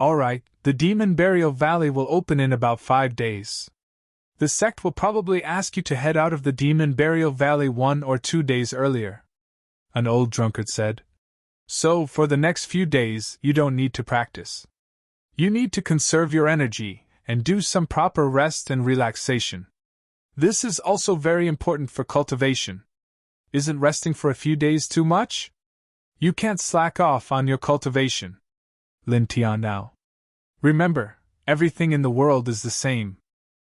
S1: Alright, the Demon Burial Valley will open in about 5 days. The sect will probably ask you to head out of the Demon Burial Valley 1 or 2 days earlier. An old drunkard said. So, for the next few days, you don't need to practice. You need to conserve your energy and do some proper rest and relaxation. This is also very important for cultivation. Isn't resting for a few days too much? You can't slack off on your cultivation. Lin Tian now. Remember, everything in the world is the same.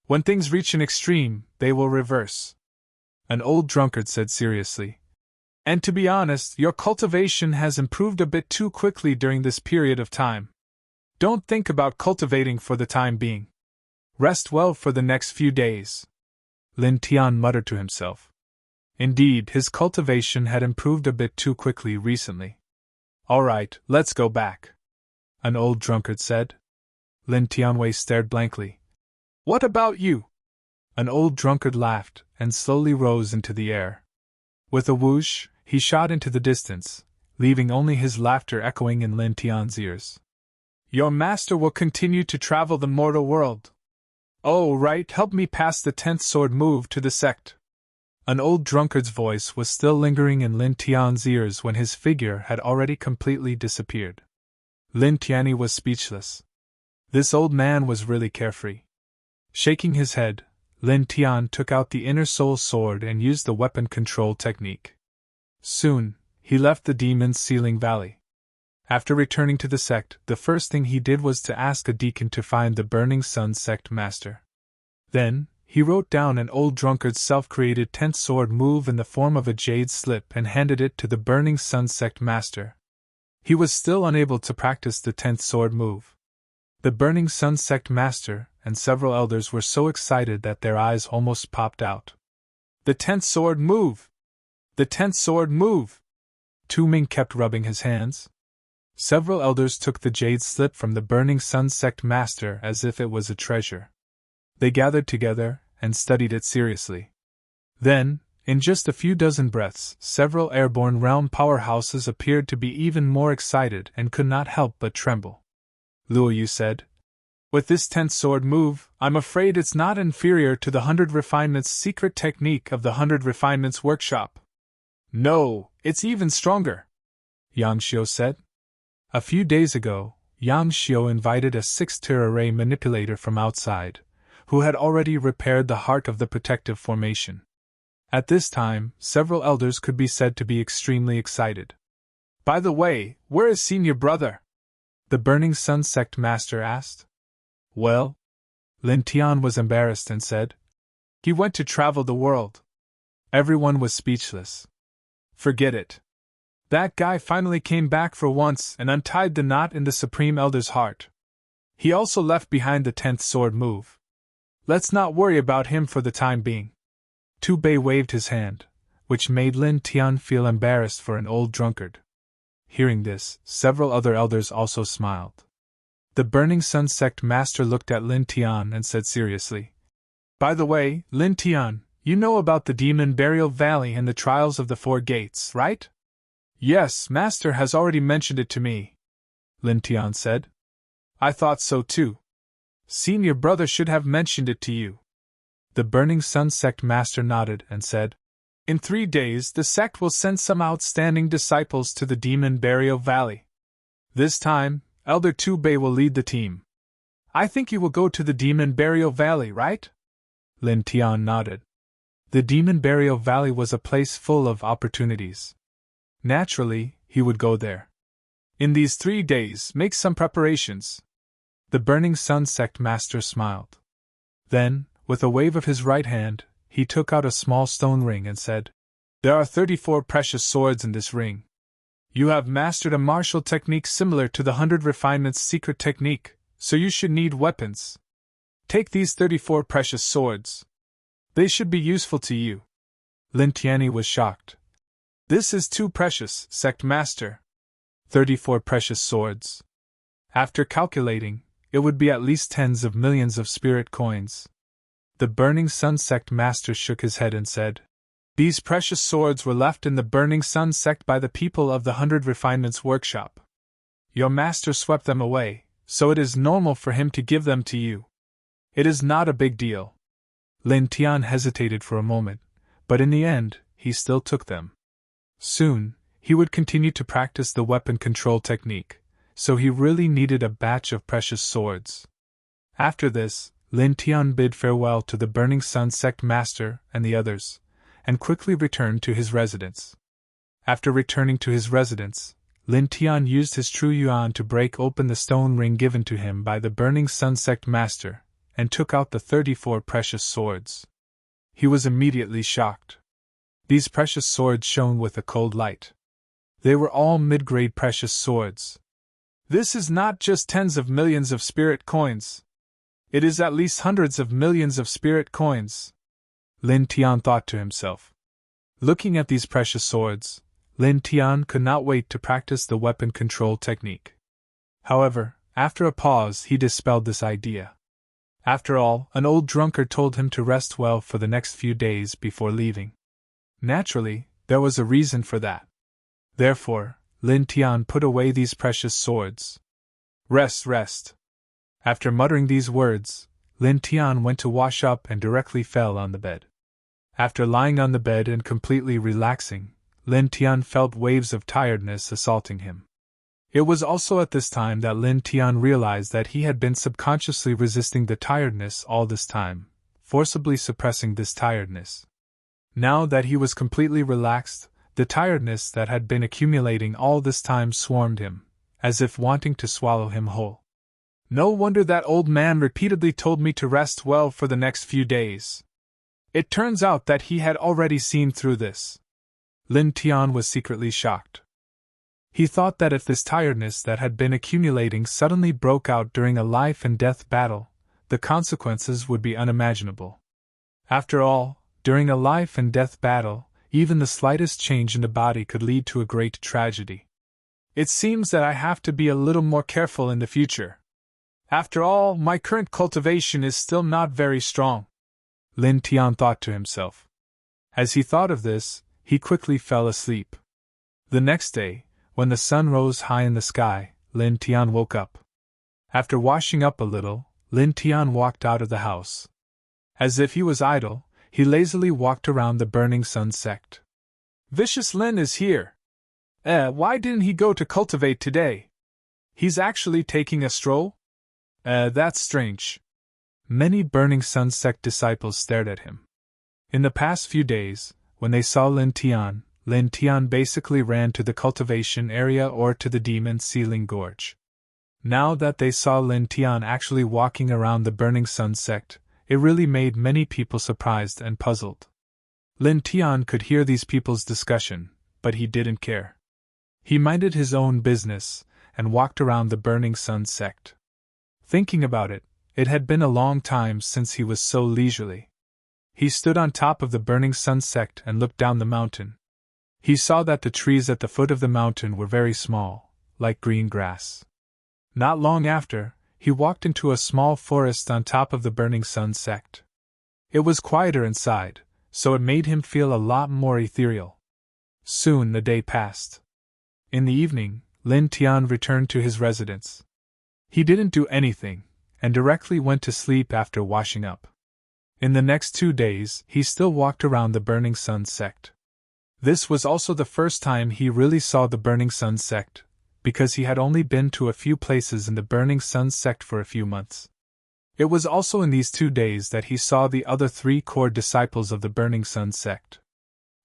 S1: When things reach an extreme, they will reverse. An old drunkard said seriously. And to be honest, your cultivation has improved a bit too quickly during this period of time. Don't think about cultivating for the time being. Rest well for the next few days. Lin Tian muttered to himself. Indeed, his cultivation had improved a bit too quickly recently. All right, let's go back. An old drunkard said. Lin Tianwei stared blankly. What about you? An old drunkard laughed and slowly rose into the air. With a whoosh, he shot into the distance, leaving only his laughter echoing in Lin Tian's ears. Your master will continue to travel the mortal world. Oh, right, help me pass the 10th sword move to the sect. An old drunkard's voice was still lingering in Lin Tian's ears when his figure had already completely disappeared. Lin Tianyi was speechless. This old man was really carefree. Shaking his head, Lin Tian took out the inner soul sword and used the weapon control technique. Soon, he left the demon's sealing valley. After returning to the sect, the first thing he did was to ask a deacon to find the Burning Sun sect master. Then, he wrote down an old drunkard's self-created 10th sword move in the form of a jade slip and handed it to the Burning Sun sect master. He was still unable to practice the 10th sword move. The Burning Sun sect master and several elders were so excited that their eyes almost popped out. The 10th sword move! The 10th sword move! Tu Ming kept rubbing his hands. Several elders took the jade slip from the Burning Sun sect master as if it was a treasure. They gathered together and studied it seriously. Then, in just a few dozen breaths, several airborne realm powerhouses appeared to be even more excited and could not help but tremble. Luo Yu said, With this 10th sword move, I'm afraid it's not inferior to the 100 Refinements secret technique of the 100 Refinements workshop. No, it's even stronger, Yang Xiu said. A few days ago, Yang Xiu invited a 6th-tier array manipulator from outside, who had already repaired the heart of the protective formation. At this time, several elders could be said to be extremely excited. By the way, where is senior brother? The Burning Sun sect master asked. Well? Lin Tian was embarrassed and said. He went to travel the world. Everyone was speechless. Forget it. That guy finally came back for once and untied the knot in the Supreme Elder's heart. He also left behind the 10th sword move. Let's not worry about him for the time being. Tu Bei waved his hand, which made Lin Tian feel embarrassed for an old drunkard. Hearing this, several other elders also smiled. The Burning Sun sect master looked at Lin Tian and said seriously, By the way, Lin Tian, you know about the Demon Burial Valley and the trials of the 4 gates, right? Yes, master has already mentioned it to me, Lin Tian said. I thought so too. Senior brother should have mentioned it to you. The Burning Sun sect master nodded and said, In 3 days the sect will send some outstanding disciples to the Demon Burial Valley. This time, Elder Tu Bei will lead the team. I think you will go to the Demon Burial Valley, right? Lin Tian nodded. The Demon Burial Valley was a place full of opportunities. Naturally, he would go there. In these 3 days, make some preparations. The Burning Sun sect master smiled. Then, with a wave of his right hand, he took out a small stone ring and said, There are 34 precious swords in this ring. You have mastered a martial technique similar to the 100 Refinements secret technique, so you should need weapons. Take these 34 precious swords. They should be useful to you. Lin Tianyi was shocked. This is too precious, sect master. 34 precious swords. After calculating, it would be at least tens of millions of spirit coins. The Burning Sun sect master shook his head and said, These precious swords were left in the Burning Sun sect by the people of the 100 Refinements workshop. Your master swept them away, so it is normal for him to give them to you. It is not a big deal. Lin Tian hesitated for a moment, but in the end, he still took them. Soon, he would continue to practice the weapon control technique, so he really needed a batch of precious swords. After this, Lin Tian bid farewell to the Burning Sun sect master and the others, and quickly returned to his residence. After returning to his residence, Lin Tian used his true yuan to break open the stone ring given to him by the Burning Sun sect master, and took out the 34 precious swords. He was immediately shocked. These precious swords shone with a cold light. They were all mid-grade precious swords. This is not just tens of millions of spirit coins. It is at least hundreds of millions of spirit coins, Lin Tian thought to himself. Looking at these precious swords, Lin Tian could not wait to practice the weapon control technique. However, after a pause, he dispelled this idea. After all, an old drunkard told him to rest well for the next few days before leaving. Naturally, there was a reason for that. Therefore, Lin Tian put away these precious swords. Rest, rest. After muttering these words, Lin Tian went to wash up and directly fell on the bed. After lying on the bed and completely relaxing, Lin Tian felt waves of tiredness assaulting him. It was also at this time that Lin Tian realized that he had been subconsciously resisting the tiredness all this time, forcibly suppressing this tiredness. Now that he was completely relaxed, the tiredness that had been accumulating all this time swarmed him, as if wanting to swallow him whole. No wonder that old man repeatedly told me to rest well for the next few days. It turns out that he had already seen through this. Lin Tian was secretly shocked. He thought that if this tiredness that had been accumulating suddenly broke out during a life-and-death battle, the consequences would be unimaginable. After all, during a life-and-death battle, even the slightest change in the body could lead to a great tragedy. It seems that I have to be a little more careful in the future. After all, my current cultivation is still not very strong, Lin Tian thought to himself. As he thought of this, he quickly fell asleep. The next day, when the sun rose high in the sky, Lin Tian woke up. After washing up a little, Lin Tian walked out of the house. As if he was idle, he lazily walked around the burning sun sect. Vicious Lin is here. Why didn't he go to cultivate today? He's actually taking a stroll? That's strange. Many burning sun sect disciples stared at him. In the past few days, when they saw Lin Tian basically ran to the cultivation area or to the demon ceiling gorge. Now that they saw Lin Tian actually walking around the burning sun sect, it really made many people surprised and puzzled. Lin Tian could hear these people's discussion, but he didn't care. He minded his own business, and walked around the burning sun sect. Thinking about it, it had been a long time since he was so leisurely. He stood on top of the burning sun sect and looked down the mountain. He saw that the trees at the foot of the mountain were very small, like green grass. Not long after, he walked into a small forest on top of the burning sun sect. It was quieter inside, so it made him feel a lot more ethereal. Soon the day passed. In the evening, Lin Tian returned to his residence. He didn't do anything, and directly went to sleep after washing up. In the next 2 days, he still walked around the burning sun sect. This was also the first time he really saw the burning sun sect, because he had only been to a few places in the burning sun sect for a few months. It was also in these 2 days that he saw the other 3 core disciples of the burning sun sect.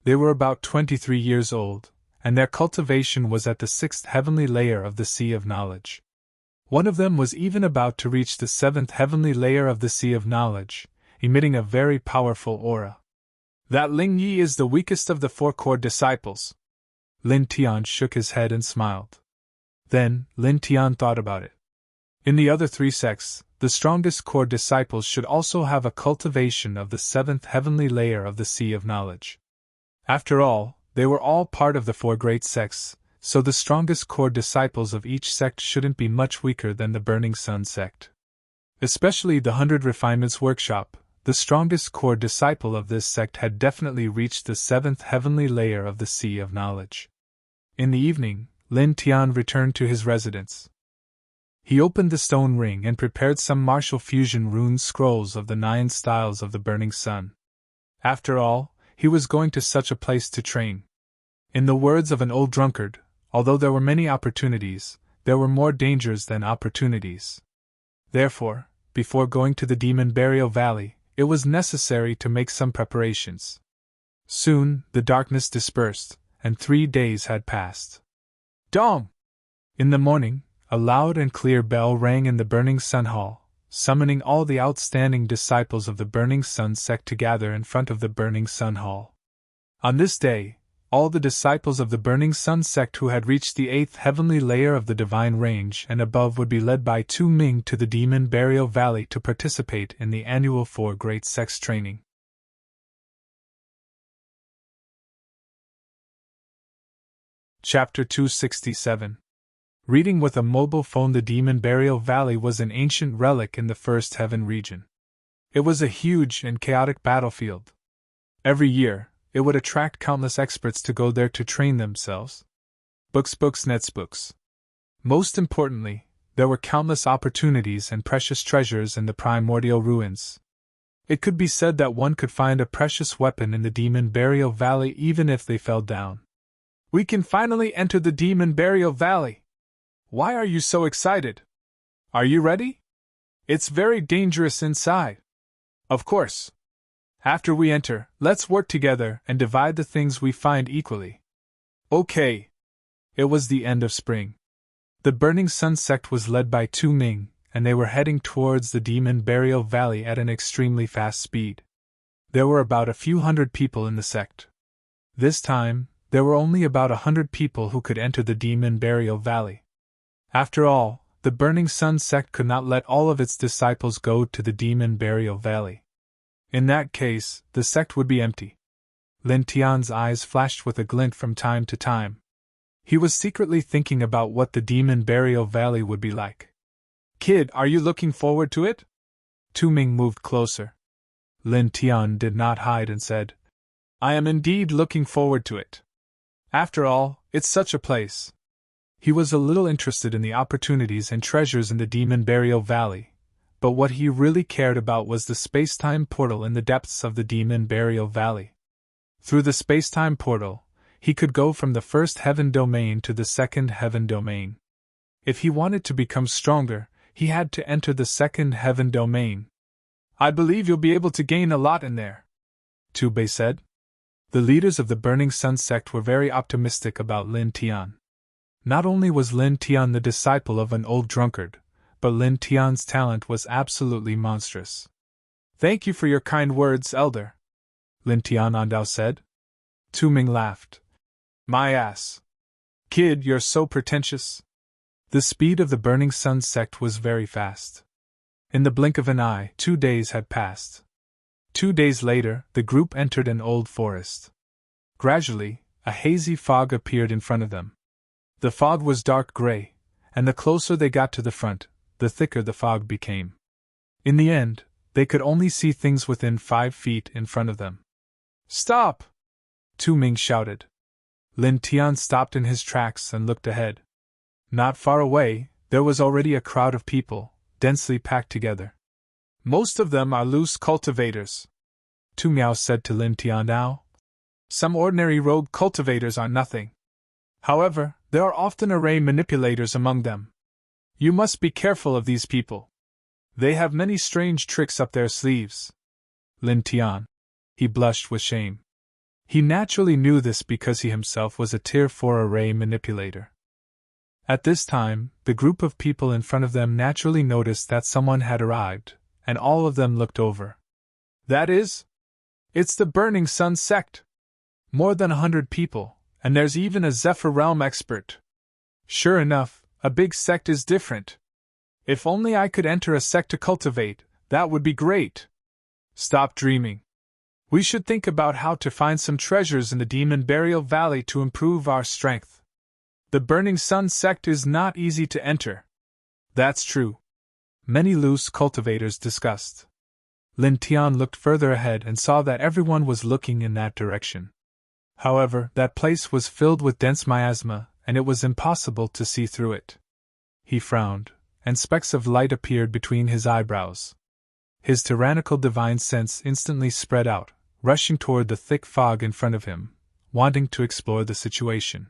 S1: They were about 23 years old, and their cultivation was at the 6th heavenly layer of the Sea of Knowledge. One of them was even about to reach the 7th heavenly layer of the Sea of Knowledge, emitting a very powerful aura. That Ling Yi is the weakest of the 4 core disciples. Lin Tian shook his head and smiled. Then, Lin Tian thought about it. In the other 3 sects, the strongest core disciples should also have a cultivation of the 7th heavenly layer of the Sea of Knowledge. After all, they were all part of the 4 great sects, so the strongest core disciples of each sect shouldn't be much weaker than the Burning Sun sect. Especially the 100 Refinements Workshop, the strongest core disciple of this sect had definitely reached the 7th heavenly layer of the Sea of Knowledge. In the evening, Lin Tian returned to his residence. He opened the stone ring and prepared some martial fusion rune scrolls of the 9 styles of the Burning Sun. After all, he was going to such a place to train. In the words of an old drunkard, although there were many opportunities, there were more dangers than opportunities. Therefore, before going to the Demon Burial Valley, it was necessary to make some preparations. Soon, the darkness dispersed, and 3 days had passed. Dong! In the morning, a loud and clear bell rang in the Burning Sun Hall, summoning all the outstanding disciples of the Burning Sun sect to gather in front of the Burning Sun Hall. On this day, all the disciples of the Burning Sun sect who had reached the 8th heavenly layer of the divine range and above would be led by Tu Ming to the Demon Burial Valley to participate in the annual 4 Great Sects training. Chapter 267. Reading with a mobile phone. The Demon Burial Valley was an ancient relic in the First Heaven region. It was a huge and chaotic battlefield. Every year, it would attract countless experts to go there to train themselves. Books, books. Most importantly, there were countless opportunities and precious treasures in the primordial ruins. It could be said that one could find a precious weapon in the Demon Burial Valley even if they fell down. We can finally enter the Demon Burial Valley. Why are you so excited? Are you ready? It's very dangerous inside. Of course. After we enter, let's work together and divide the things we find equally. Okay. It was the end of spring. The Burning Sun sect was led by Tu Ming, and they were heading towards the Demon Burial Valley at an extremely fast speed. There were about a few hundred people in the sect. This time, there were only about 100 people who could enter the Demon Burial Valley. After all, the Burning Sun sect could not let all of its disciples go to the Demon Burial Valley. In that case, the sect would be empty. Lin Tian's eyes flashed with a glint from time to time. He was secretly thinking about what the Demon Burial Valley would be like. Kid, are you looking forward to it? Tu Ming moved closer. Lin Tian did not hide and said, I am indeed looking forward to it. After all, it's such a place. He was a little interested in the opportunities and treasures in the Demon Burial Valley, but what he really cared about was the space-time portal in the depths of the Demon Burial Valley. Through the space-time portal, he could go from the first heaven domain to the second heaven domain. If he wanted to become stronger, he had to enter the second heaven domain. I believe you'll be able to gain a lot in there, Tu Bei said. The leaders of the Burning Sun sect were very optimistic about Lin Tian. Not only was Lin Tian the disciple of an old drunkard, but Lin Tian's talent was absolutely monstrous. Thank you for your kind words, Elder, Lin Tian Andao said. Tu Ming laughed. My ass. Kid, you're so pretentious. The speed of the Burning Sun sect was very fast. In the blink of an eye, 2 days had passed. 2 days later, the group entered an old forest. Gradually, a hazy fog appeared in front of them. The fog was dark gray, and the closer they got to the front, the thicker the fog became. In the end, they could only see things within 5 feet in front of them. Stop! Tu Ming shouted. Lin Tian stopped in his tracks and looked ahead. Not far away, there was already a crowd of people, densely packed together. Most of them are loose cultivators, Tu Miao said to Lin Tian now. Some ordinary rogue cultivators are nothing. However, there are often array manipulators among them. You must be careful of these people. They have many strange tricks up their sleeves. Lin Tian. He blushed with shame. He naturally knew this because he himself was a Tier 4 array manipulator. At this time, the group of people in front of them naturally noticed that someone had arrived, and all of them looked over. That is? It's the Burning Sun sect. More than 100 people, and there's even a Zephyr Realm expert. Sure enough, a big sect is different. If only I could enter a sect to cultivate, that would be great. Stop dreaming. We should think about how to find some treasures in the Demon Burial Valley to improve our strength. The Burning Sun sect is not easy to enter. That's true. Many loose cultivators discussed. Lin Tian looked further ahead and saw that everyone was looking in that direction. However, that place was filled with dense miasma, and it was impossible to see through it. He frowned, and specks of light appeared between his eyebrows. His tyrannical divine sense instantly spread out, rushing toward the thick fog in front of him, wanting to explore the situation.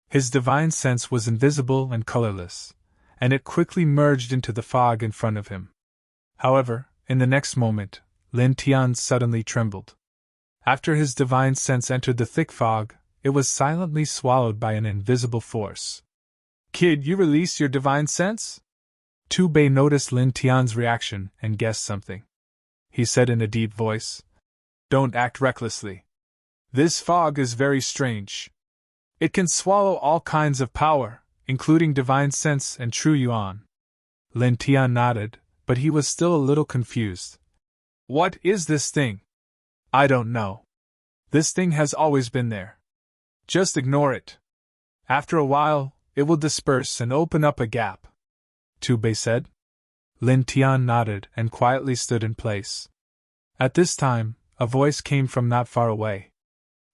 S1: His divine sense was invisible and colorless, and it quickly merged into the fog in front of him. However, in the next moment, Lin Tian suddenly trembled. After his divine sense entered the thick fog, it was silently swallowed by an invisible force. Kid, you release your divine sense? Tu Bei noticed Lin Tian's reaction and guessed something. He said in a deep voice, "Don't act recklessly. This fog is very strange. It can swallow all kinds of power, including divine sense and true yuan." Lin Tian nodded, but he was still a little confused. "What is this thing?" "I don't know. This thing has always been there. Just ignore it. After a while, it will disperse and open up a gap," Tu Bei said. Lin Tian nodded and quietly stood in place. At this time, a voice came from not far away.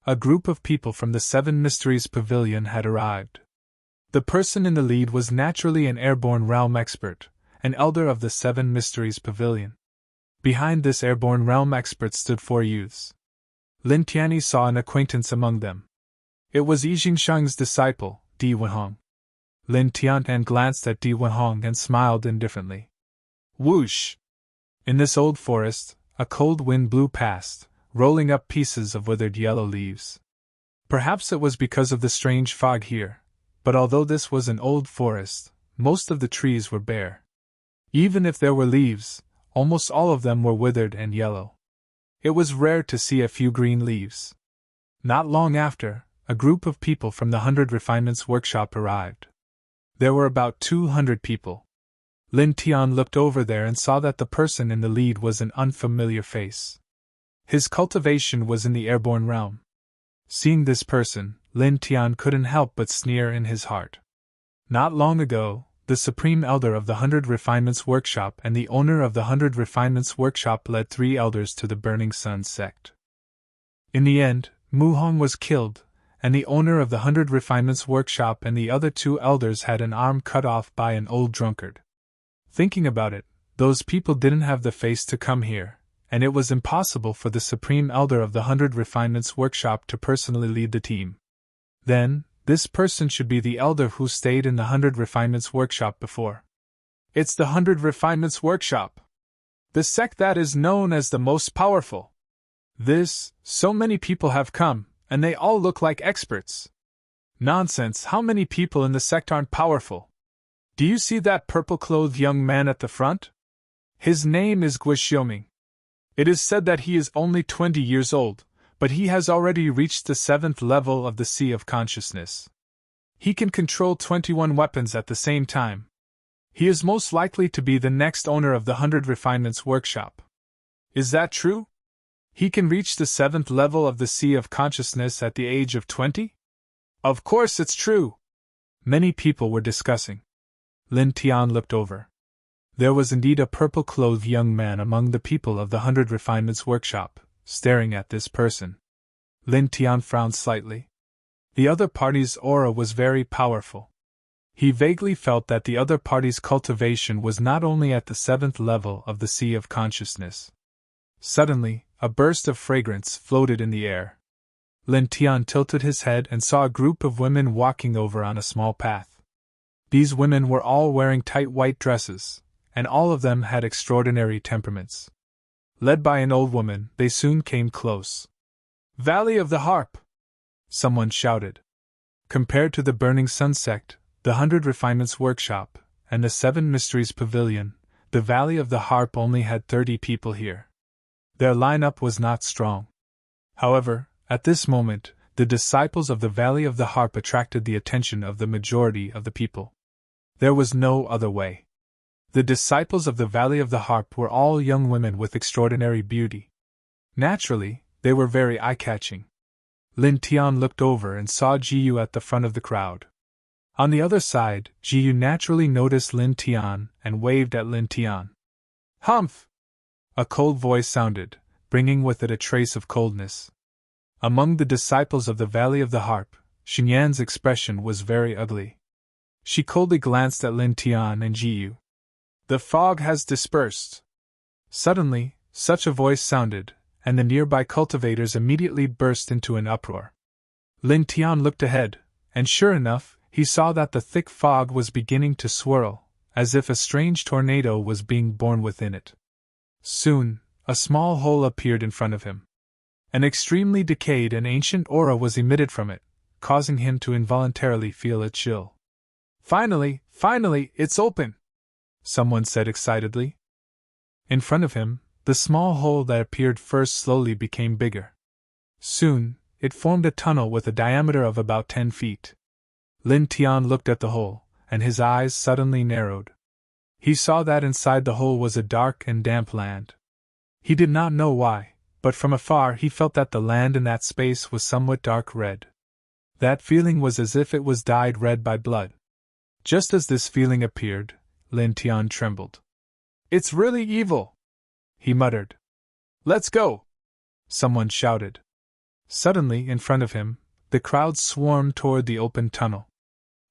S1: A group of people from the Seven Mysteries Pavilion had arrived. The person in the lead was naturally an airborne realm expert, an elder of the Seven Mysteries Pavilion. Behind this airborne realm expert stood 4 youths. Lin Tianyi saw an acquaintance among them. It was Yi Jingshang's disciple, Di Wenhong. Lin Tian glanced at Di Wenhong and smiled indifferently. Whoosh! In this old forest, a cold wind blew past, rolling up pieces of withered yellow leaves. Perhaps it was because of the strange fog here, but although this was an old forest, most of the trees were bare. Even if there were leaves, almost all of them were withered and yellow. It was rare to see a few green leaves. Not long after, a group of people from the 100 Refinements Workshop arrived. There were about 200 people. Lin Tian looked over there and saw that the person in the lead was an unfamiliar face. His cultivation was in the airborne realm. Seeing this person, Lin Tian couldn't help but sneer in his heart. Not long ago, the Supreme Elder of the 100 Refinements Workshop and the owner of the 100 Refinements Workshop led 3 elders to the Burning Sun sect. In the end, Mu Hong was killed, and the owner of the 100 Refinements Workshop and the other 2 elders had an arm cut off by an old drunkard. Thinking about it, those people didn't have the face to come here, and it was impossible for the Supreme Elder of the 100 Refinements Workshop to personally lead the team. Then, this person should be the elder who stayed in the 100 Refinements Workshop before. It's the 100 Refinements Workshop, the sect that is known as the most powerful. So many people have come, and they all look like experts. Nonsense, how many people in the sect aren't powerful? Do you see that purple-clothed young man at the front? His name is Gui Xiaoming. It is said that he is only 20 years old, but he has already reached the 7th level of the Sea of Consciousness. He can control 21 weapons at the same time. He is most likely to be the next owner of the 100 Refinements Workshop. Is that true? He can reach the 7th level of the Sea of Consciousness at the age of 20? Of course it's true! Many people were discussing. Lin Tian looked over. There was indeed a purple-clothed young man among the people of the 100 Refinements Workshop, staring at this person. Lin Tian frowned slightly. The other party's aura was very powerful. He vaguely felt that the other party's cultivation was not only at the 7th level of the Sea of Consciousness. Suddenly, a burst of fragrance floated in the air. Lin Tian tilted his head and saw a group of women walking over on a small path. These women were all wearing tight white dresses, and all of them had extraordinary temperaments. Led by an old woman, they soon came close. "Valley of the Harp!" someone shouted. Compared to the Burning Sun sect, the 100 Refinements Workshop, and the 7 Mysteries Pavilion, the Valley of the Harp only had 30 people here. Their lineup was not strong. However, at this moment, the disciples of the Valley of the Harp attracted the attention of the majority of the people. There was no other way. The disciples of the Valley of the Harp were all young women with extraordinary beauty. Naturally, they were very eye-catching. Lin Tian looked over and saw Jiyu at the front of the crowd. On the other side, Jiyu naturally noticed Lin Tian and waved at Lin Tian. "Humph!" A cold voice sounded, bringing with it a trace of coldness. Among the disciples of the Valley of the Harp, Xinyan's expression was very ugly. She coldly glanced at Lin Tian and Jiyu. "The fog has dispersed." Suddenly, such a voice sounded, and the nearby cultivators immediately burst into an uproar. Lin Tian looked ahead, and sure enough, he saw that the thick fog was beginning to swirl, as if a strange tornado was being born within it. Soon, a small hole appeared in front of him. An extremely decayed and ancient aura was emitted from it, causing him to involuntarily feel a chill. Finally, it's open!" someone said excitedly. In front of him, the small hole that appeared first slowly became bigger. Soon, it formed a tunnel with a diameter of about 10 feet. Lin Tian looked at the hole, and his eyes suddenly narrowed. He saw that inside the hole was a dark and damp land. He did not know why, but from afar he felt that the land in that space was somewhat dark red. That feeling was as if it was dyed red by blood. Just as this feeling appeared, Lin Tian trembled. "It's really evil," he muttered. "Let's go!" someone shouted. Suddenly, in front of him, the crowd swarmed toward the open tunnel.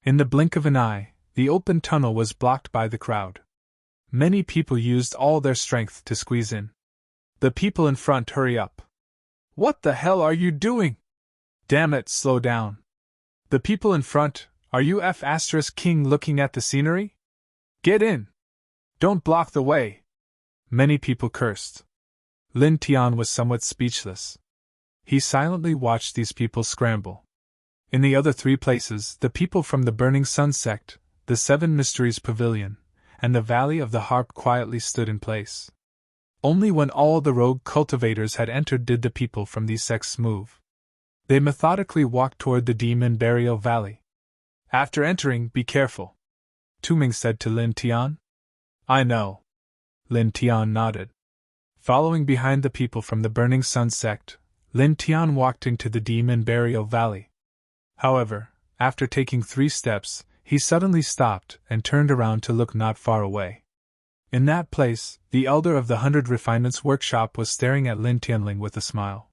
S1: In the blink of an eye, the open tunnel was blocked by the crowd. Many people used all their strength to squeeze in. The people in front hurry up. "What the hell are you doing? Damn it, slow down." The people in front, "Are you King looking at the scenery? Get in! Don't block the way!" Many people cursed. Lin Tian was somewhat speechless. He silently watched these people scramble. In the other 3 places, the people from the Burning Sun sect, the 7 Mysteries Pavilion, and the Valley of the Harp quietly stood in place. Only when all the rogue cultivators had entered did the people from these sects move. They methodically walked toward the Demon Burial Valley. "After entering, be careful," Tu Ming said to Lin Tian. "I know." Lin Tian nodded. Following behind the people from the Burning Sun sect, Lin Tian walked into the Demon Burial Valley. However, after taking 3 steps, he suddenly stopped and turned around to look not far away. In that place, the elder of the 100 Refinements Workshop was staring at Lin Tianling with a smile.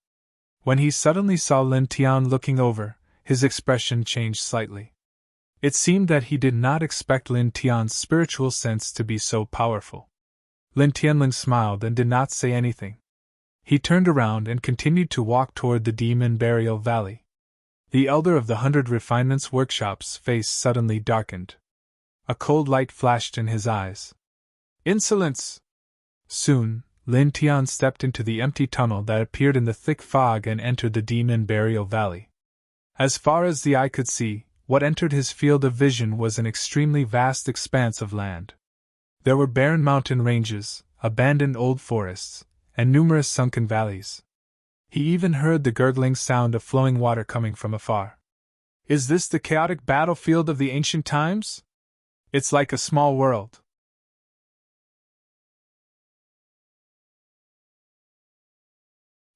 S1: When he suddenly saw Lin Tian looking over, his expression changed slightly. It seemed that he did not expect Lin Tian's spiritual sense to be so powerful. Lin Tianling smiled and did not say anything. He turned around and continued to walk toward the Demon Burial Valley. The elder of the 100 Refinements Workshop's face suddenly darkened. A cold light flashed in his eyes. "Insolence!" Soon, Lin Tian stepped into the empty tunnel that appeared in the thick fog and entered the Demon Burial Valley. As far as the eye could see, what entered his field of vision was an extremely vast expanse of land. There were barren mountain ranges, abandoned old forests, and numerous sunken valleys. He even heard the gurgling sound of flowing water coming from afar. "Is this the chaotic battlefield of the ancient times? It's like a small world."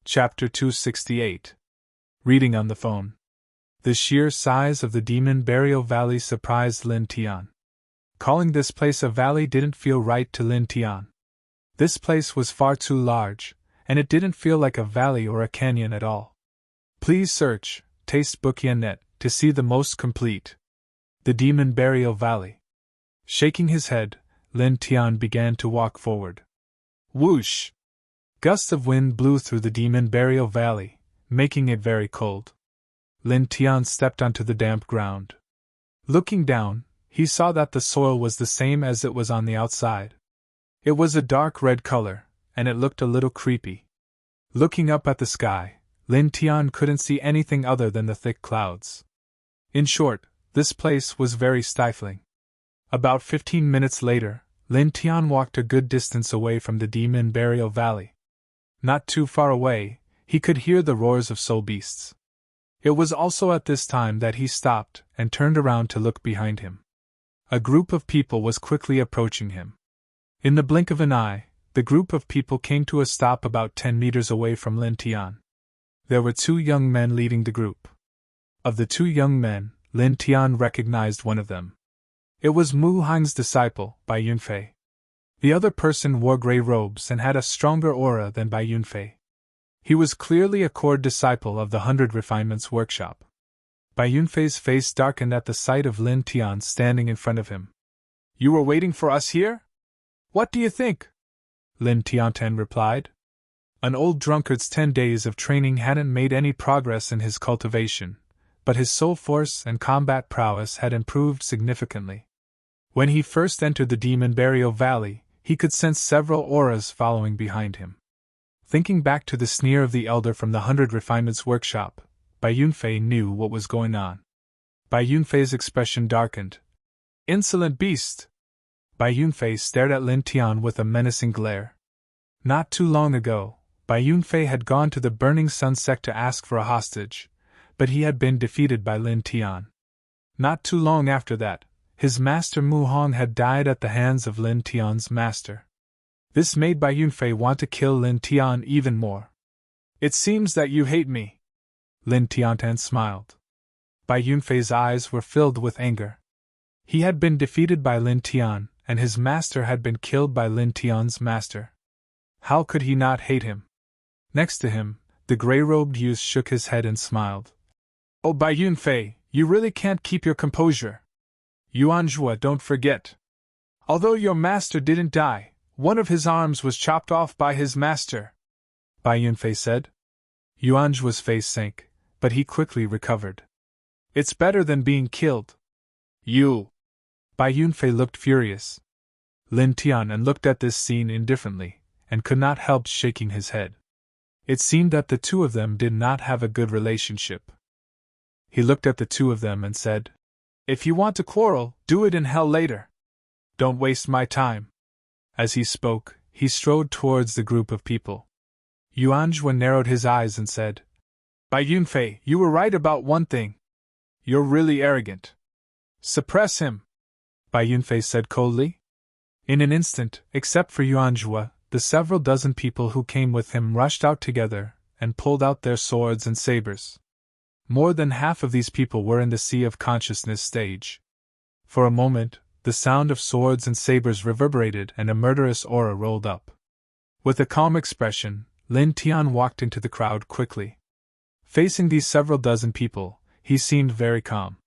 S1: Chapter 268. Reading on the Phone. The sheer size of the Demon Burial Valley surprised Lin Tian. Calling this place a valley didn't feel right to Lin Tian. This place was far too large, and it didn't feel like a valley or a canyon at all. Please search Tastebook.net to see the most complete. The Demon Burial Valley. Shaking his head, Lin Tian began to walk forward. Whoosh! Gusts of wind blew through the Demon Burial Valley, making it very cold. Lin Tian stepped onto the damp ground. Looking down, he saw that the soil was the same as it was on the outside. It was a dark red color, and it looked a little creepy. Looking up at the sky, Lin Tian couldn't see anything other than the thick clouds. In short, this place was very stifling. About 15 minutes later, Lin Tian walked a good distance away from the Demon Burial Valley. Not too far away, he could hear the roars of soul beasts. It was also at this time that he stopped and turned around to look behind him. A group of people was quickly approaching him. In the blink of an eye, the group of people came to a stop about 10 meters away from Lin Tian. There were 2 young men leading the group. Of the 2 young men, Lin Tian recognized one of them. It was Mu Hang's disciple, Bai Yunfei. The other person wore gray robes and had a stronger aura than Bai Yunfei. He was clearly a core disciple of the 100 Refinements Workshop. Bai Yunfei's face darkened at the sight of Lin Tian standing in front of him. "You were waiting for us here? What do you think?" Lin Tiantan replied. An old drunkard's 10 days of training hadn't made any progress in his cultivation, but his soul force and combat prowess had improved significantly. When he first entered the Demon Burial Valley, he could sense several auras following behind him. Thinking back to the sneer of the elder from the 100 Refinements Workshop, Bai Yunfei knew what was going on. Bai Yunfei's expression darkened. "Insolent beast! Bai Yunfei stared at Lin Tian with a menacing glare. Not too long ago, Bai Yunfei had gone to the Burning Sun sect to ask for a hostage, but he had been defeated by Lin Tian. Not too long after that, his master Mu Hong had died at the hands of Lin Tian's master. This made Bai Yunfei want to kill Lin Tian even more. "It seems that you hate me." Lin Tiantan smiled. Bai Yunfei's eyes were filled with anger. He had been defeated by Lin Tian, and his master had been killed by Lin Tian's master. How could he not hate him? Next to him, the gray-robed youth shook his head and smiled. "Oh, Bai Yunfei, you really can't keep your composure. Yuanzhua, don't forget. Although your master didn't die, one of his arms was chopped off by his master," Bai Yunfei said. Yuanzhua's face sank, but he quickly recovered. "It's better than being killed." "You!" Bai Yunfei looked furious. Lin Tian looked at this scene indifferently, and could not help shaking his head. It seemed that the two of them did not have a good relationship. He looked at the two of them and said, "If you want to quarrel, do it in hell later. Don't waste my time." As he spoke, he strode towards the group of people. Yuanzhua narrowed his eyes and said, "Bai Yunfei, you were right about one thing. You're really arrogant. Suppress him," Bai Yunfei said coldly. In an instant, except for Yuanzhua, the several dozen people who came with him rushed out together and pulled out their swords and sabers. More than half of these people were in the Sea of Consciousness stage. For a moment, the sound of swords and sabers reverberated and a murderous aura rolled up. With a calm expression, Lin Tian walked into the crowd quickly. Facing these several dozen people, he seemed very calm.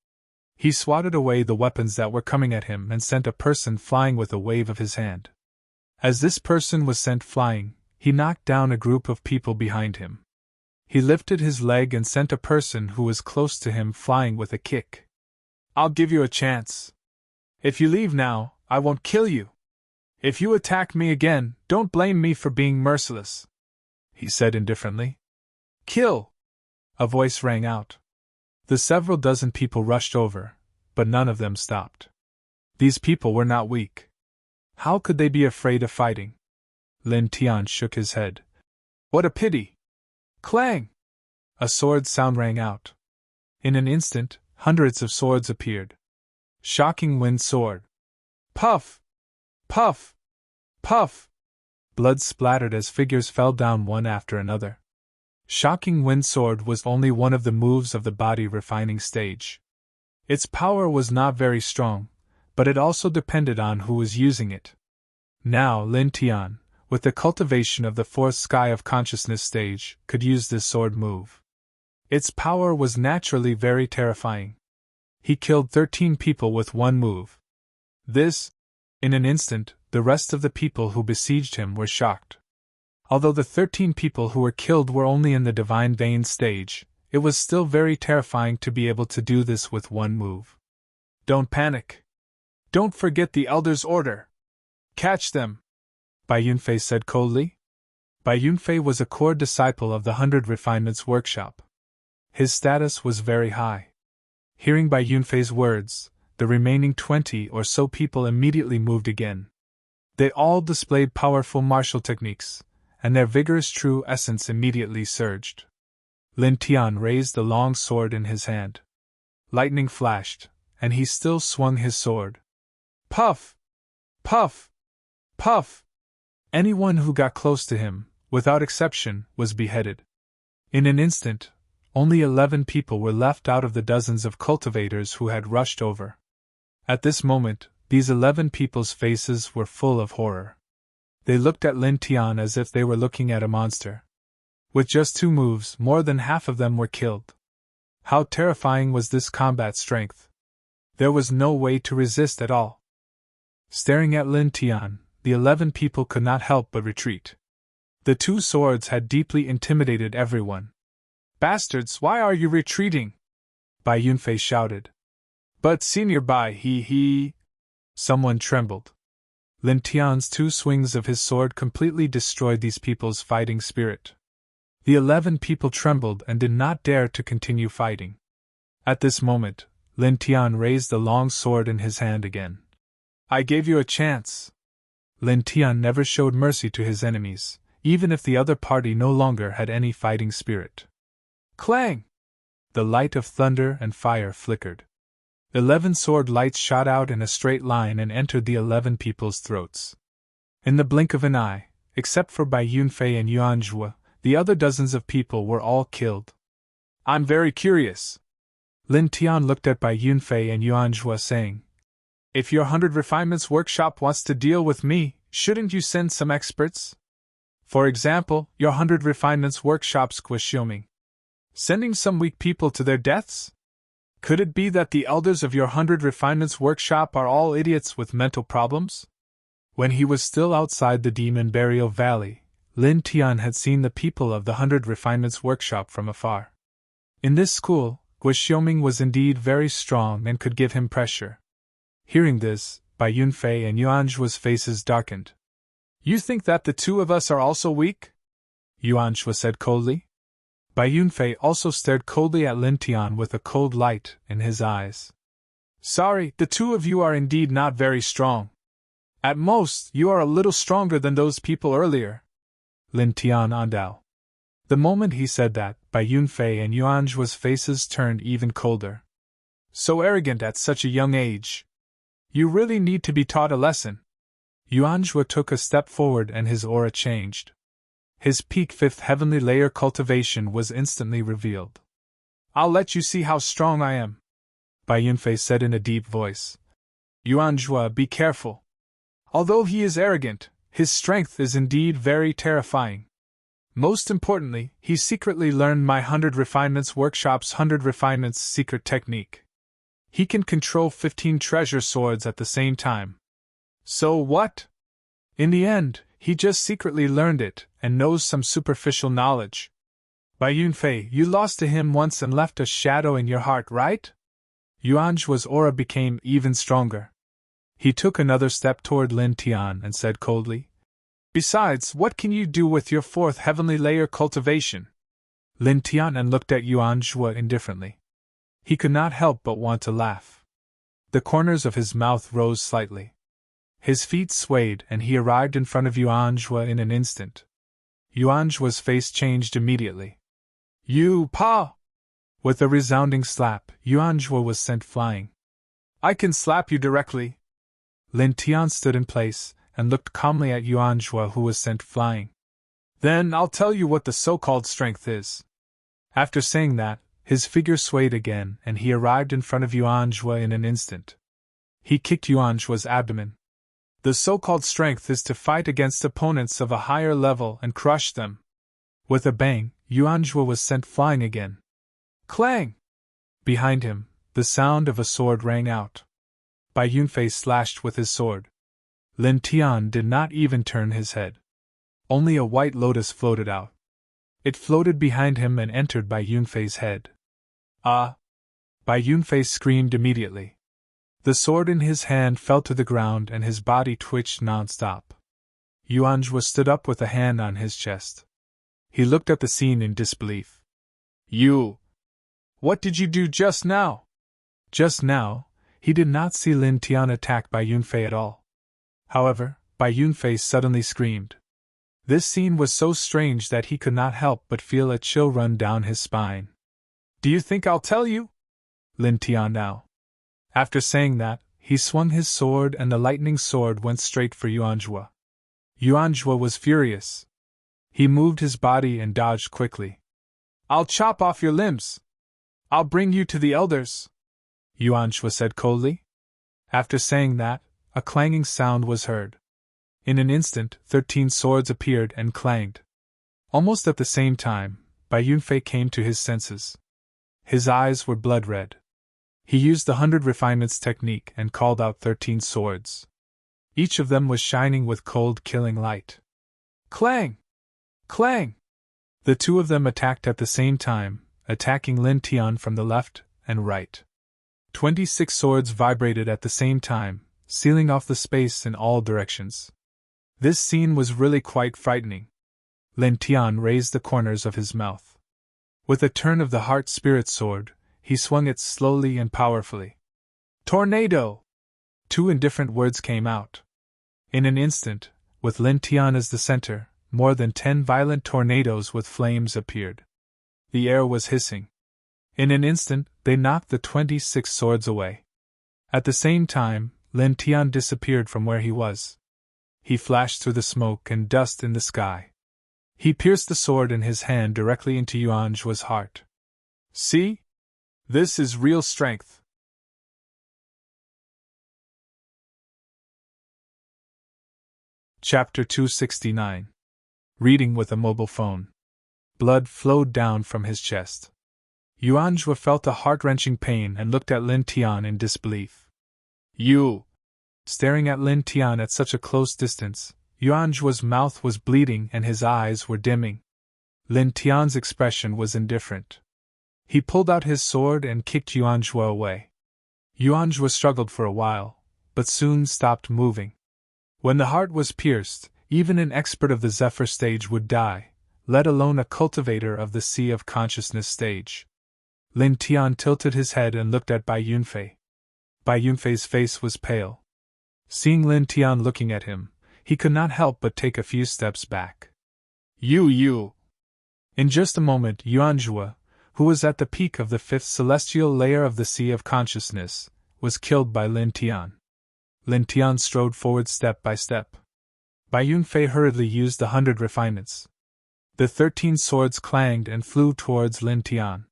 S1: He swatted away the weapons that were coming at him and sent a person flying with a wave of his hand. As this person was sent flying, he knocked down a group of people behind him. He lifted his leg and sent a person who was close to him flying with a kick. "I'll give you a chance. If you leave now, I won't kill you. If you attack me again, don't blame me for being merciless," he said indifferently. "Kill!" a voice rang out. The several dozen people rushed over, but none of them stopped. These people were not weak. How could they be afraid of fighting? Lin Tian shook his head. "What a pity!" Clang! A sword sound rang out. In an instant, hundreds of swords appeared. Shocking Wind Sword. Puff! Puff! Puff! Blood splattered as figures fell down one after another. Shocking Wind Sword was only one of the moves of the body refining stage. Its power was not very strong, but it also depended on who was using it. Now Lin Tian, with the cultivation of the fourth Sky of Consciousness stage, could use this sword move. Its power was naturally very terrifying. He killed 13 people with one move. In an instant, the rest of the people who besieged him were shocked. Although the 13 people who were killed were only in the Divine Vein stage, it was still very terrifying to be able to do this with one move. "Don't panic. Don't forget the Elder's order. Catch them," Bai Yunfei said coldly. Bai Yunfei was a core disciple of the 100 Refinements Workshop. His status was very high. Hearing Bai Yunfei's words, the remaining 20 or so people immediately moved again. They all displayed powerful martial techniques, and their vigorous true essence immediately surged. Lin Tian raised the long sword in his hand. Lightning flashed, and he still swung his sword. Puff! Puff! Puff! Anyone who got close to him, without exception, was beheaded. In an instant, only 11 people were left out of the dozens of cultivators who had rushed over. At this moment, these 11 people's faces were full of horror. They looked at Lin Tian as if they were looking at a monster. With just 2 moves, more than half of them were killed. How terrifying was this combat strength! There was no way to resist at all. Staring at Lin Tian, the 11 people could not help but retreat. The 2 swords had deeply intimidated everyone. "Bastards, why are you retreating?" Bai Yunfei shouted. "But Senior Bai, he. Someone trembled. Lin Tian's 2 swings of his sword completely destroyed these people's fighting spirit. The 11 people trembled and did not dare to continue fighting. At this moment, Lin Tian raised the long sword in his hand again. I gave you a chance. Lin Tian never showed mercy to his enemies, even if the other party no longer had any fighting spirit. Clang! The light of thunder and fire flickered. 11 sword lights shot out in a straight line and entered the 11 people's throats. In the blink of an eye, except for Bai Yunfei and Yuan Zhuo, the other dozens of people were all killed. I'm very curious. Lin Tian looked at Bai Yunfei and Yuan Zhuo saying, if your 100 Refinements Workshop wants to deal with me, shouldn't you send some experts? For example, your 100 Refinements Workshop's Guoxiuming. Sending some weak people to their deaths? Could it be that the elders of your 100 Refinements Workshop are all idiots with mental problems? When he was still outside the Demon Burial Valley, Lin Tian had seen the people of the 100 Refinements Workshop from afar. In this school, Guoxiuming was indeed very strong and could give him pressure. Hearing this, Bai Yunfei and Yuan Zhuo's faces darkened. You think that the two of us are also weak? Yuan Zhuo said coldly. Bai Yunfei also stared coldly at Lin Tian with a cold light in his eyes. Sorry, the two of you are indeed not very strong. At most, you are a little stronger than those people earlier. Lin Tian andao. The moment he said that, Bai Yunfei and Yuan Zhuo's faces turned even colder. So arrogant at such a young age. You really need to be taught a lesson. Yuan Zhuo took a step forward and his aura changed. His peak 5th heavenly layer cultivation was instantly revealed. I'll let you see how strong I am, Bai Yunfei said in a deep voice. Yuan Zhuo, be careful. Although he is arrogant, his strength is indeed very terrifying. Most importantly, he secretly learned my 100 Refinements Workshop's 100 Refinements secret technique. He can control 15 treasure swords at the same time. So what? In the end, he just secretly learned it and knows some superficial knowledge. Bai Yunfei, you lost to him once and left a shadow in your heart, right? Yuan Zhuo's aura became even stronger. He took another step toward Lin Tian and said coldly, besides, what can you do with your 4th heavenly layer cultivation? Lin Tian looked at Yuan Zhuo indifferently. He could not help but want to laugh. The corners of his mouth rose slightly. His feet swayed and he arrived in front of Yuan Zhuo in an instant. Yuan Zhuo's face changed immediately. You, Pa! With a resounding slap, Yuan Zhuo was sent flying. I can slap you directly. Lin Tian stood in place and looked calmly at Yuan Zhuo, who was sent flying. Then I'll tell you what the so-called strength is. After saying that, his figure swayed again and he arrived in front of Yuan Zhuo in an instant. He kicked Yuan Zhuo's abdomen. The so-called strength is to fight against opponents of a higher level and crush them. With a bang, Yuan Zhuo was sent flying again. Clang! Behind him, the sound of a sword rang out. Bai Yunfei slashed with his sword. Lin Tian did not even turn his head. Only a white lotus floated out. It floated behind him and entered Bai Yunfei's head. Ah! Bai Yunfei screamed immediately. The sword in his hand fell to the ground and his body twitched non-stop. Yuan Zhuo stood up with a hand on his chest. He looked at the scene in disbelief. You! What did you do just now? Just now, he did not see Lin Tian attack Bai Yunfei at all. However, Bai Yunfei suddenly screamed. This scene was so strange that he could not help but feel a chill run down his spine. Do you think I'll tell you? Lin Tian now. After saying that, he swung his sword and the lightning sword went straight for Yuan Zhuo. Yuan Zhuo was furious. He moved his body and dodged quickly. I'll chop off your limbs. I'll bring you to the elders, Yuan Zhuo said coldly. After saying that, a clanging sound was heard. In an instant, 13 swords appeared and clanged. Almost at the same time, Bai Yunfei came to his senses. His eyes were blood red. He used the 100 Refinements technique and called out 13 swords. Each of them was shining with cold, killing light. Clang! Clang! The two of them attacked at the same time, attacking Lin Tian from the left and right. 26 swords vibrated at the same time, sealing off the space in all directions. This scene was really quite frightening. Lin Tian raised the corners of his mouth. With a turn of the heart spirit sword, he swung it slowly and powerfully. Tornado! two indifferent words came out. In an instant, with Lin Tian as the center, more than 10 violent tornadoes with flames appeared. The air was hissing. In an instant, they knocked the 26 swords away. At the same time, Lin Tian disappeared from where he was. He flashed through the smoke and dust in the sky. He pierced the sword in his hand directly into Yuanzhua's heart. See? This is real strength. Chapter 269. Reading with a mobile phone. Blood flowed down from his chest. Yuanzhua felt a heart-wrenching pain and looked at Lin Tian in disbelief. You! Staring at Lin Tian at such a close distance, Yuanzhua's mouth was bleeding and his eyes were dimming. Lin Tian's expression was indifferent. He pulled out his sword and kicked Yuanzhua away. Yuanzhua struggled for a while, but soon stopped moving. When the heart was pierced, even an expert of the Zephyr stage would die, let alone a cultivator of the Sea of Consciousness stage. Lin Tian tilted his head and looked at Bai Yunfei. Bai Yunfei's face was pale. Seeing Lin Tian looking at him, he could not help but take a few steps back. You! In just a moment, Yuanzhua, who was at the peak of the 5th celestial layer of the Sea of Consciousness, was killed by Lin Tian. Lin Tian strode forward step by step. Bai Yunfei hurriedly used the 100 refinements. The 13 swords clanged and flew towards Lin Tian.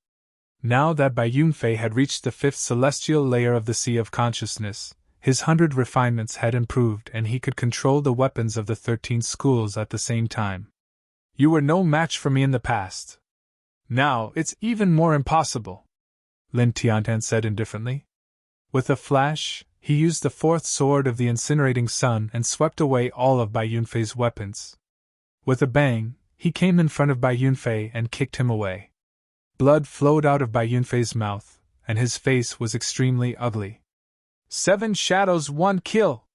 S1: Now that Bai Yunfei had reached the 5th celestial layer of the Sea of Consciousness, his 100 refinements had improved and he could control the weapons of the 13 schools at the same time. You were no match for me in the past. Now it's even more impossible, Lin Tian said indifferently. With a flash, he used the 4th sword of the incinerating sun and swept away all of Bai Yunfei's weapons. With a bang, he came in front of Bai Yunfei and kicked him away. Blood flowed out of Bai Yunfei's mouth, and his face was extremely ugly. 7 shadows, 1 kill!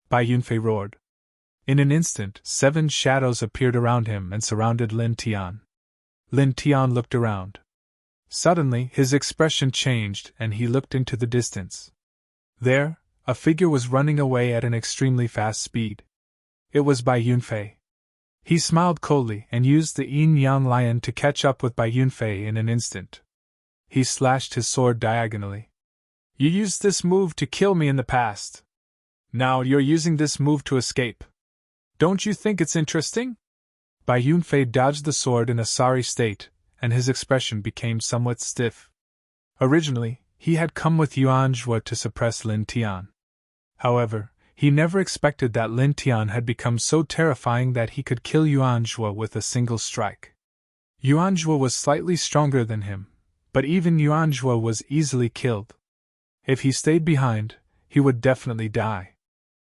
S1: Bai Yunfei roared. In an instant, 7 shadows appeared around him and surrounded Lin Tian. Lin Tian looked around. Suddenly, his expression changed and he looked into the distance. There, a figure was running away at an extremely fast speed. It was Bai Yunfei. He smiled coldly and used the yin-yang lion to catch up with Bai Yunfei in an instant. He slashed his sword diagonally. You used this move to kill me in the past. Now you're using this move to escape. Don't you think it's interesting? Bai Yunfei dodged the sword in a sorry state, and his expression became somewhat stiff. Originally, he had come with Yuanzhua to suppress Lin Tian. However, he never expected that Lin Tian had become so terrifying that he could kill Yuanzhua with a single strike. Yuanzhua was slightly stronger than him, but even Yuanzhua was easily killed. If he stayed behind, he would definitely die.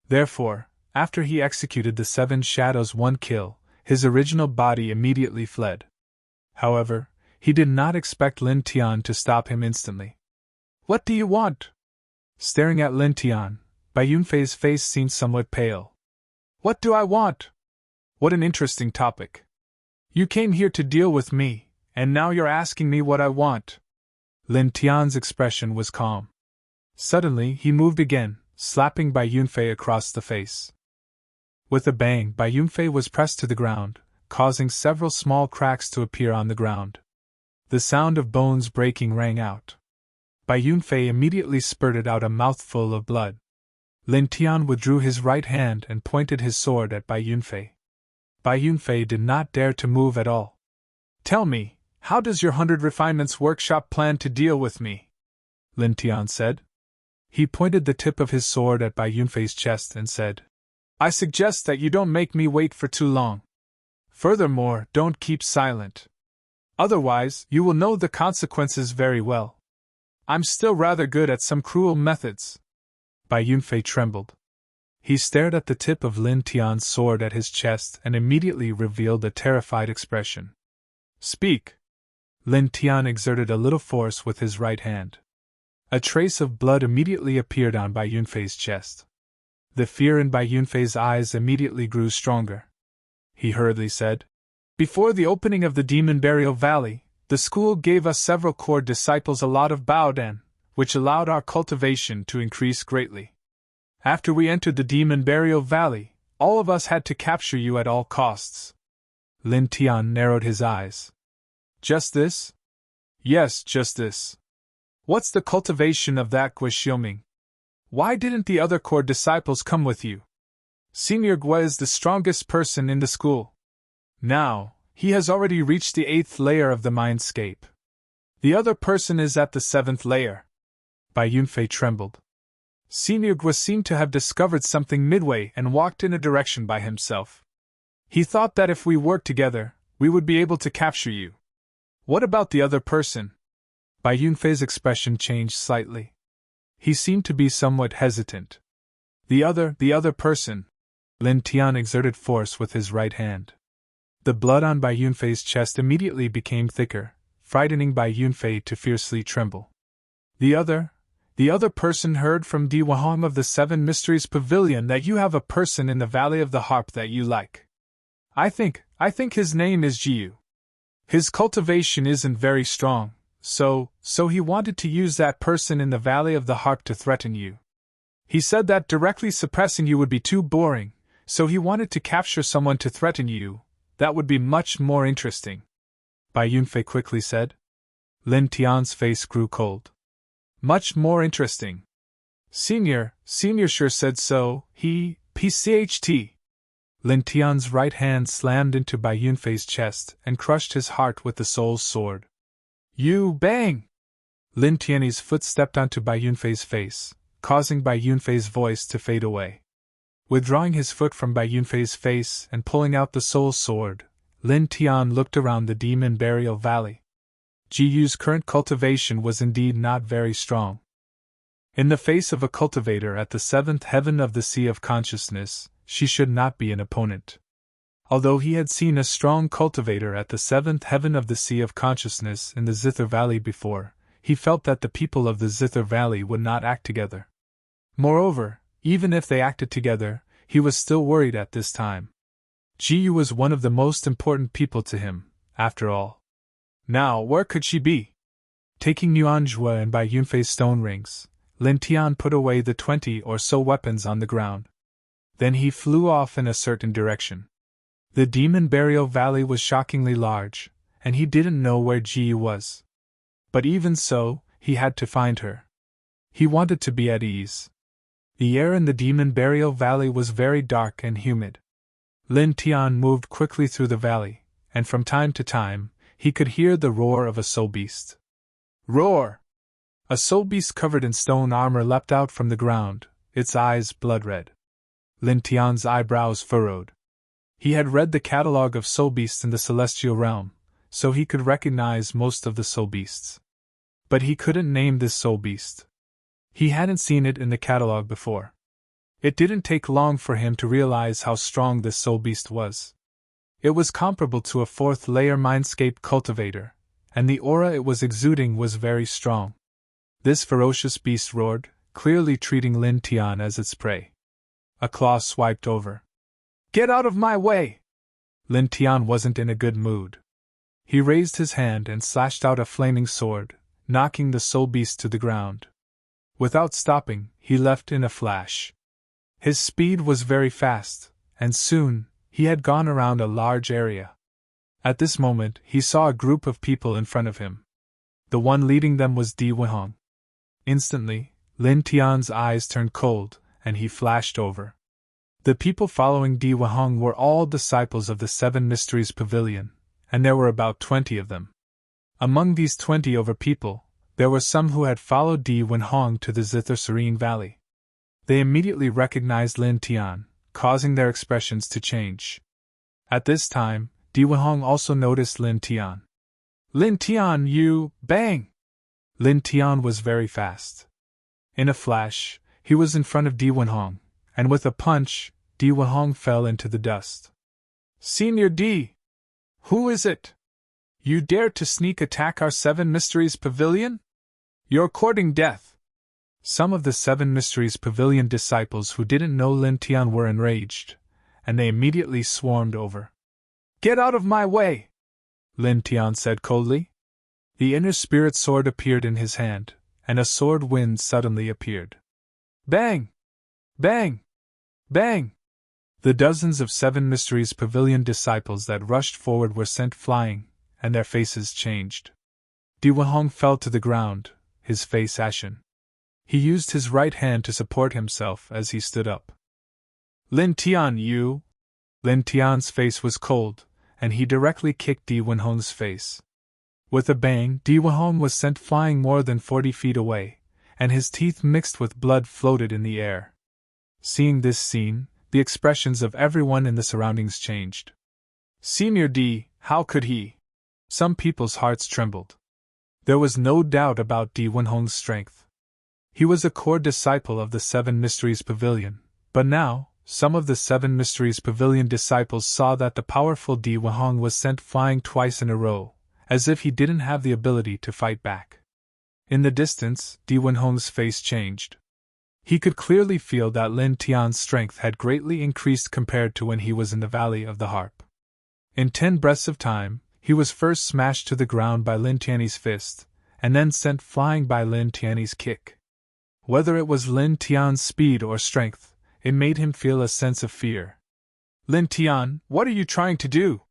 S1: Therefore, after he executed the 7 shadows 1 kill, his original body immediately fled. However, he did not expect Lin Tian to stop him instantly. What do you want? Staring at Lin Tian, Bai Yunfei's face seemed somewhat pale. What do I want? What an interesting topic. You came here to deal with me, and now you're asking me what I want. Lin Tian's expression was calm. Suddenly he moved again, slapping Bai Yunfei across the face. With a bang, Bai Yunfei was pressed to the ground, causing several small cracks to appear on the ground. The sound of bones breaking rang out. Bai Yunfei immediately spurted out a mouthful of blood. Lin Tian withdrew his right hand and pointed his sword at Bai Yunfei. Bai Yunfei did not dare to move at all. Tell me, how does your 100 Refinements workshop plan to deal with me? Lin Tian said. He pointed the tip of his sword at Bai Yunfei's chest and said, I suggest that you don't make me wait for too long. Furthermore, don't keep silent. Otherwise, you will know the consequences very well. I'm still rather good at some cruel methods. Bai Yunfei trembled. He stared at the tip of Lin Tian's sword at his chest and immediately revealed a terrified expression. Speak! Lin Tian exerted a little force with his right hand. A trace of blood immediately appeared on Bai Yunfei's chest. The fear in Bai Yunfei's eyes immediately grew stronger. He hurriedly said, Before the opening of the Demon Burial Valley, the school gave us several core disciples a lot of Baodan, which allowed our cultivation to increase greatly. After we entered the Demon Burial Valley, all of us had to capture you at all costs. Lin Tian narrowed his eyes. Just this? Yes, just this. What's the cultivation of that Guixiuming? Why didn't the other core disciples come with you? Senior Gui is the strongest person in the school. Now, he has already reached the 8th layer of the mindscape. The other person is at the 7th layer. Bai Yunfei trembled. Senior Gui seemed to have discovered something midway and walked in a direction by himself. He thought that if we worked together, we would be able to capture you. What about the other person? Bai Yunfei's expression changed slightly. He seemed to be somewhat hesitant. The other person. Lin Tian exerted force with his right hand. The blood on Bai Yunfei's chest immediately became thicker, frightening Bai Yunfei to fiercely tremble. The other person heard from Di Wahong of the Seven Mysteries Pavilion that you have a person in the Valley of the Harp that you like. I think his name is Jiu. His cultivation isn't very strong, so he wanted to use that person in the Valley of the Harp to threaten you. He said that directly suppressing you would be too boring, so he wanted to capture someone to threaten you. That would be much more interesting. Bai Yunfei quickly said. Lin Tian's face grew cold. Much more interesting. Senior sure said so, PCHT. Lin Tian's right hand slammed into Bai Yunfei's chest and crushed his heart with the soul's sword. You bang! Lin Tian's foot stepped onto Bai Yunfei's face, causing Bai Yunfei's voice to fade away. Withdrawing his foot from Bai Yunfei's face and pulling out the soul's sword, Lin Tian looked around the Demon Burial Valley. Jiyu's current cultivation was indeed not very strong. In the face of a cultivator at the 7th heaven of the Sea of Consciousness, she should not be an opponent. Although he had seen a strong cultivator at the 7th heaven of the Sea of Consciousness in the Zither Valley before, he felt that the people of the Zither Valley would not act together. Moreover, even if they acted together, he was still worried at this time. Jiyu was one of the most important people to him, after all. Now, where could she be? Taking Yuanjue and Bai Yunfei's stone rings, Lin Tian put away the 20 or so weapons on the ground. Then he flew off in a certain direction. The Demon Burial Valley was shockingly large, and he didn't know where Jiyu was. But even so, he had to find her. He wanted to be at ease. The air in the Demon Burial Valley was very dark and humid. Lin Tian moved quickly through the valley, and from time to time, he could hear the roar of a soul beast. Roar! A soul beast covered in stone armor leapt out from the ground, its eyes blood-red. Lin Tian's eyebrows furrowed. He had read the catalogue of soul beasts in the celestial realm, so he could recognize most of the soul beasts. But he couldn't name this soul beast. He hadn't seen it in the catalogue before. It didn't take long for him to realize how strong this soul beast was. It was comparable to a 4th layer mindscape cultivator, and the aura it was exuding was very strong. This ferocious beast roared, clearly treating Lin Tian as its prey. A claw swiped over. Get out of my way! Lin Tian wasn't in a good mood. He raised his hand and slashed out a flaming sword, knocking the soul beast to the ground. Without stopping, he left in a flash. His speed was very fast, and soon, he had gone around a large area. At this moment, he saw a group of people in front of him. The one leading them was Di Wahong. Instantly, Lin Tian's eyes turned cold, and he flashed over. The people following Di Wahong were all disciples of the Seven Mysteries Pavilion, and there were about 20 of them. Among these 20 over people, there were some who had followed Di Wahong to the Zither Serene Valley. They immediately recognized Lin Tian, causing their expressions to change. At this time, Di Wahong also noticed Lin Tian. Lin Tian, you, bang! Lin Tian was very fast. In a flash, he was in front of Di Wahong, and with a punch, Di Wahong fell into the dust. Senior Di! Who is it? You dare to sneak attack our Seven Mysteries Pavilion? You're courting death. Some of the Seven Mysteries Pavilion disciples who didn't know Lin Tian were enraged, and they immediately swarmed over. Get out of my way! Lin Tian said coldly. The inner spirit sword appeared in his hand, and a sword wind suddenly appeared. Bang! Bang! Bang! The dozens of 7 Mysteries Pavilion disciples that rushed forward were sent flying, and their faces changed. Di Wahong fell to the ground, his face ashen. He used his right hand to support himself as he stood up. Lin Tian, you! Lin Tian's face was cold, and he directly kicked Di Wahong's face. With a bang, Di Wahong was sent flying more than 40 feet away, and his teeth mixed with blood floated in the air. Seeing this scene, the expressions of everyone in the surroundings changed. Senior Di, how could he? Some people's hearts trembled. There was no doubt about Di Wahong's strength. He was a core disciple of the 7 Mysteries Pavilion, but now, some of the 7 Mysteries Pavilion disciples saw that the powerful Di Wahong was sent flying twice in a row, as if he didn't have the ability to fight back. In the distance, Di Wahong's face changed. He could clearly feel that Lin Tian's strength had greatly increased compared to when he was in the Valley of the Harp. In 10 breaths of time, he was first smashed to the ground by Lin Tian's fist, and then sent flying by Lin Tian's kick. Whether it was Lin Tian's speed or strength, it made him feel a sense of fear. Lin Tian, what are you trying to do?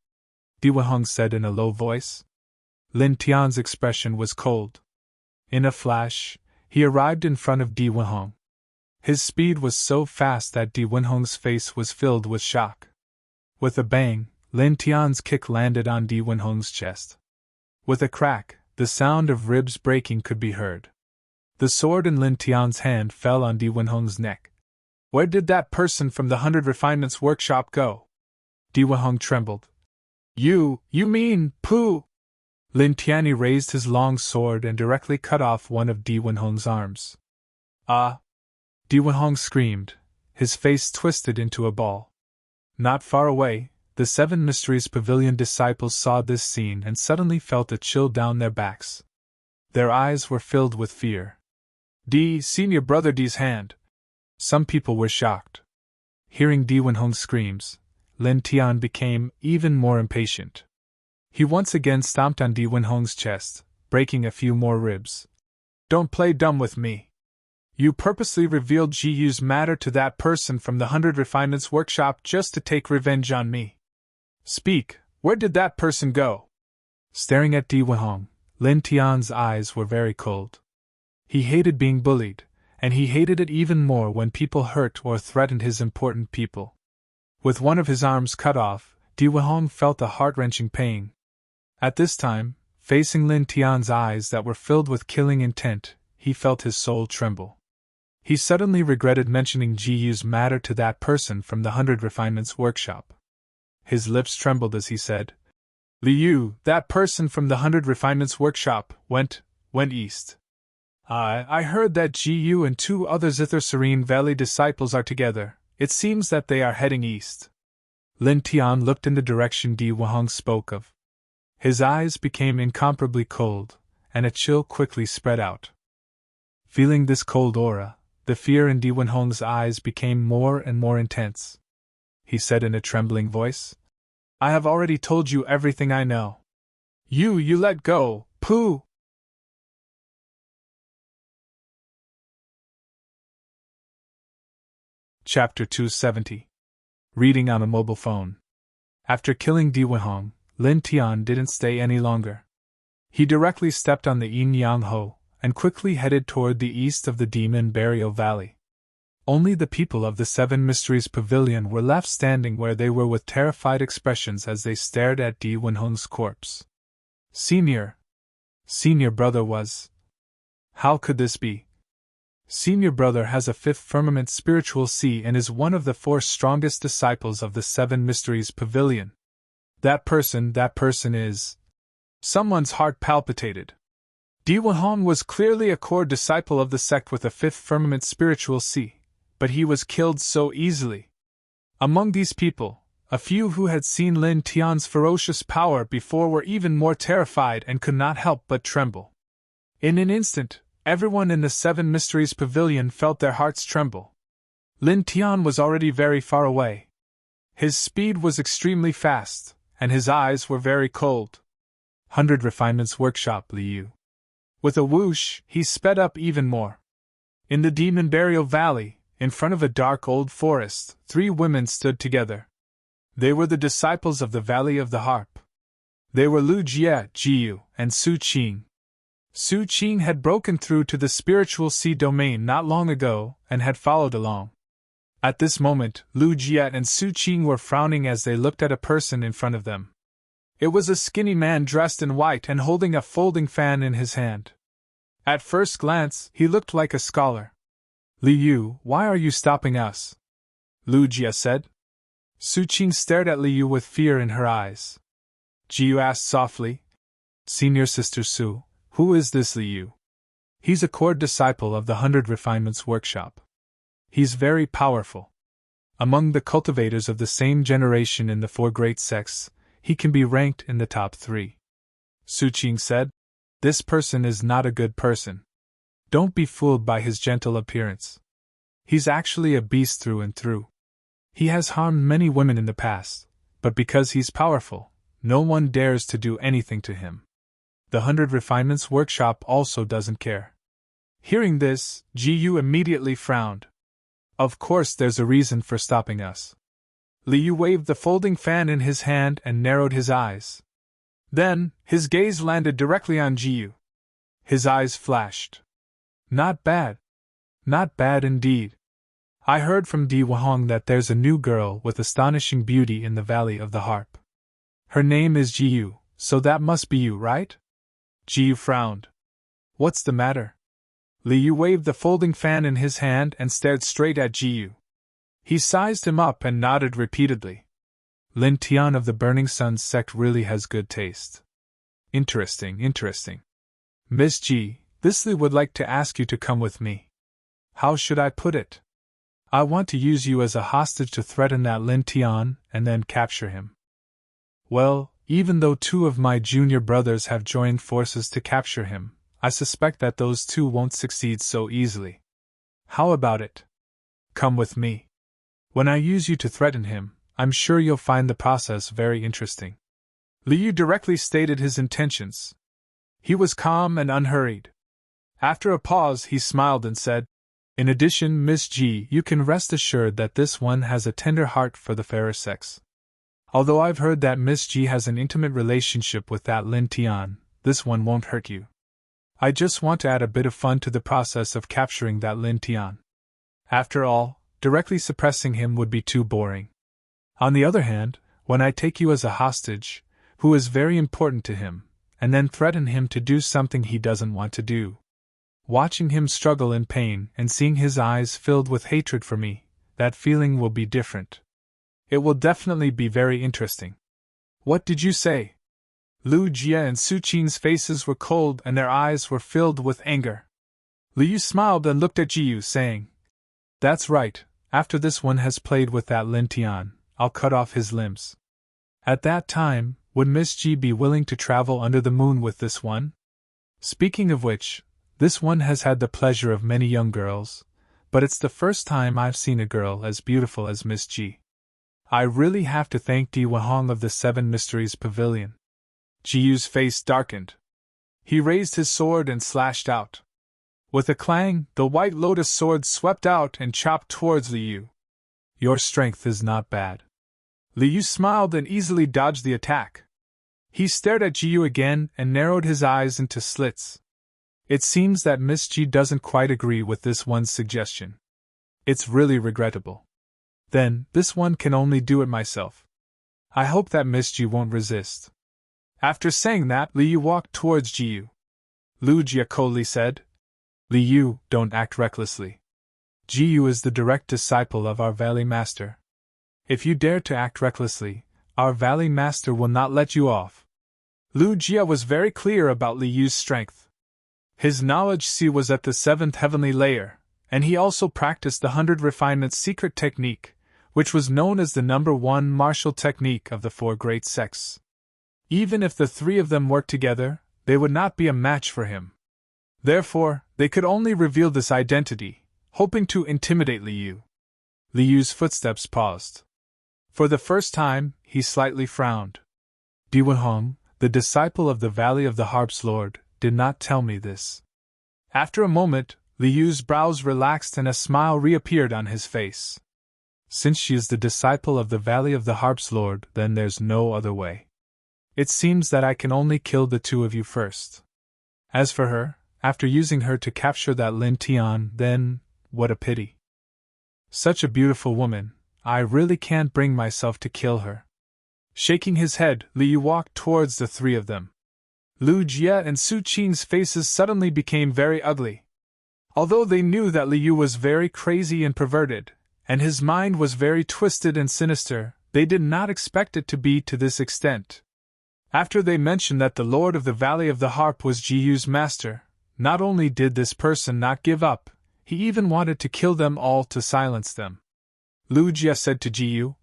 S1: Di Wahong said in a low voice. Lin Tian's expression was cold. In a flash, he arrived in front of Di Wahong. His speed was so fast that Di Wahong's face was filled with shock. With a bang, Lin Tian's kick landed on Di Wahong's chest. With a crack, the sound of ribs breaking could be heard. The sword in Lin Tian's hand fell on Di Wahong's neck. Where did that person from the 100 Refinements workshop go? Di Wahong trembled. You mean, Pooh? Lin Tian raised his long sword and directly cut off one of Di Wahong's arms. Ah! Di Wahong screamed, his face twisted into a ball. Not far away, the 7 Mysteries Pavilion disciples saw this scene and suddenly felt a chill down their backs. Their eyes were filled with fear. Senior brother Di's hand. Some people were shocked. Hearing Di Wahong's screams, Lin Tian became even more impatient. He once again stomped on Di Wahong's chest, breaking a few more ribs. Don't play dumb with me. You purposely revealed Jiyu's matter to that person from the 100 Refinements workshop just to take revenge on me. Speak, where did that person go? Staring at Di Wahong, Lin Tian's eyes were very cold. He hated being bullied, and he hated it even more when people hurt or threatened his important people. With one of his arms cut off, Di Wahong felt a heart-wrenching pain. At this time, facing Lin Tian's eyes that were filled with killing intent, he felt his soul tremble. He suddenly regretted mentioning Jiyu's matter to that person from the 100 Refinements workshop. His lips trembled as he said, Liu, that person from the 100 Refinements workshop, went east. I heard that Jiyu and 2 other Serene Valley disciples are together. It seems that they are heading east. Lin Tian looked in the direction Di Wahong spoke of. His eyes became incomparably cold, and a chill quickly spread out. Feeling this cold aura, the fear in Di Wahong's eyes became more and more intense. He said in a trembling voice, I have already told you everything I know. You let go, Pooh! Chapter 270. Reading on a mobile phone. After killing Di Wahong, Lin Tian didn't stay any longer. He directly stepped on the Yin Yang Ho and quickly headed toward the east of the Demon Burial Valley. Only the people of the 7 Mysteries Pavilion were left standing where they were with terrified expressions as they stared at Di Wahong's corpse. Senior brother was. How could this be? Senior brother has a 5th firmament spiritual sea and is one of the 4 strongest disciples of the 7 Mysteries Pavilion. That person is. Someone's heart palpitated. Di Wahong was clearly a core disciple of the sect with a 5th firmament spiritual sea, but he was killed so easily. Among these people, a few who had seen Lin Tian's ferocious power before were even more terrified and could not help but tremble. In an instant, everyone in the 7 Mysteries Pavilion felt their hearts tremble. Lin Tian was already very far away. His speed was extremely fast, and his eyes were very cold. 100 Refinements Workshop Liu. With a whoosh, he sped up even more. In the Demon Burial Valley, In front of a dark old forest, 3 women stood together. They were the disciples of the Valley of the Harp. They were Lu Jie, Jiyu, and Su Qing. Su Qing had broken through to the spiritual sea domain not long ago and had followed along. At this moment, Lu Jie and Su Qing were frowning as they looked at a person in front of them. It was a skinny man dressed in white and holding a folding fan in his hand. At first glance, he looked like a scholar. Li Yu, why are you stopping us? Lu Jie said. Su Qing stared at Li Yu with fear in her eyes. Jiyu asked softly, Senior Sister Su, who is this Li Yu? He's a core disciple of the 100 Refinements workshop. He's very powerful. Among the cultivators of the same generation in the 4 great sects, he can be ranked in the top 3. Su Qing said, This person is not a good person. Don't be fooled by his gentle appearance. He's actually a beast through and through. He has harmed many women in the past, but because he's powerful, no one dares to do anything to him. The 100 Refinements workshop also doesn't care. Hearing this, Jiyu immediately frowned. Of course there's a reason for stopping us. Li Yu waved the folding fan in his hand and narrowed his eyes. Then, his gaze landed directly on Jiyu. His eyes flashed. Not bad. Not bad indeed. I heard from Di Wahong that there's a new girl with astonishing beauty in the Valley of the Harp. Her name is Jiyu, so that must be you, right? Jiyu frowned. What's the matter? Li Yu waved the folding fan in his hand and stared straight at Jiyu. He sized him up and nodded repeatedly. Lin Tian of the Burning Sun sect really has good taste. Interesting. Miss Ji, this Li would like to ask you to come with me. How should I put it? I want to use you as a hostage to threaten that Lin Tian and then capture him. Well, even though 2 of my junior brothers have joined forces to capture him, I suspect that those 2 won't succeed so easily. How about it? Come with me. When I use you to threaten him, I'm sure you'll find the process very interesting. Li Yu directly stated his intentions. He was calm and unhurried. After a pause, he smiled and said, In addition, Miss Ji, you can rest assured that this one has a tender heart for the fairer sex. Although I've heard that Miss Ji has an intimate relationship with that Lin Tian, this one won't hurt you. I just want to add a bit of fun to the process of capturing that Lin Tian. After all, directly suppressing him would be too boring. On the other hand, when I take you as a hostage, who is very important to him, and then threaten him to do something he doesn't want to do, watching him struggle in pain and seeing his eyes filled with hatred for me, that feeling will be different. It will definitely be very interesting. What did you say? Lu Jie and Su Qing's faces were cold and their eyes were filled with anger. Li Yu smiled and looked at Jiyu, saying, That's right, after this one has played with that Lin Tian, I'll cut off his limbs. At that time, would Miss Ji be willing to travel under the moon with this one? Speaking of which, this one has had the pleasure of many young girls, but it's the first time I've seen a girl as beautiful as Miss Ji. I really have to thank Di Wahong of the 7 Mysteries Pavilion. Jiyu's face darkened. He raised his sword and slashed out. With a clang, the white lotus sword swept out and chopped towards Li Yu. Your strength is not bad. Li Yu smiled and easily dodged the attack. He stared at Jiyu again and narrowed his eyes into slits. It seems that Miss Ji doesn't quite agree with this one's suggestion. It's really regrettable. Then, this one can only do it myself. I hope that Miss Ji won't resist. After saying that, Li Yu walked towards Jiyu. Lu Jie coldly said, Li Yu, don't act recklessly. Jiyu is the direct disciple of our Valley Master. If you dare to act recklessly, our Valley Master will not let you off. Lu Jie was very clear about Li Yu's strength. His knowledge was at the 7th heavenly layer, and he also practiced the 100 Refinements secret technique, which was known as the #1 martial technique of the 4 great sects. Even if the 3 of them worked together, they would not be a match for him. Therefore, they could only reveal this identity, hoping to intimidate Li Yu. Li Yu's footsteps paused. For the first time, he slightly frowned. Di Wahong, the disciple of the Valley of the Harp's Lord, did not tell me this. After a moment, Li Yu's brows relaxed and a smile reappeared on his face. Since she is the disciple of the Valley of the Harp's Lord, then there's no other way. It seems that I can only kill the two of you first. As for her, after using her to capture that Lin Tian, then, what a pity. Such a beautiful woman, I really can't bring myself to kill her. Shaking his head, Li Yu walked towards the three of them. Lu Jie and Su Qing's faces suddenly became very ugly. Although they knew that Li Yu was very crazy and perverted, and his mind was very twisted and sinister, they did not expect it to be to this extent. After they mentioned that the Lord of the Valley of the Harp was Ji Yu's master, not only did this person not give up, he even wanted to kill them all to silence them. Lu Jie said to Ji Yu,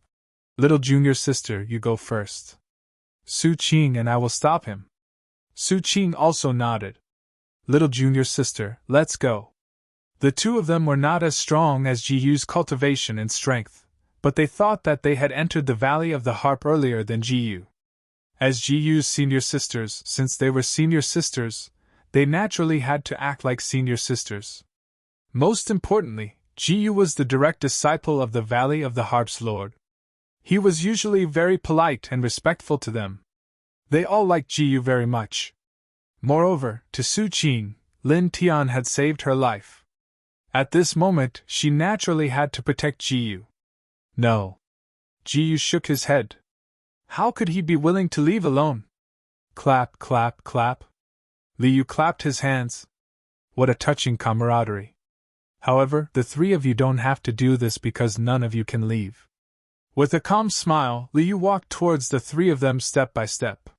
S1: "Little junior sister, you go first. Su Qing and I will stop him." Su Qing also nodded. "Little junior sister, let's go." The two of them were not as strong as Ji Yu's cultivation and strength, but they thought that they had entered the Valley of the Harp earlier than Ji Yu. As Ji Yu's senior sisters, since they were senior sisters, they naturally had to act like senior sisters. Most importantly, Ji Yu was the direct disciple of the Valley of the Harp's Lord. He was usually very polite and respectful to them. They all liked Ji Yu very much. Moreover, to Su Qing, Lin Tian had saved her life. At this moment, she naturally had to protect Ji Yu. No. Ji Yu shook his head. How could he be willing to leave alone? Clap, clap, clap. Li Yu clapped his hands. What a touching camaraderie. However, the three of you don't have to do this because none of you can leave. With a calm smile, Li Yu walked towards the three of them step by step.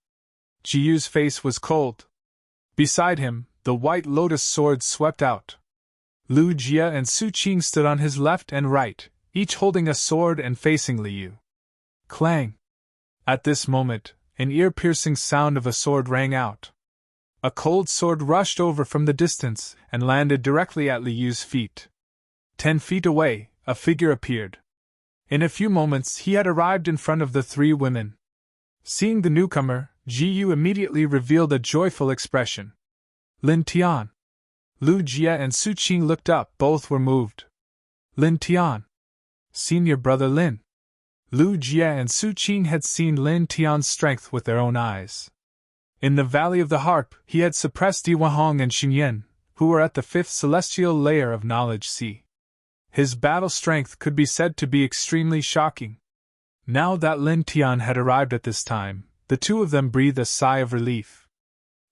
S1: Ji Yu's face was cold. Beside him, the white lotus sword swept out. Lu Jie and Su Qing stood on his left and right, each holding a sword and facing Li Yu. Clang! At this moment, an ear-piercing sound of a sword rang out. A cold sword rushed over from the distance and landed directly at Li Yu's feet. 10 feet away, a figure appeared. In a few moments he had arrived in front of the three women. Seeing the newcomer, Ji Yu immediately revealed a joyful expression. Lin Tian. Lu Jie and Su Qing looked up, both were moved. Lin Tian. Senior brother Lin. Lu Jie and Su Qing had seen Lin Tian's strength with their own eyes. In the Valley of the Harp, he had suppressed Di Wahong and Xinyan, who were at the 5th celestial layer of knowledge C. His battle strength could be said to be extremely shocking. Now that Lin Tian had arrived at this time, the two of them breathed a sigh of relief.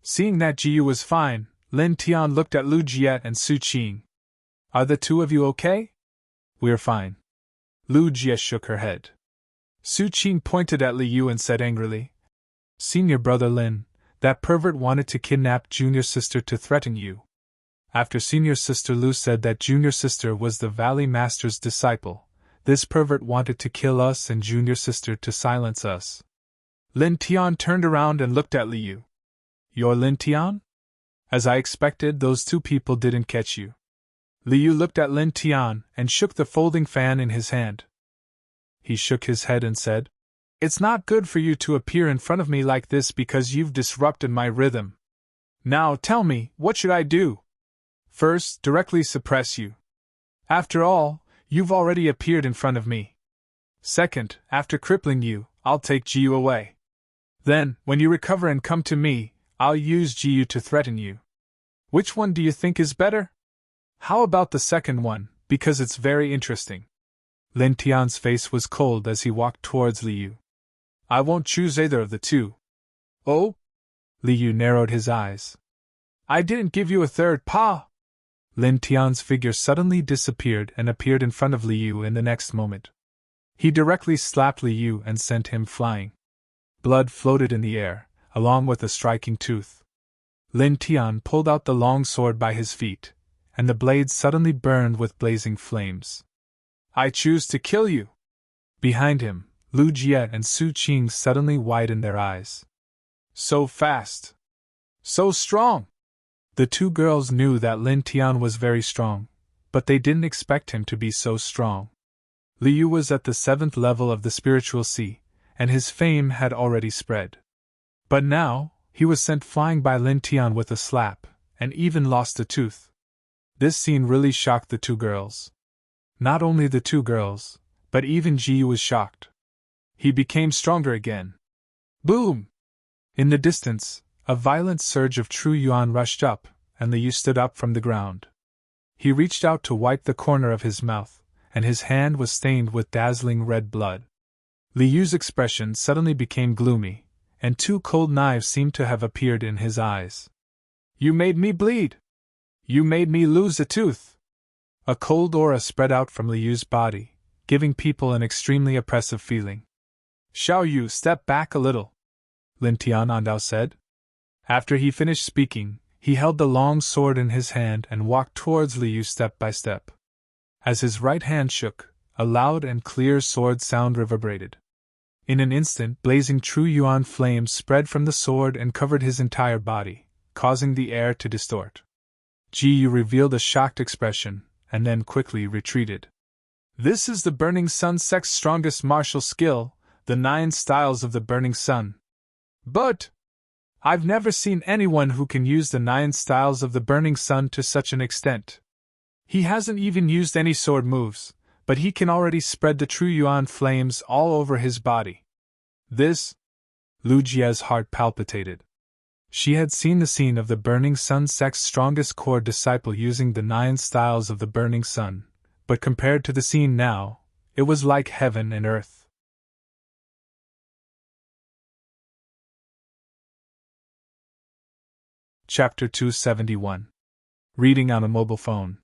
S1: Seeing that Ji Yu was fine, Lin Tian looked at Lu Jie and Su Qing. Are the two of you okay? We're fine. Lu Jie shook her head. Su Qing pointed at Li Yu and said angrily, Senior brother Lin, that pervert wanted to kidnap junior sister to threaten you. After senior sister Lu said that junior sister was the Valley Master's disciple, this pervert wanted to kill us and junior sister to silence us. Lin Tian turned around and looked at Li Yu. You're Lin Tian? As I expected, those two people didn't catch you. Li Yu looked at Lin Tian and shook the folding fan in his hand. He shook his head and said, It's not good for you to appear in front of me like this because you've disrupted my rhythm. Now tell me, what should I do? First, directly suppress you. After all, you've already appeared in front of me. Second, after crippling you, I'll take Ji Yu away. Then, when you recover and come to me, I'll use Ji Yu to threaten you. Which one do you think is better? How about the second one, because it's very interesting. Lin Tian's face was cold as he walked towards Li Yu. I won't choose either of the two. Oh? Li Yu narrowed his eyes. I didn't give you a third paw. Lin Tian's figure suddenly disappeared and appeared in front of Li Yu in the next moment. He directly slapped Li Yu and sent him flying. Blood floated in the air, along with a striking tooth. Lin Tian pulled out the long sword by his feet, and the blade suddenly burned with blazing flames. I choose to kill you! Behind him, Lu Jie and Su Qing suddenly widened their eyes. So fast! So strong! The two girls knew that Lin Tian was very strong, but they didn't expect him to be so strong. Li Yu was at the 7th level of the spiritual sea, and his fame had already spread. But now, he was sent flying by Lin Tian with a slap, and even lost a tooth. This scene really shocked the two girls. Not only the two girls, but even Ji was shocked. He became stronger again. Boom! In the distance, a violent surge of true yuan rushed up, and Liu stood up from the ground. He reached out to wipe the corner of his mouth, and his hand was stained with dazzling red blood. Liu's expression suddenly became gloomy, and two cold knives seemed to have appeared in his eyes. You made me bleed! You made me lose a tooth! A cold aura spread out from Liu's body, giving people an extremely oppressive feeling. Xiao Yu, step back a little, Lin Tianandao said. After he finished speaking, he held the long sword in his hand and walked towards Liu step by step. As his right hand shook, a loud and clear sword sound reverberated. In an instant, blazing true yuan flames spread from the sword and covered his entire body, causing the air to distort. Ji Yu revealed a shocked expression, and then quickly retreated. This is the Burning Sun sect's strongest martial skill, the 9 styles of the Burning Sun. But I've never seen anyone who can use the 9 styles of the Burning Sun to such an extent. He hasn't even used any sword moves, but he can already spread the true yuan flames all over his body. This? Lu Jie's heart palpitated. She had seen the scene of the Burning Sun sect's strongest core disciple using the 9 styles of the Burning Sun, but compared to the scene now, it was like heaven and earth. Chapter 271. Reading on a mobile phone.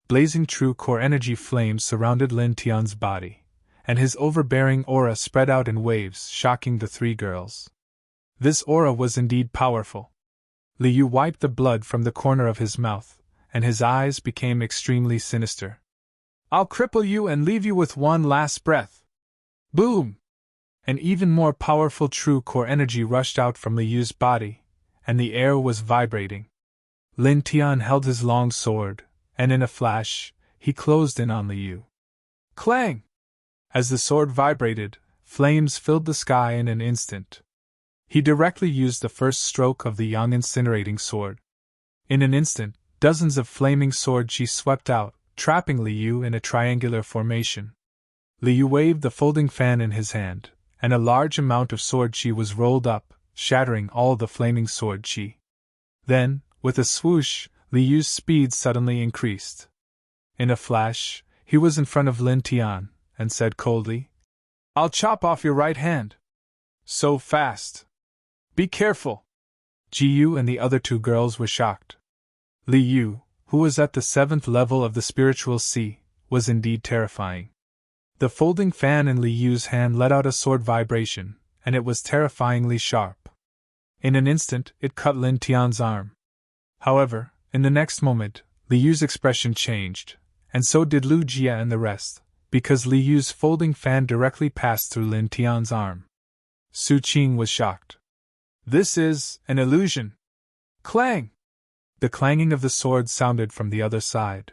S1: Blazing true core energy flames surrounded Lin Tian's body, and his overbearing aura spread out in waves, shocking the 3 girls. This aura was indeed powerful. Liu wiped the blood from the corner of his mouth, and his eyes became extremely sinister. I'll cripple you and leave you with one last breath. Boom! An even more powerful true core energy rushed out from Liu's body, and the air was vibrating. Lin Tian held his long sword, and in a flash, he closed in on Liu. Clang! As the sword vibrated, flames filled the sky in an instant. He directly used the first stroke of the young incinerating sword. In an instant, dozens of flaming sword chi swept out, trapping Liu in a triangular formation. Liu waved the folding fan in his hand, and a large amount of sword chi was rolled up, shattering all the flaming sword chi. Then, with a swoosh, Liu's speed suddenly increased. In a flash, he was in front of Lin Tian, and said coldly, I'll chop off your right hand. So fast. Be careful. Ji Yu and the other 2 girls were shocked. Liu, who was at the 7th level of the spiritual sea, was indeed terrifying. The folding fan in Liu's hand let out a sword vibration, and it was terrifyingly sharp. In an instant, it cut Lin Tian's arm. However, in the next moment, Liu's expression changed, and so did Lu Jie and the rest, because Liu's folding fan directly passed through Lin Tian's arm. Su Qing was shocked. This is an illusion. Clang! The clanging of the sword sounded from the other side.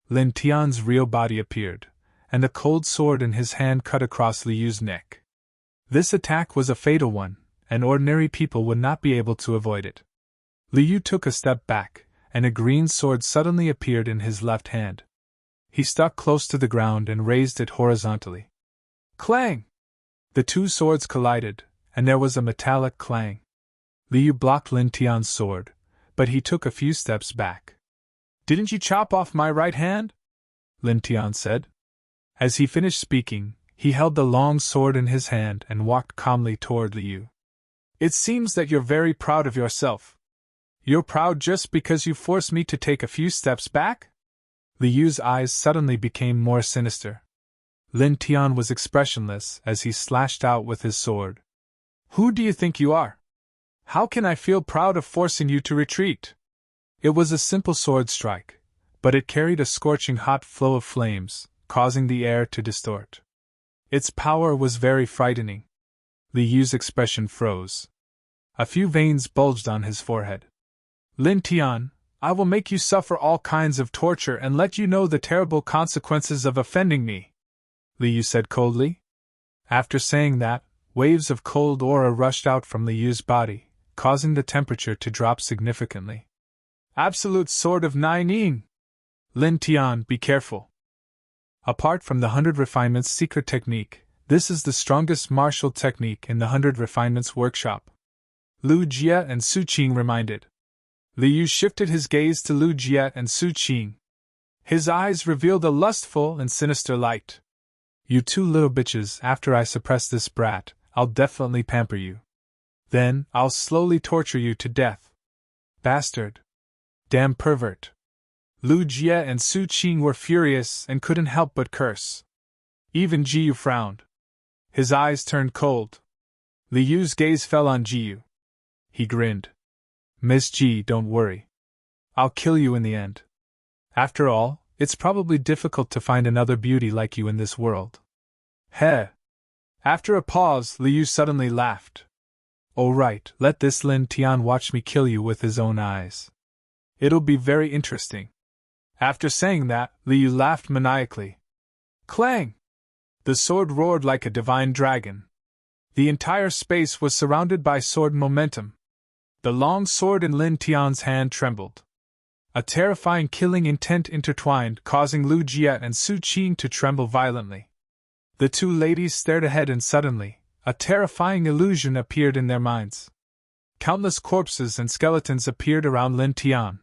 S1: Lin Tian's real body appeared, and the cold sword in his hand cut across Liu's neck. This attack was a fatal one, and ordinary people would not be able to avoid it. Liu took a step back, and a green sword suddenly appeared in his left hand. He stuck close to the ground and raised it horizontally. Clang! The 2 swords collided, and there was a metallic clang. Liu blocked Lin Tian's sword, but he took a few steps back. Didn't you chop off my right hand? Lin Tian said. As he finished speaking, he held the long sword in his hand and walked calmly toward Liu. It seems that you're very proud of yourself. You're proud just because you forced me to take a few steps back? Liu's eyes suddenly became more sinister. Lin Tian was expressionless as he slashed out with his sword. Who do you think you are? How can I feel proud of forcing you to retreat? It was a simple sword strike, but it carried a scorching hot flow of flames, causing the air to distort. Its power was very frightening. Liu's expression froze. A few veins bulged on his forehead. Lin Tian, I will make you suffer all kinds of torture and let you know the terrible consequences of offending me, Liu said coldly. After saying that, waves of cold aura rushed out from Liu's body, causing the temperature to drop significantly. Absolute Sword of 9 Yin! Lin Tian, be careful. Apart from the 100 Refinements secret technique, this is the strongest martial technique in the 100 Refinements workshop. Lu Jie and Su Qing reminded. Liu shifted his gaze to Lu Jie and Su Qing. His eyes revealed a lustful and sinister light. You two little bitches, after I suppress this brat, I'll definitely pamper you. Then, I'll slowly torture you to death. Bastard. Damn pervert. Lu Jie and Su Qing were furious and couldn't help but curse. Even Jiyu frowned. His eyes turned cold. Liu's gaze fell on Jiyu. He grinned. Miss Ji, don't worry. I'll kill you in the end. After all, it's probably difficult to find another beauty like you in this world. Heh. After a pause, Liu suddenly laughed. Oh right, let this Lin Tian watch me kill you with his own eyes. It'll be very interesting. After saying that, Liu laughed maniacally. Clang! The sword roared like a divine dragon. The entire space was surrounded by sword momentum. The long sword in Lin Tian's hand trembled. A terrifying killing intent intertwined, causing Lu Jie and Su Qing to tremble violently. The two ladies stared ahead and suddenly, a terrifying illusion appeared in their minds. Countless corpses and skeletons appeared around Lin Tian.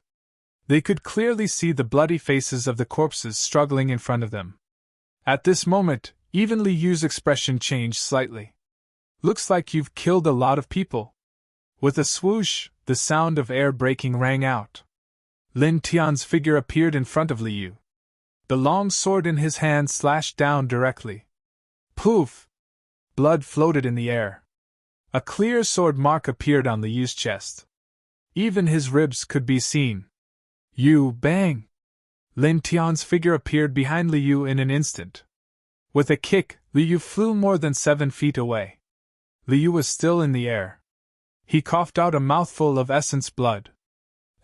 S1: They could clearly see the bloody faces of the corpses struggling in front of them. At this moment, even Liu's expression changed slightly. Looks like you've killed a lot of people. With a swoosh, the sound of air breaking rang out. Lin Tian's figure appeared in front of Liu. The long sword in his hand slashed down directly. Poof! Blood floated in the air. A clear sword mark appeared on Liu's chest. Even his ribs could be seen. You bang! Lin Tian's figure appeared behind Liu in an instant. With a kick, Liu flew more than 7 feet away. Liu was still in the air. He coughed out a mouthful of essence blood.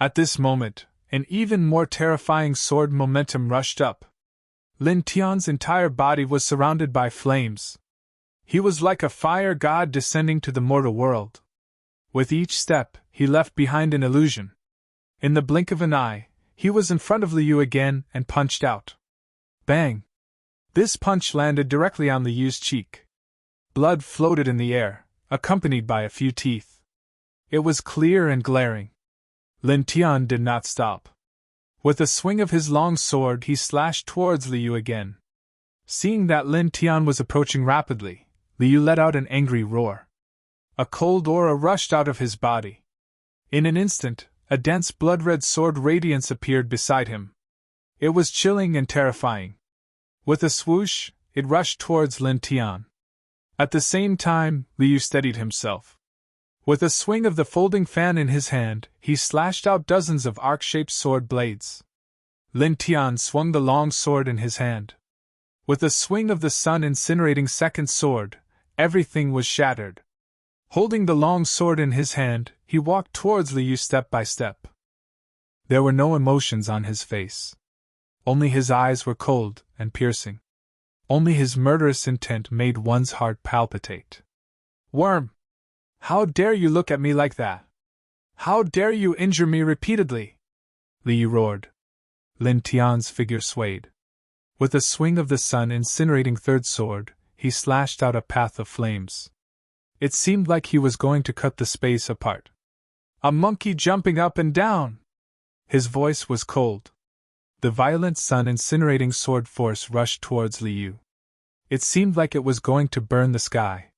S1: At this moment, an even more terrifying sword momentum rushed up. Lin Tian's entire body was surrounded by flames. He was like a fire god descending to the mortal world. With each step, he left behind an illusion. In the blink of an eye, he was in front of Liu again and punched out. Bang! This punch landed directly on Liu's cheek. Blood floated in the air, accompanied by a few teeth. It was clear and glaring. Lin Tian did not stop. With a swing of his long sword, he slashed towards Liu again. Seeing that Lin Tian was approaching rapidly, Liu let out an angry roar. A cold aura rushed out of his body. In an instant, a dense blood-red sword radiance appeared beside him. It was chilling and terrifying. With a swoosh, it rushed towards Lin Tian. At the same time, Liu steadied himself. With a swing of the folding fan in his hand, he slashed out dozens of arc-shaped sword blades. Lin Tian swung the long sword in his hand. With a swing of the sun-incinerating second sword, everything was shattered. Holding the long sword in his hand, he walked towards Liu step by step. There were no emotions on his face. Only his eyes were cold and piercing. Only his murderous intent made one's heart palpitate. Worm! How dare you look at me like that? How dare you injure me repeatedly? Liu roared. Lin Tian's figure swayed. With a swing of the sun-incinerating third sword, he slashed out a path of flames. It seemed like he was going to cut the space apart. A monkey jumping up and down! His voice was cold. The violent sun-incinerating sword force rushed towards Liu. It seemed like it was going to burn the sky.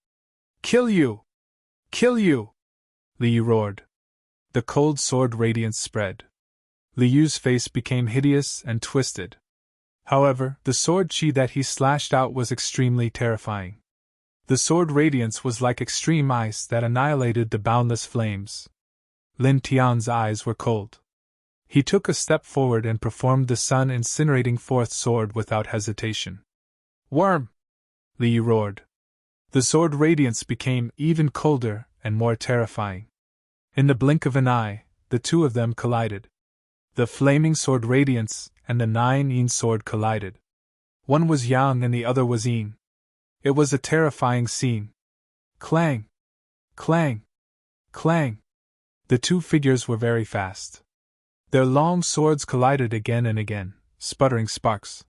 S1: Kill you! Kill you! Liu roared. The cold sword radiance spread. Liu's face became hideous and twisted. However, the sword chi that he slashed out was extremely terrifying. The sword radiance was like extreme ice that annihilated the boundless flames. Lin Tian's eyes were cold. He took a step forward and performed the sun-incinerating fourth sword without hesitation. Worm! Liu roared. The sword radiance became even colder and more terrifying. In the blink of an eye, the two of them collided. The flaming sword radiance and the 9-yin sword collided. One was yang and the other was yin. It was a terrifying scene. Clang! Clang! Clang! The two figures were very fast. Their long swords collided again and again, sputtering sparks.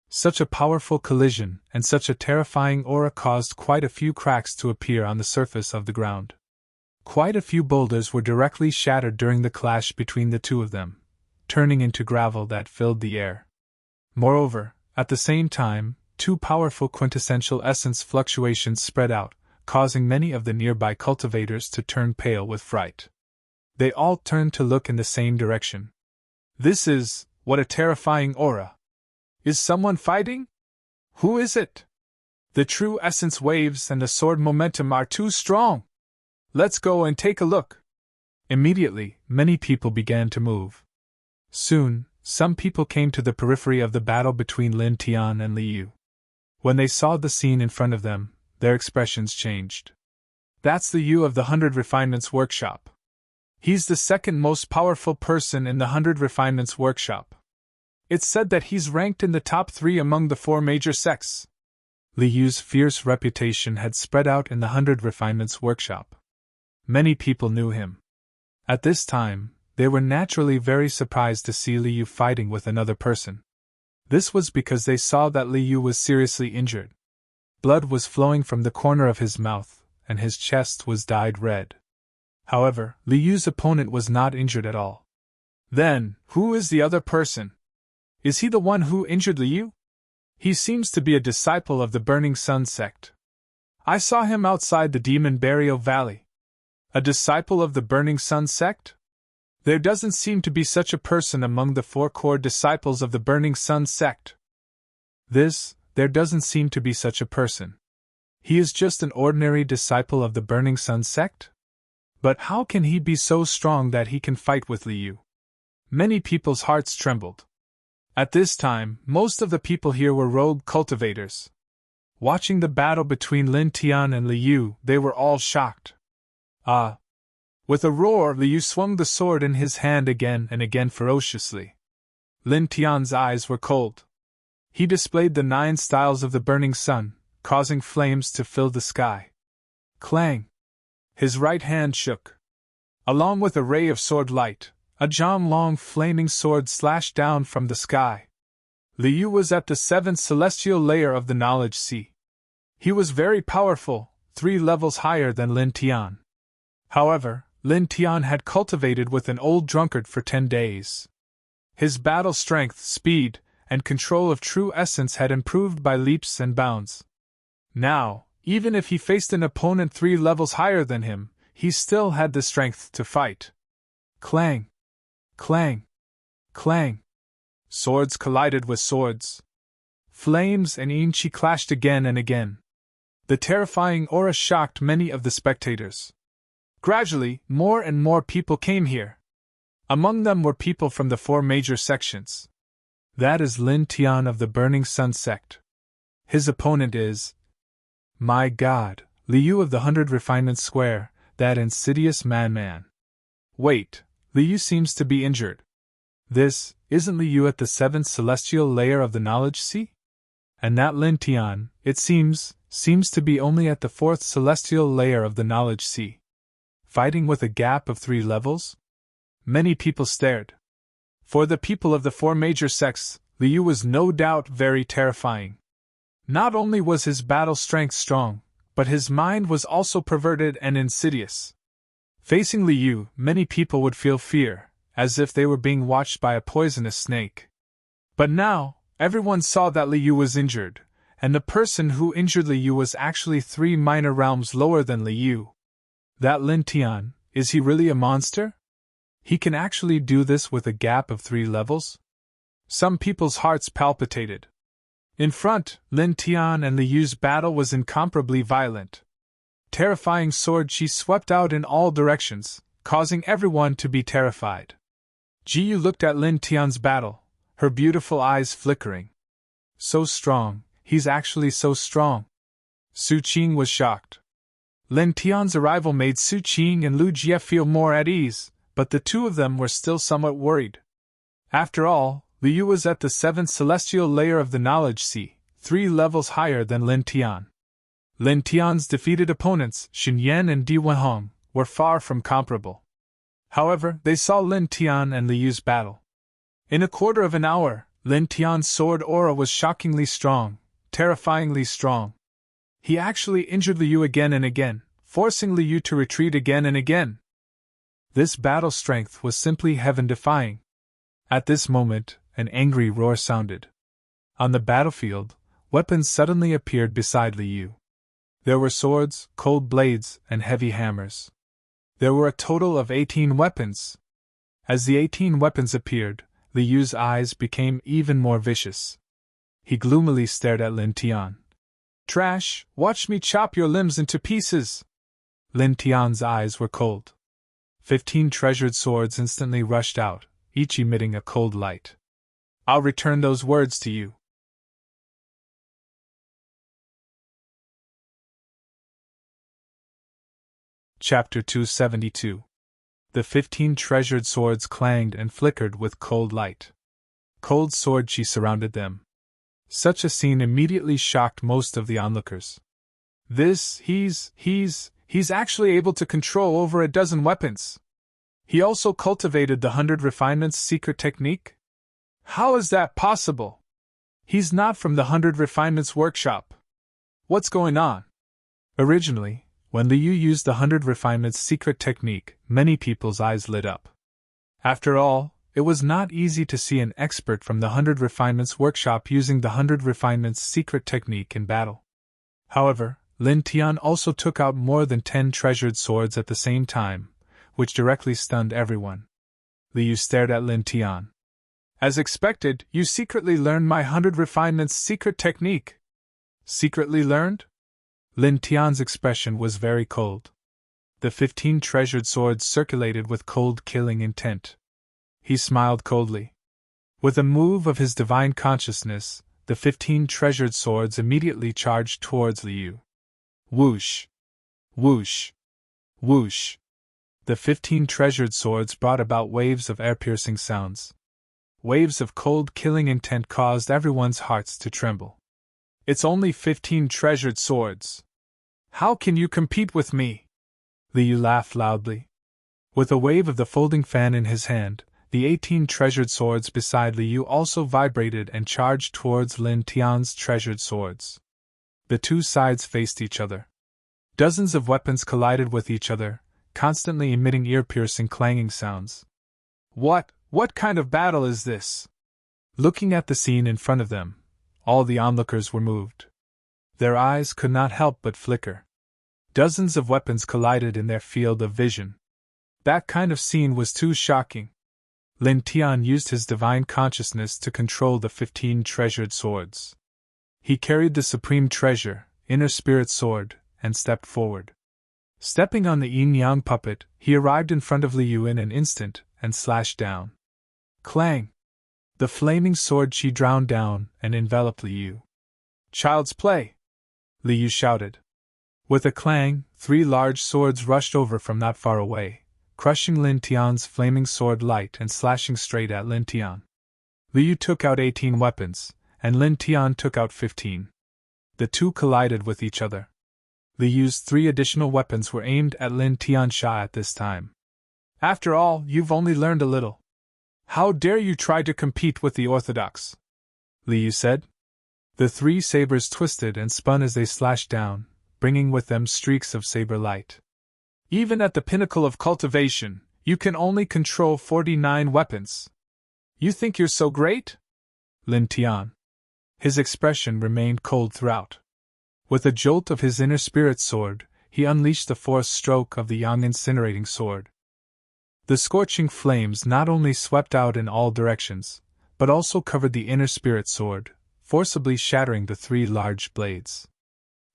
S1: Such a powerful collision and such a terrifying aura caused quite a few cracks to appear on the surface of the ground. Quite a few boulders were directly shattered during the clash between the two of them, turning into gravel that filled the air. Moreover, at the same time, two powerful quintessential essence fluctuations spread out, causing many of the nearby cultivators to turn pale with fright. They all turned to look in the same direction. What a terrifying aura! Is someone fighting? Who is it? The true essence waves and the sword momentum are too strong. Let's go and take a look. Immediately, many people began to move. Soon, some people came to the periphery of the battle between Lin Tian and Li Yu. When they saw the scene in front of them, their expressions changed. That's the Yu of the 100 Refinements Workshop. He's the second most powerful person in the 100 Refinements Workshop. It's said that he's ranked in the top 3 among the 4 major sects. Li Yu's fierce reputation had spread out in the 100 Refinements Workshop. Many people knew him. At this time, they were naturally very surprised to see Li Yu fighting with another person. This was because they saw that Li Yu was seriously injured. Blood was flowing from the corner of his mouth, and his chest was dyed red. However, Li Yu's opponent was not injured at all. Then, who is the other person? Is he the one who injured Li Yu? He seems to be a disciple of the Burning Sun sect. I saw him outside the Demon Burial Valley. A disciple of the Burning Sun sect? There doesn't seem to be such a person among the 4 core disciples of the Burning Sun sect. There doesn't seem to be such a person. He is just an ordinary disciple of the Burning Sun sect? But how can he be so strong that he can fight with Li Yu? Many people's hearts trembled. At this time, most of the people here were rogue cultivators. Watching the battle between Lin Tian and Li Yu, they were all shocked. Ah! With a roar, Li Yu swung the sword in his hand again and again ferociously. Lin Tian's eyes were cold. He displayed the 9 styles of the burning sun, causing flames to fill the sky. Clang! His right hand shook. Along with a ray of sword light, a jom-long flaming sword slashed down from the sky. Li Yu was at the 7th celestial layer of the knowledge sea. He was very powerful, 3 levels higher than Lin Tian. However, Lin Tian had cultivated with an old drunkard for 10 days. His battle strength, speed, and control of true essence had improved by leaps and bounds. Now, even if he faced an opponent 3 levels higher than him, he still had the strength to fight. Clang! Clang! Clang! Swords collided with swords. Flames and inchi clashed again and again. The terrifying aura shocked many of the spectators. Gradually, more and more people came here. Among them were people from the 4 major sections. That is Lin Tian of the Burning Sun sect. His opponent is... My God, Li Yu of the 100 Refinements Square, that insidious man. Wait, Li Yu seems to be injured. Isn't Li Yu at the 7th celestial layer of the knowledge sea? And that Lin Tian, it seems to be only at the 4th celestial layer of the knowledge sea. Fighting with a gap of 3 levels? Many people stared. For the people of the 4 major sects, Li Yu was no doubt very terrifying. Not only was his battle strength strong, but his mind was also perverted and insidious. Facing Li Yu, many people would feel fear, as if they were being watched by a poisonous snake. But now, everyone saw that Li Yu was injured, and the person who injured Li Yu was actually 3 minor realms lower than Li Yu. That Lin Tian, is he really a monster? He can actually do this with a gap of 3 levels? Some people's hearts palpitated. In front, Lin Tian and Li Yu's battle was incomparably violent. Terrifying sword chi swept out in all directions, causing everyone to be terrified. Ji Yu looked at Lin Tian's battle, her beautiful eyes flickering. So strong, he's actually so strong. Su Qing was shocked. Lin Tian's arrival made Su Qing and Lu Jie feel more at ease, but the two of them were still somewhat worried. After all, Li Yu was at the 7th celestial layer of the knowledge sea, 3 levels higher than Lin Tian. Lin Tian's defeated opponents, Xin Yan and Di Wenhong, were far from comparable. However, they saw Lin Tian and Li Yu's battle. In a quarter of an hour, Lin Tian's sword aura was shockingly strong, terrifyingly strong. He actually injured Liu again and again, forcing Liu to retreat again and again. This battle strength was simply heaven-defying. At this moment, an angry roar sounded. On the battlefield, weapons suddenly appeared beside Liu. There were swords, cold blades, and heavy hammers. There were a total of 18 weapons. As the 18 weapons appeared, Liu's eyes became even more vicious. He gloomily stared at Lin Tian. "Trash, watch me chop your limbs into pieces!" Lin Tian's eyes were cold. 15 treasured swords instantly rushed out, each emitting a cold light. "I'll return those words to you." Chapter 272. The 15 treasured swords clanged and flickered with cold light. Cold sword chi surrounded them. Such a scene immediately shocked most of the onlookers. He's actually able to control over a dozen weapons. He also cultivated the 100 Refinements secret technique? How is that possible? He's not from the 100 Refinements workshop. What's going on? Originally, when Liu used the 100 Refinements secret technique, many people's eyes lit up. After all, it was not easy to see an expert from the 100 Refinements workshop using the 100 Refinements secret technique in battle. However, Lin Tian also took out more than 10 treasured swords at the same time, which directly stunned everyone. Liu stared at Lin Tian. "As expected, you secretly learned my 100 Refinements secret technique." "Secretly learned?" Lin Tian's expression was very cold. The 15 treasured swords circulated with cold killing intent. He smiled coldly. With a move of his divine consciousness, the 15 treasured swords immediately charged towards Liu. Whoosh! Whoosh! Whoosh! The 15 treasured swords brought about waves of air-piercing sounds. Waves of cold killing intent caused everyone's hearts to tremble. "It's only 15 treasured swords. How can you compete with me?" Liu laughed loudly. With a wave of the folding fan in his hand, the 18 treasured swords beside Liu also vibrated and charged towards Lin Tian's treasured swords. The two sides faced each other. Dozens of weapons collided with each other, constantly emitting ear-piercing clanging sounds. What kind of battle is this? Looking at the scene in front of them, all the onlookers were moved. Their eyes could not help but flicker. Dozens of weapons collided in their field of vision. That kind of scene was too shocking. Lin Tian used his divine consciousness to control the 15 treasured swords. He carried the supreme treasure, inner spirit sword, and stepped forward. Stepping on the yin-yang puppet, he arrived in front of Liu in an instant and slashed down. Clang! The flaming sword chi drowned down and enveloped Liu. "Child's play!" Liu shouted. With a clang, 3 large swords rushed over from not far away, crushing Lin Tian's flaming sword light and slashing straight at Lin Tian. Liu took out 18 weapons, and Lin Tian took out 15. The two collided with each other. Liu's 3 additional weapons were aimed at Lin Tian's Sha at this time. "After all, you've only learned a little. How dare you try to compete with the orthodox?" Liu said. The 3 sabers twisted and spun as they slashed down, bringing with them streaks of saber light. "Even at the pinnacle of cultivation, you can only control 49 weapons. You think you're so great?" Lin Tian. His expression remained cold throughout. With a jolt of his inner spirit sword, he unleashed the fourth stroke of the yang incinerating sword. The scorching flames not only swept out in all directions, but also covered the inner spirit sword, forcibly shattering the 3 large blades.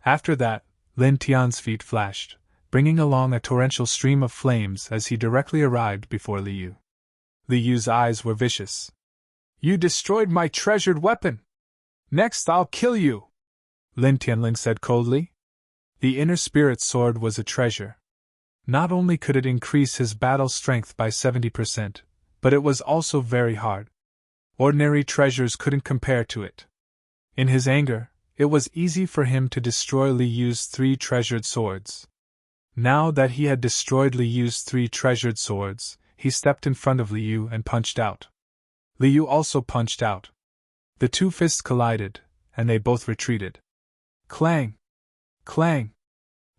S1: After that, Lin Tian's feet flashed, bringing along a torrential stream of flames as he directly arrived before Liu. Liu's eyes were vicious. "You destroyed my treasured weapon! Next I'll kill you!" Lin Tianling said coldly. The inner spirit sword was a treasure. Not only could it increase his battle strength by 70%, but it was also very hard. Ordinary treasures couldn't compare to it. In his anger, it was easy for him to destroy Liu's 3 treasured swords. Now that he had destroyed Liu's 3 treasured swords, he stepped in front of Liu and punched out. Liu also punched out. The two fists collided, and they both retreated. Clang! Clang!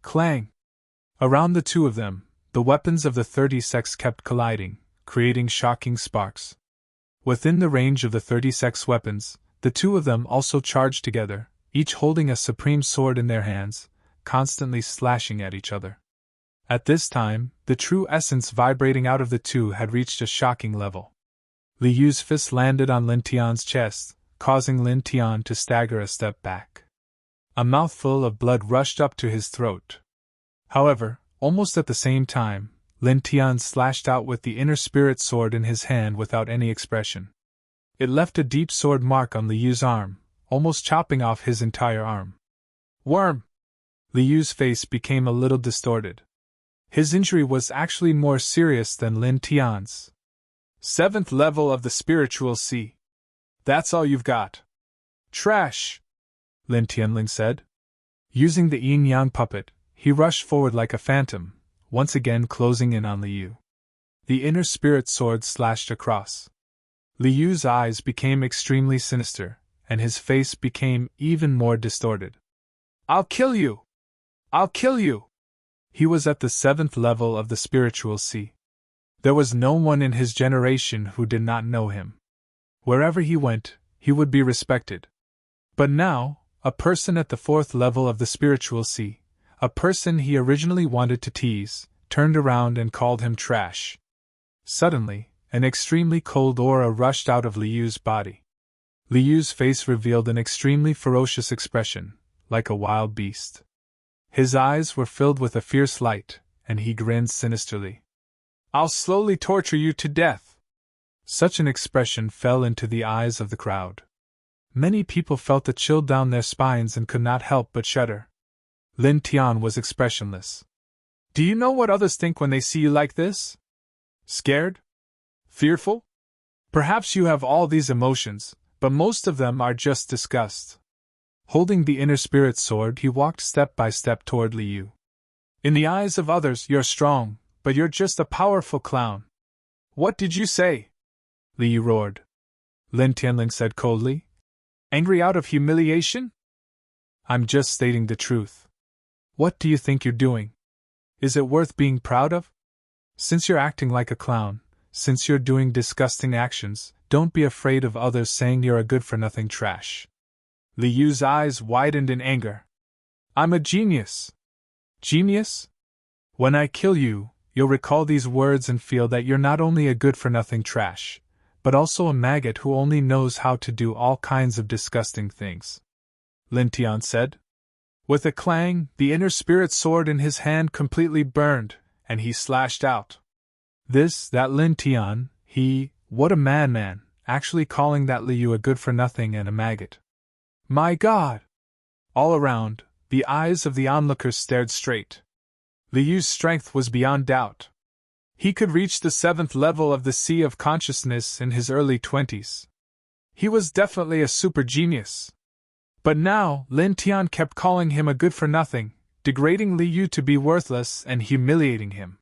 S1: Clang! Around the two of them, the weapons of the 36 kept colliding, creating shocking sparks. Within the range of the 36 weapons, the two of them also charged together, each holding a supreme sword in their hands, constantly slashing at each other. At this time, the true essence vibrating out of the two had reached a shocking level. Li Yu's fist landed on Lin Tian's chest, causing Lin Tian to stagger a step back. A mouthful of blood rushed up to his throat. However, almost at the same time, Lin Tian slashed out with the inner spirit sword in his hand without any expression. It left a deep sword mark on Li Yu's arm, almost chopping off his entire arm. Worm! Li Yu's face became a little distorted. His injury was actually more serious than Lin Tian's. 7th level of the spiritual sea. That's all you've got. Trash! Lin Tianling said. Using the yin-yang puppet, he rushed forward like a phantom, once again closing in on Li Yu. The inner spirit sword slashed across. Li Yu's eyes became extremely sinister, and his face became even more distorted. I'll kill you! I'll kill you! He was at the 7th level of the spiritual sea. There was no one in his generation who did not know him. Wherever he went, he would be respected. But now, a person at the 4th level of the spiritual sea, a person he originally wanted to tease, turned around and called him trash. Suddenly, an extremely cold aura rushed out of Li Yu's body. Li Yu's face revealed an extremely ferocious expression, like a wild beast. His eyes were filled with a fierce light, and he grinned sinisterly. I'll slowly torture you to death! Such an expression fell into the eyes of the crowd. Many people felt a chill down their spines and could not help but shudder. Lin Tian was expressionless. Do you know what others think when they see you like this? Scared? Fearful? Perhaps you have all these emotions, but most of them are just disgust. Holding the inner spirit sword, he walked step by step toward Li Yu. In the eyes of others, you're strong, but you're just a powerful clown. What did you say? Li Yu roared. Lin Tianling said coldly. Angry out of humiliation? I'm just stating the truth. What do you think you're doing? Is it worth being proud of? Since you're acting like a clown, since you're doing disgusting actions, don't be afraid of others saying you're a good-for-nothing trash. Li Yu's eyes widened in anger. I'm a genius. Genius? When I kill you, you'll recall these words and feel that you're not only a good-for-nothing trash, but also a maggot who only knows how to do all kinds of disgusting things. Lin Tian said. With a clang, the inner spirit sword in his hand completely burned, and he slashed out. That Lin Tian, what a madman, actually calling that Li Yu a good-for-nothing and a maggot. My God! All around, the eyes of the onlookers stared straight. Li Yu's strength was beyond doubt. He could reach the 7th level of the sea of consciousness in his early 20s. He was definitely a super genius. But now, Lin Tian kept calling him a good-for-nothing, degrading Li Yu to be worthless and humiliating him.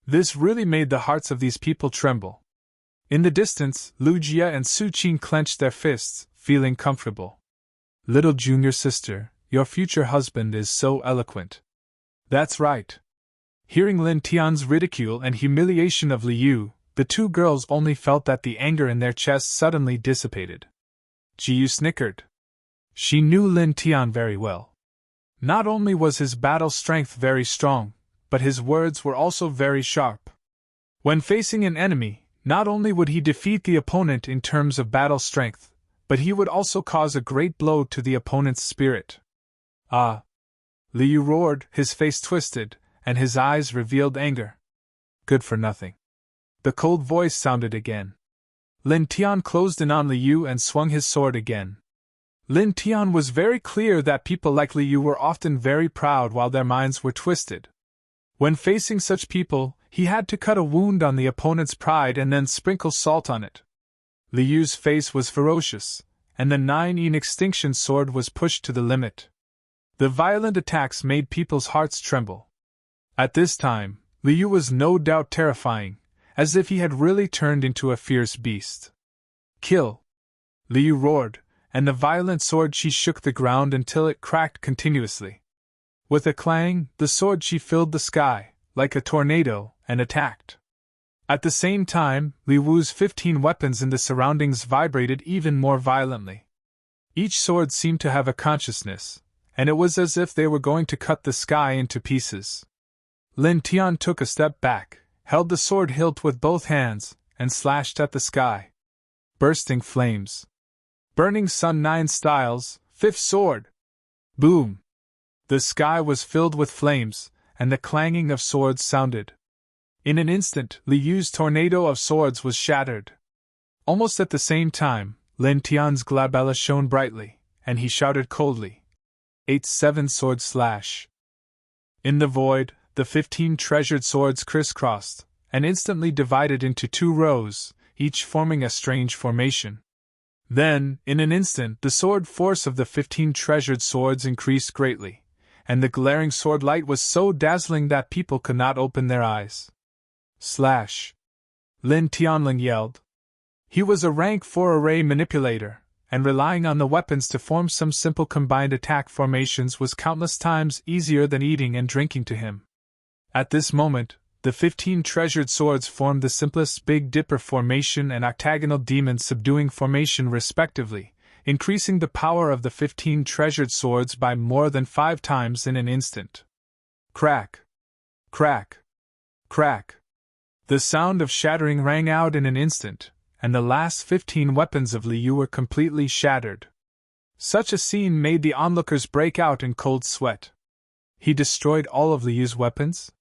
S1: This really made the hearts of these people tremble. In the distance, Lu Jia and Su Qing clenched their fists, feeling comfortable. Little junior sister, your future husband is so eloquent. That's right. Hearing Lin Tian's ridicule and humiliation of Li Yu, the two girls only felt that the anger in their chests suddenly dissipated. Ji Yu snickered. She knew Lin Tian very well. Not only was his battle strength very strong, but his words were also very sharp. When facing an enemy, not only would he defeat the opponent in terms of battle strength, but he would also cause a great blow to the opponent's spirit. Ah! Li Yu roared, his face twisted, and his eyes revealed anger. Good for nothing. The cold voice sounded again. Lin Tian closed in on Li Yu and swung his sword again. Lin Tian was very clear that people like Li Yu were often very proud while their minds were twisted. When facing such people, he had to cut a wound on the opponent's pride and then sprinkle salt on it. Li Yu's face was ferocious, and the 9-yin extinction sword was pushed to the limit. The violent attacks made people's hearts tremble. At this time, Li Yu was no doubt terrifying, as if he had really turned into a fierce beast. Kill! Li Yu roared, and the violent sword she shook the ground until it cracked continuously. With a clang, the sword she filled the sky, like a tornado, and attacked. At the same time, Li Wu's 15 weapons in the surroundings vibrated even more violently. Each sword seemed to have a consciousness, and it was as if they were going to cut the sky into pieces. Lin Tian took a step back, held the sword hilt with both hands, and slashed at the sky. Bursting flames. Burning Sun 9 styles, 5th sword. Boom! The sky was filled with flames, and the clanging of swords sounded. In an instant, Li Yu's tornado of swords was shattered. Almost at the same time, Lin Tian's glabella shone brightly, and he shouted coldly, 8-7 sword slash. In the void, the 15 treasured swords crisscrossed, and instantly divided into 2 rows, each forming a strange formation. Then, in an instant, the sword force of the 15 treasured swords increased greatly, and the glaring sword light was so dazzling that people could not open their eyes. Slash! Lin Tianling yelled. He was a rank 4 array manipulator, and relying on the weapons to form some simple combined attack formations was countless times easier than eating and drinking to him. At this moment, the 15 treasured swords formed the simplest Big Dipper formation and octagonal demon subduing formation respectively, increasing the power of the 15 treasured swords by more than 5 times in an instant. Crack! Crack! Crack! The sound of shattering rang out in an instant, and the last 15 weapons of Li Yu were completely shattered. Such a scene made the onlookers break out in cold sweat. He destroyed all of Li Yu's weapons?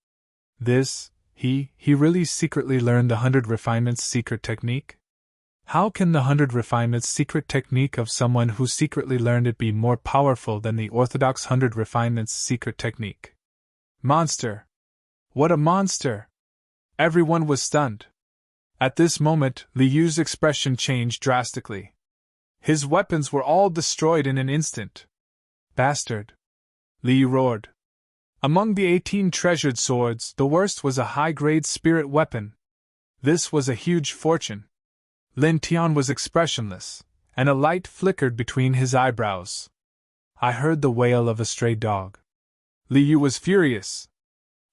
S1: He really secretly learned the 100 Refinements secret technique? How can the 100 Refinements secret technique of someone who secretly learned it be more powerful than the orthodox 100 Refinements secret technique? Monster! What a monster! Everyone was stunned. At this moment, Li Yu's expression changed drastically. His weapons were all destroyed in an instant. Bastard! Li Yu roared. Among the 18 treasured swords, the worst was a high-grade spirit weapon. This was a huge fortune. Lin Tian was expressionless, and a light flickered between his eyebrows. I heard the wail of a stray dog. Li Yu was furious.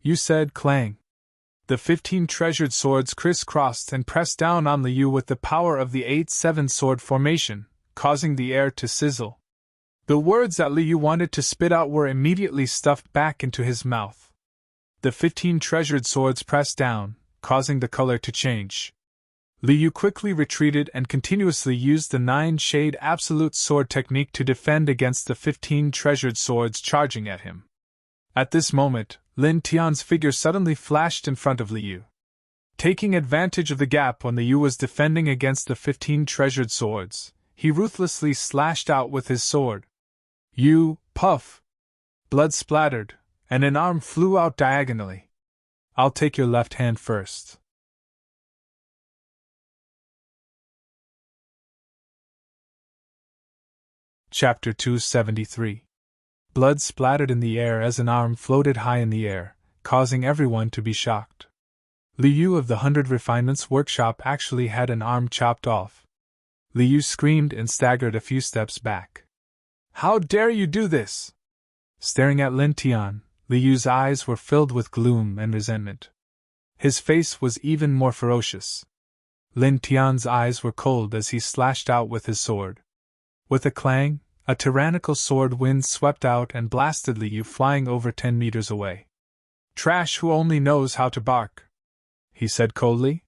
S1: You said clang. The 15 treasured swords crisscrossed and pressed down on Li Yu with the power of the 8-7 sword formation, causing the air to sizzle. The words that Li Yu wanted to spit out were immediately stuffed back into his mouth. The 15 treasured swords pressed down, causing the color to change. Li Yu quickly retreated and continuously used the 9-shade absolute sword technique to defend against the 15 treasured swords charging at him. At this moment, Lin Tian's figure suddenly flashed in front of Li Yu. Taking advantage of the gap when Li Yu was defending against the 15 treasured swords, he ruthlessly slashed out with his sword. You, puff! Blood splattered, and an arm flew out diagonally. I'll take your left hand first. Chapter 273. Blood splattered in the air as an arm floated high in the air, causing everyone to be shocked. Li Yu of the 100 Refinements workshop actually had an arm chopped off. Li Yu screamed and staggered a few steps back. How dare you do this? Staring at Lin Tian, Li Yu's eyes were filled with gloom and resentment. His face was even more ferocious. Lin Tian's eyes were cold as he slashed out with his sword. With a clang, a tyrannical sword wind swept out and blasted Li Yu flying over 10 meters away. Trash who only knows how to bark, he said coldly.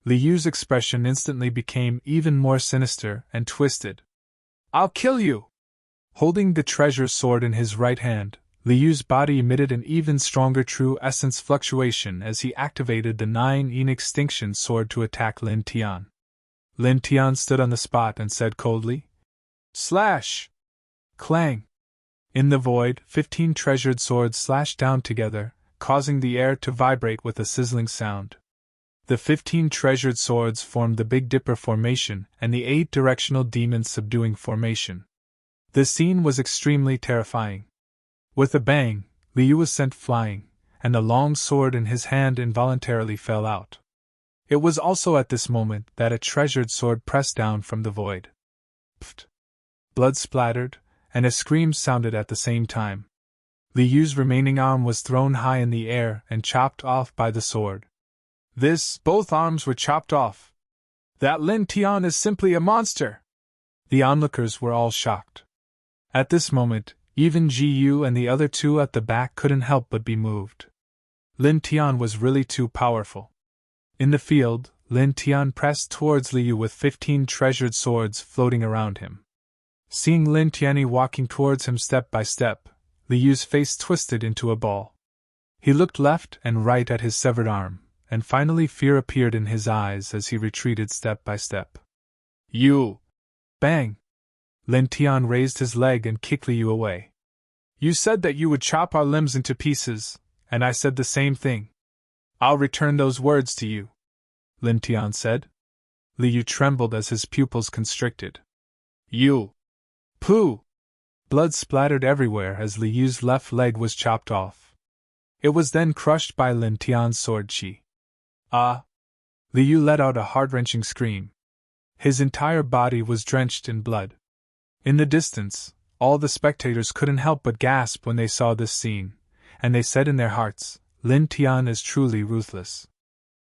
S1: Li Yu's expression instantly became even more sinister and twisted. I'll kill you! Holding the treasure sword in his right hand, Li Yu's body emitted an even stronger true essence fluctuation as he activated the 9-in extinction sword to attack Lin Tian. Lin Tian stood on the spot and said coldly, Slash! Clang! In the void, 15 treasured swords slashed down together, causing the air to vibrate with a sizzling sound. The 15 treasured swords formed the Big Dipper formation and the 8-directional demon subduing formation. The scene was extremely terrifying. With a bang, Li Yu was sent flying, and the long sword in his hand involuntarily fell out. It was also at this moment that a treasured sword pressed down from the void. Pfft! Blood splattered, and a scream sounded at the same time. Li Yu's remaining arm was thrown high in the air and chopped off by the sword. Both arms were chopped off. That Lin Tian is simply a monster! The onlookers were all shocked. At this moment, even Ji Yu and the other two at the back couldn't help but be moved. Lin Tian was really too powerful. In the field, Lin Tian pressed towards Li Yu with 15 treasured swords floating around him. Seeing Lin Tianyi walking towards him step by step, Li Yu's face twisted into a ball. He looked left and right at his severed arm, and finally fear appeared in his eyes as he retreated step by step. You! Bang! Lin Tian raised his leg and kicked Li Yu away. You said that you would chop our limbs into pieces, and I said the same thing. I'll return those words to you, Lin Tian said. Li Yu trembled as his pupils constricted. You! Pooh! Blood splattered everywhere as Li Yu's left leg was chopped off. It was then crushed by Lin Tian's sword chi. Ah! Li Yu let out a heart-wrenching scream. His entire body was drenched in blood. In the distance, all the spectators couldn't help but gasp when they saw this scene, and they said in their hearts, Lin Tian is truly ruthless.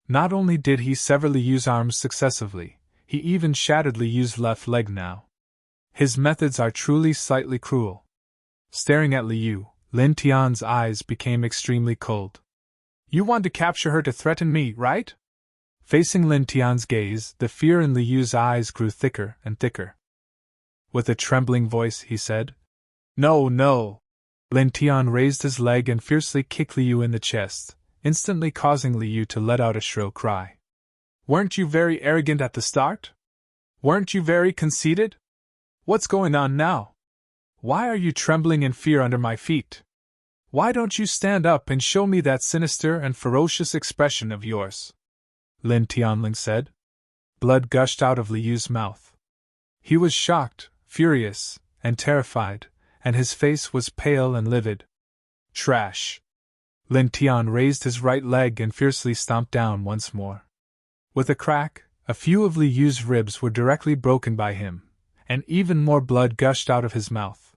S1: Not only did he sever Li Yu's arms successively, he even shattered Li Yu's left leg now. His methods are truly slightly cruel. Staring at Li Yu, Lin Tian's eyes became extremely cold. You want to capture her to threaten me, right? Facing Lin Tian's gaze, the fear in Li Yu's eyes grew thicker and thicker. With a trembling voice, he said, No, no! Lin Tian raised his leg and fiercely kicked Li Yu in the chest, instantly causing Li Yu to let out a shrill cry. Weren't you very arrogant at the start? Weren't you very conceited? What's going on now? Why are you trembling in fear under my feet? Why don't you stand up and show me that sinister and ferocious expression of yours? Lin Tianling said. Blood gushed out of Li Yu's mouth. He was shocked, furious, and terrified, and his face was pale and livid. Trash! Lin Tian raised his right leg and fiercely stomped down once more. With a crack, a few of Li Yu's ribs were directly broken by him, and even more blood gushed out of his mouth.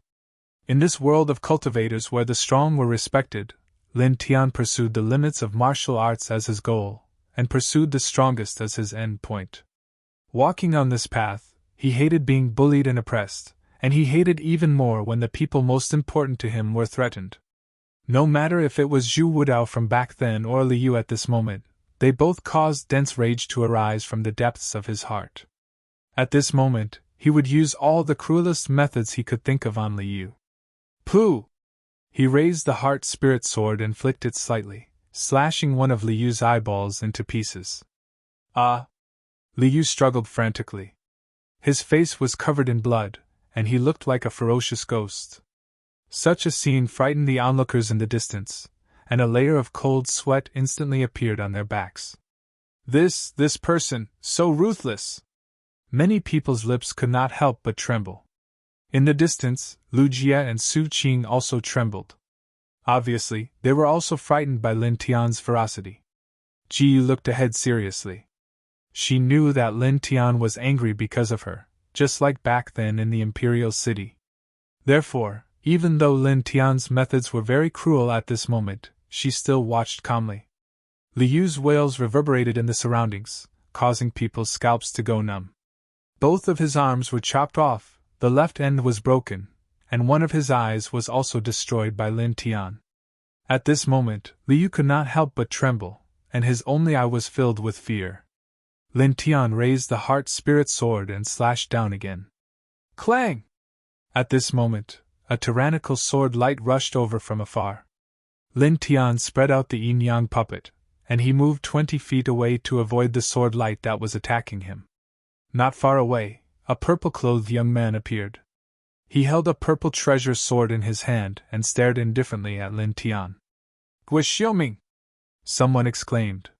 S1: In this world of cultivators where the strong were respected, Lin Tian pursued the limits of martial arts as his goal, and pursued the strongest as his end point. Walking on this path, he hated being bullied and oppressed, and he hated even more when the people most important to him were threatened. No matter if it was Zhu Wudao from back then or Li Yu at this moment, they both caused dense rage to arise from the depths of his heart. At this moment, he would use all the cruelest methods he could think of on Li Yu. Pooh! He raised the heart-spirit sword and flicked it slightly, slashing one of Li Yu's eyeballs into pieces. Ah! Li Yu struggled frantically. His face was covered in blood, and he looked like a ferocious ghost. Such a scene frightened the onlookers in the distance, and a layer of cold sweat instantly appeared on their backs. This person, so ruthless! Many people's lips could not help but tremble. In the distance, Lu Jie and Su Qing also trembled. Obviously, they were also frightened by Lin Tian's ferocity. Ji Yu looked ahead seriously. She knew that Lin Tian was angry because of her, just like back then in the Imperial City. Therefore, even though Lin Tian's methods were very cruel at this moment, she still watched calmly. Li Yu's wails reverberated in the surroundings, causing people's scalps to go numb. Both of his arms were chopped off, the left end was broken, and one of his eyes was also destroyed by Lin Tian. At this moment, Li Yu could not help but tremble, and his only eye was filled with fear. Lin Tian raised the heart-spirit sword and slashed down again. Clang! At this moment, a tyrannical sword light rushed over from afar. Lin Tian spread out the yin-yang puppet, and he moved 20 feet away to avoid the sword light that was attacking him. Not far away, a purple-clothed young man appeared. He held a purple treasure sword in his hand and stared indifferently at Lin Tian. Guixiuming! Someone exclaimed.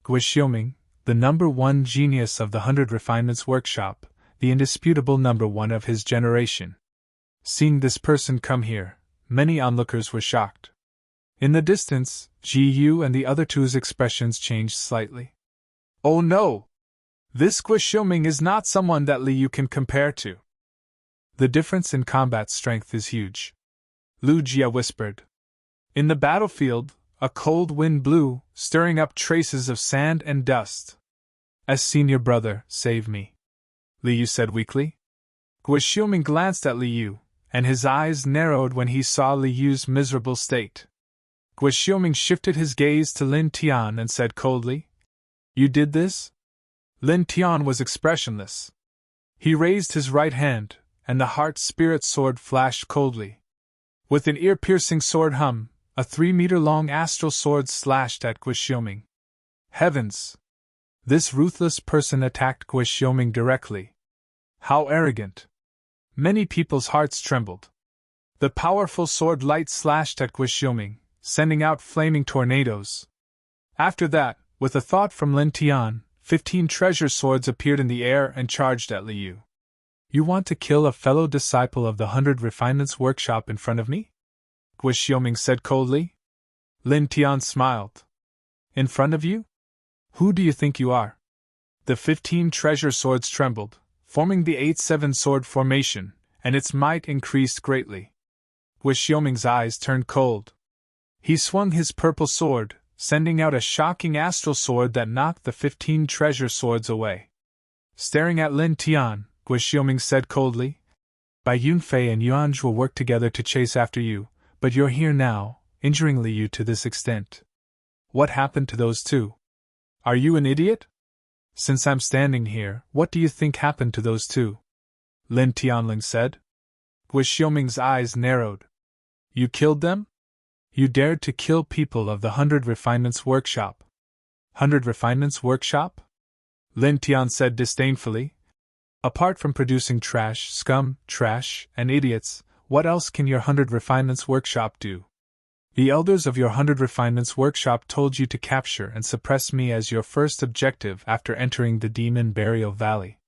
S1: Guixiuming, the #1 genius of the 100 Refinements Workshop, the indisputable #1 of his generation. Seeing this person come here, many onlookers were shocked. In the distance, Ji Yu and the other two's expressions changed slightly. Oh no! This Guixiuming is not someone that Li Yu can compare to. The difference in combat strength is huge. Lu Jie whispered. In the battlefield, a cold wind blew, stirring up traces of sand and dust. As senior brother, save me, Li Yu said weakly. Guo Xiuming glanced at Li Yu, and his eyes narrowed when he saw Li Yu's miserable state. Guo Xiuming shifted his gaze to Lin Tian and said coldly, You did this? Lin Tian was expressionless. He raised his right hand, and the heart-spirit sword flashed coldly. With an ear-piercing sword hum, a 3-meter-long astral sword slashed at Guo Xiuming. Heavens! This ruthless person attacked Guo Xiuming directly. How arrogant! Many people's hearts trembled. The powerful sword light slashed at Guo Xiuming, sending out flaming tornadoes. After that, with a thought from Lin Tian, 15 treasure swords appeared in the air and charged at Li Yu. You want to kill a fellow disciple of the 100 Refinements Workshop in front of me? Guo Xiuming said coldly. Lin Tian smiled. In front of you? Who do you think you are? The 15 treasure swords trembled, forming the 8-7 sword formation, and its might increased greatly. Guo Xiuming's eyes turned cold. He swung his purple sword, sending out a shocking astral sword that knocked the 15 treasure swords away. Staring at Lin Tian, Guo Xiuming said coldly, Bai Yunfei and Yuanzhi will work together to chase after you, but you're here now, injuring Li Yu to this extent. What happened to those two? Are you an idiot? Since I'm standing here, what do you think happened to those two? Lin Tianling said. Guo Xiuming's eyes narrowed. You killed them? You dared to kill people of the 100 Refinements Workshop. 100 Refinements Workshop? Lin Tian said disdainfully. Apart from producing trash, scum, trash, and idiots, what else can your 100 Refinements Workshop do? The elders of your 100 Refinements Workshop told you to capture and suppress me as your first objective after entering the Demon Burial Valley.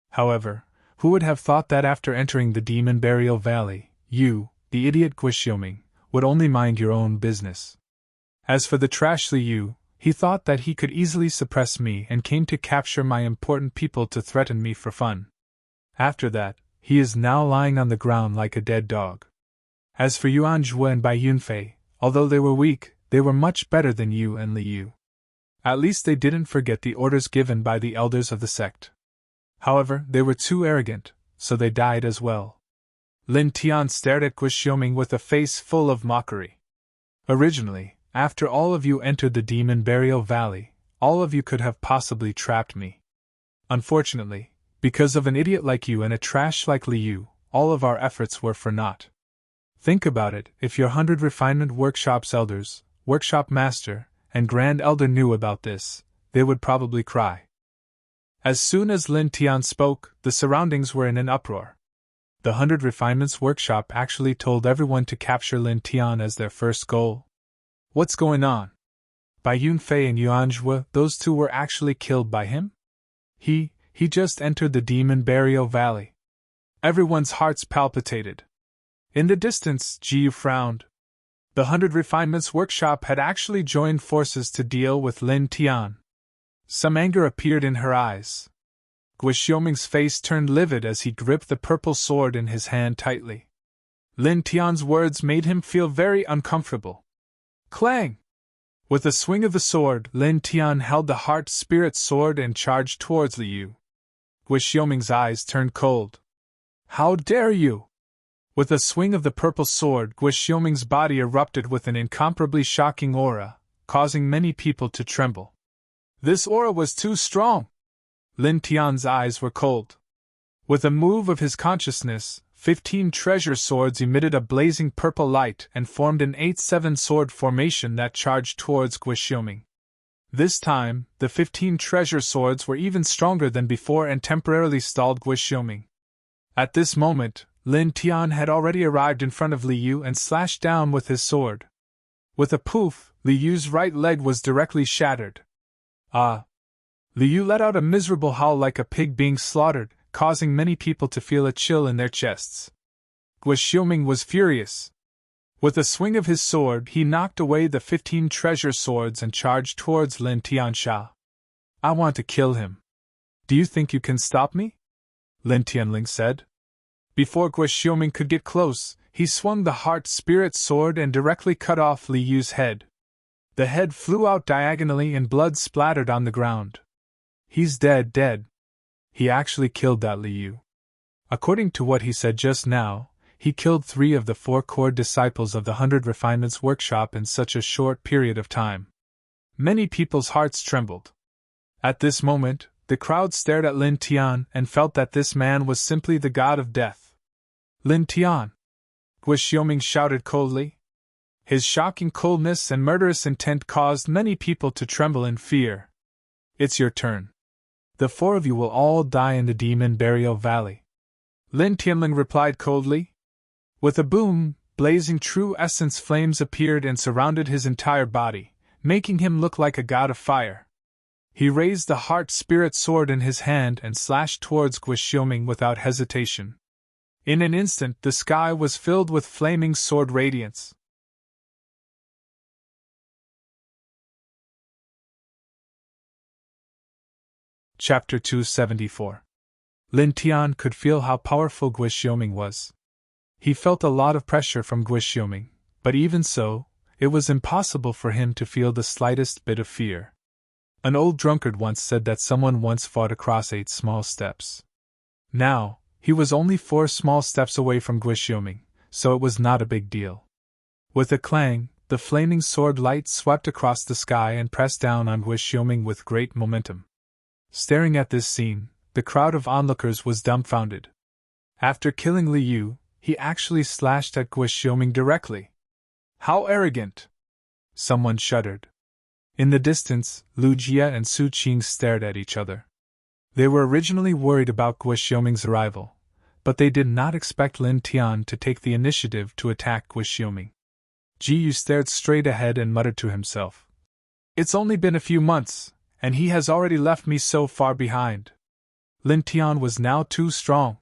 S1: However, who would have thought that after entering the Demon Burial Valley, you, the idiot Guo Xiuming, would only mind your own business? As for the trash Li Yu, he thought that he could easily suppress me and came to capture my important people to threaten me for fun. After that, he is now lying on the ground like a dead dog. As for Yuanzhi and Bai Yunfei, although they were weak, they were much better than you and Li Yu. At least they didn't forget the orders given by the elders of the sect. However, they were too arrogant, so they died as well. Lin Tian stared at Guo Xiuming with a face full of mockery. Originally, after all of you entered the Demon Burial Valley, all of you could have possibly trapped me. Unfortunately, because of an idiot like you and a trash like Li Yu, all of our efforts were for naught. Think about it, if your 100 Refinement Workshop's elders, Workshop Master, and Grand Elder knew about this, they would probably cry. As soon as Lin Tian spoke, the surroundings were in an uproar. The 100 Refinements Workshop actually told everyone to capture Lin Tian as their first goal. What's going on? Bai Yunfei and Yuanzhi, those two were actually killed by him? He just entered the Demon Burial Valley. Everyone's hearts palpitated. In the distance, Jiyu frowned. The 100 Refinements Workshop had actually joined forces to deal with Lin Tian. Some anger appeared in her eyes. Guo Xiuming's face turned livid as he gripped the purple sword in his hand tightly. Lin Tian's words made him feel very uncomfortable. Clang! With a swing of the sword, Lin Tian held the heart-spirit sword and charged towards Li Yu. Guo Xiuming's eyes turned cold. How dare you! With a swing of the purple sword, Guo Xiuming's body erupted with an incomparably shocking aura, causing many people to tremble. This aura was too strong! Lin Tian's eyes were cold. With a move of his consciousness, 15 treasure swords emitted a blazing purple light and formed an 8-7 sword formation that charged towards Guo Xiuming. This time, the 15 treasure swords were even stronger than before and temporarily stalled Guo Xiuming. At this moment, Lin Tian had already arrived in front of Li Yu and slashed down with his sword. With a poof, Li Yu's right leg was directly shattered. Ah! Li Yu let out a miserable howl like a pig being slaughtered, causing many people to feel a chill in their chests. Guo Xiuming was furious. With a swing of his sword, he knocked away the 15 treasure swords and charged towards Lin Tiansha. I want to kill him. Do you think you can stop me? Lin Tianling said. Before Guixioming could get close, he swung the heart spirit sword and directly cut off Li Yu's head. The head flew out diagonally and blood splattered on the ground. He's dead, dead. He actually killed that Li Yu. According to what he said just now, he killed 3 of the 4 core disciples of the 100 Refinements Workshop in such a short period of time. Many people's hearts trembled. At this moment, the crowd stared at Lin Tian and felt that this man was simply the god of death. Lin Tian! Guixioming shouted coldly. His shocking coldness and murderous intent caused many people to tremble in fear. It's your turn. The 4 of you will all die in the Demon Burial Valley. Lin Tianling replied coldly. With a boom, blazing true essence flames appeared and surrounded his entire body, making him look like a god of fire. He raised the heart spirit sword in his hand and slashed towards Guixioming without hesitation. In an instant, the sky was filled with flaming sword radiance. Chapter 274. Lin Tian could feel how powerful Guixioming was. He felt a lot of pressure from Guixioming, but even so, it was impossible for him to feel the slightest bit of fear. An old drunkard once said that someone once fought across 8 small steps. Now, he was only 4 small steps away from Guixioming, so it was not a big deal. With a clang, the flaming sword light swept across the sky and pressed down on Guixioming with great momentum. Staring at this scene, the crowd of onlookers was dumbfounded. After killing Li Yu, he actually slashed at Guixioming directly. How arrogant! Someone shuddered. In the distance, Lu Jie and Su Qing stared at each other. They were originally worried about Guixioming's arrival, but they did not expect Lin Tian to take the initiative to attack Guixioming. Ji Yu stared straight ahead and muttered to himself. It's only been a few months, and he has already left me so far behind. Lin Tian was now too strong.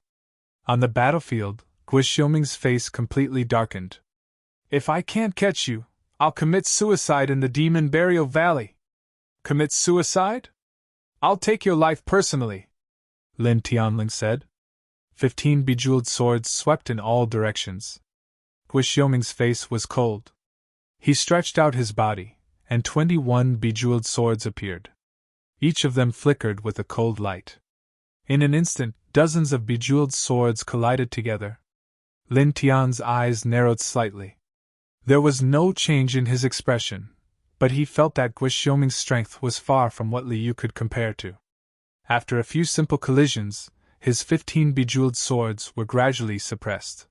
S1: On the battlefield, Guixioming's face completely darkened. If I can't catch you, I'll commit suicide in the Demon Burial Valley. Commit suicide? I'll take your life personally, Lin Tianling said. 15 bejeweled swords swept in all directions. Guixioming's face was cold. He stretched out his body, and 21 bejeweled swords appeared. Each of them flickered with a cold light. In an instant, dozens of bejeweled swords collided together. Lin Tian's eyes narrowed slightly. There was no change in his expression, but he felt that Guixioming's strength was far from what Li Yu could compare to. After a few simple collisions, his 15 bejeweled swords were gradually suppressed.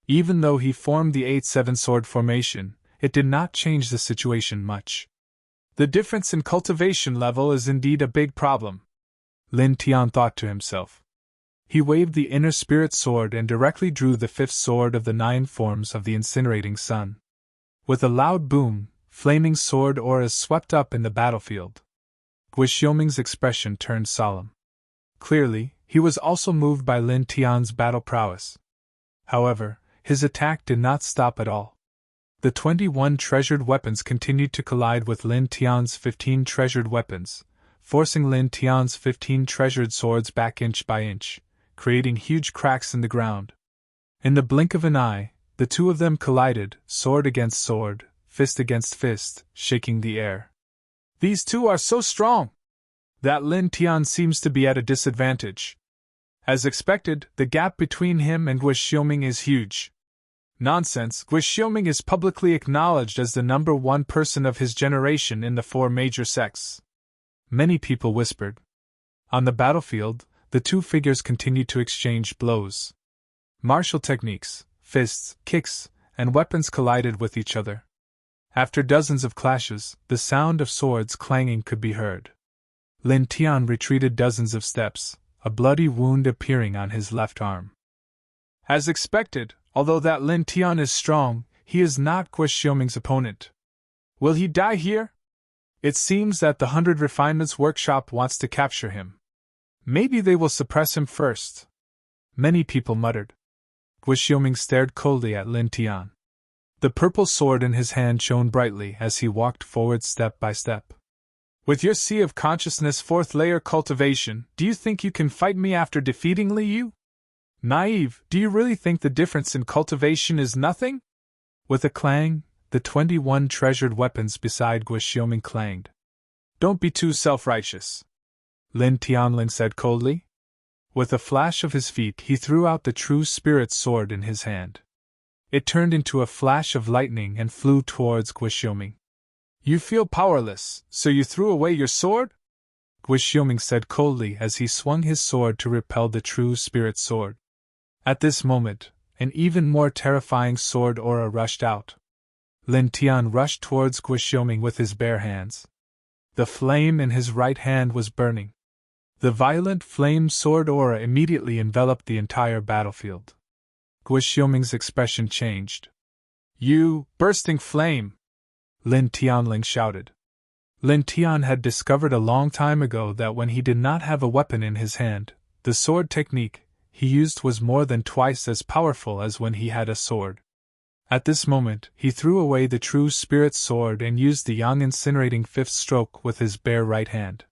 S1: Even though he formed the 8-7 sword formation, it did not change the situation much. The difference in cultivation level is indeed a big problem, Lin Tian thought to himself. He waved the inner spirit sword and directly drew the 5th sword of the 9 forms of the incinerating sun. With a loud boom, flaming sword auras swept up in the battlefield. Guixioming's expression turned solemn. Clearly, he was also moved by Lin Tian's battle prowess. However, his attack did not stop at all. The 21 treasured weapons continued to collide with Lin Tian's 15 treasured weapons, forcing Lin Tian's 15 treasured swords back inch by inch, creating huge cracks in the ground. In the blink of an eye, the 2 of them collided, sword against sword, fist against fist, shaking the air. These 2 are so strong that Lin Tian seems to be at a disadvantage. As expected, the gap between him and Guixioming is huge. Nonsense, Guixioming is publicly acknowledged as the number 1 person of his generation in the 4 major sects. Many people whispered. On the battlefield, the 2 figures continued to exchange blows. Martial techniques, fists, kicks, and weapons collided with each other. After dozens of clashes, the sound of swords clanging could be heard. Lin Tian retreated dozens of steps, a bloody wound appearing on his left arm. As expected, although that Lin Tian is strong, he is not Guixioming's opponent. Will he die here? It seems that the 100 Refinements Workshop wants to capture him. Maybe they will suppress him first. Many people muttered. Guixioming stared coldly at Lin Tian. The purple sword in his hand shone brightly as he walked forward step by step. With your Sea of Consciousness 4th layer cultivation, do you think you can fight me after defeating Li Yu? Naive, do you really think the difference in cultivation is nothing? With a clang, the 21 treasured weapons beside Guixioming clanged. Don't be too self-righteous, Lin Tianlin said coldly. With a flash of his feet, he threw out the true spirit sword in his hand. It turned into a flash of lightning and flew towards Guixioming. You feel powerless, so you threw away your sword? Guixioming said coldly as he swung his sword to repel the true spirit sword. At this moment, an even more terrifying sword aura rushed out. Lin Tian rushed towards Guixioming with his bare hands. The flame in his right hand was burning. The violent flame sword aura immediately enveloped the entire battlefield. Guixioming's expression changed. You, bursting flame! Lin Tianling shouted. Lin Tian had discovered a long time ago that when he did not have a weapon in his hand, the sword technique he used was more than twice as powerful as when he had a sword. At this moment, he threw away the true spirit sword and used the yang incinerating fifth stroke with his bare right hand.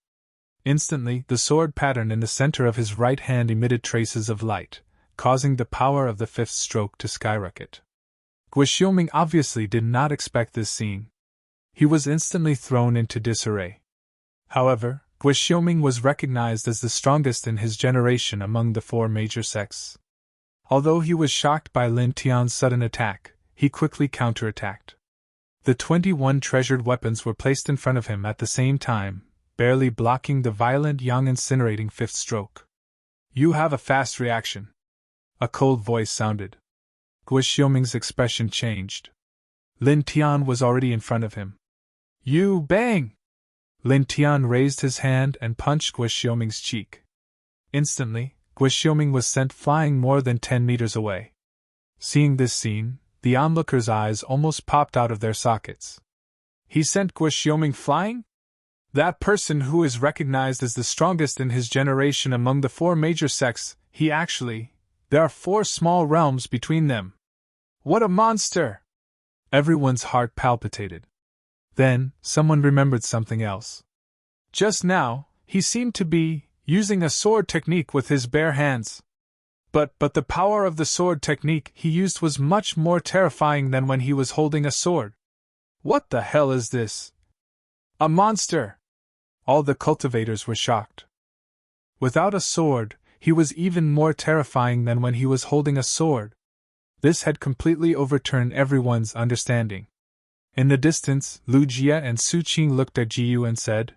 S1: Instantly, the sword pattern in the center of his right hand emitted traces of light, causing the power of the fifth stroke to skyrocket. Guixioming obviously did not expect this scene. He was instantly thrown into disarray. However, Guixioming was recognized as the strongest in his generation among the four major sects. Although he was shocked by Lin Tian's sudden attack, he quickly counterattacked. The 21 treasured weapons were placed in front of him at the same time, barely blocking the violent yang incinerating fifth stroke. You have a fast reaction. A cold voice sounded. Guixioming's expression changed. Lin Tian was already in front of him. You bang! Lin Tian raised his hand and punched Guixioming's cheek. Instantly, Guixioming was sent flying more than 10 meters away. Seeing this scene, the onlookers' eyes almost popped out of their sockets. He sent Guixioming flying? That person who is recognized as the strongest in his generation among the four major sects, there are 4 small realms between them. What a monster! Everyone's heart palpitated. Then, someone remembered something else. Just now, he seemed to be using a sword technique with his bare hands. But the power of the sword technique he used was much more terrifying than when he was holding a sword. What the hell is this? A monster! All the cultivators were shocked. Without a sword, he was even more terrifying than when he was holding a sword. This had completely overturned everyone's understanding. In the distance, Lu Jia and Su Qing looked at Jiyu and said,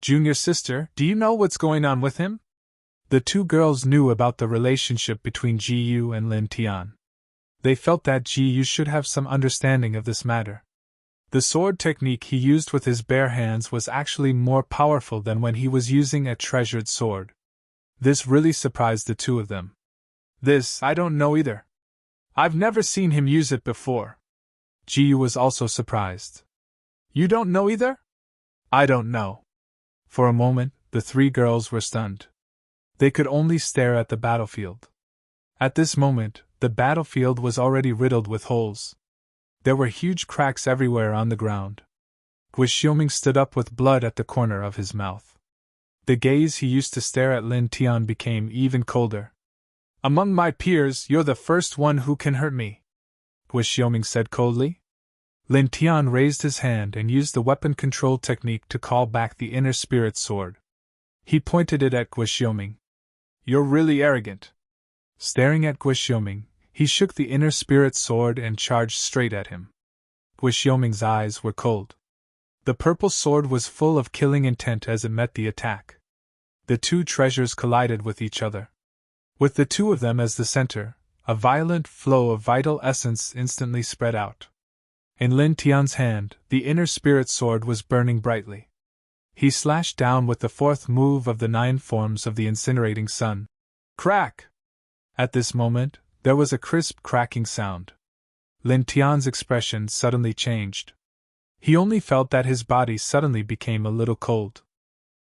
S1: Junior sister, do you know what's going on with him? The 2 girls knew about the relationship between Jiyu and Lin Tian. They felt that Jiyu should have some understanding of this matter. The sword technique he used with his bare hands was actually more powerful than when he was using a treasured sword. This really surprised the 2 of them. This, I don't know either. I've never seen him use it before. Jiyu was also surprised. You don't know either? I don't know. For a moment, the 3 girls were stunned. They could only stare at the battlefield. At this moment, the battlefield was already riddled with holes. There were huge cracks everywhere on the ground. Guixioming stood up with blood at the corner of his mouth. The gaze he used to stare at Lin Tian became even colder. Among my peers, you're the first one who can hurt me, Guixioming said coldly. Lin Tian raised his hand and used the weapon control technique to call back the inner spirit sword. He pointed it at Guixioming. You're really arrogant. Staring at Guixioming, he shook the inner spirit sword and charged straight at him. Guixioming's eyes were cold. The purple sword was full of killing intent as it met the attack. The 2 treasures collided with each other. With the 2 of them as the center, a violent flow of vital essence instantly spread out. In Lin Tian's hand, the inner spirit sword was burning brightly. He slashed down with the 4th move of the 9 forms of the incinerating sun. Crack! At this moment, there was a crisp cracking sound. Lin Tian's expression suddenly changed. He only felt that his body suddenly became a little cold.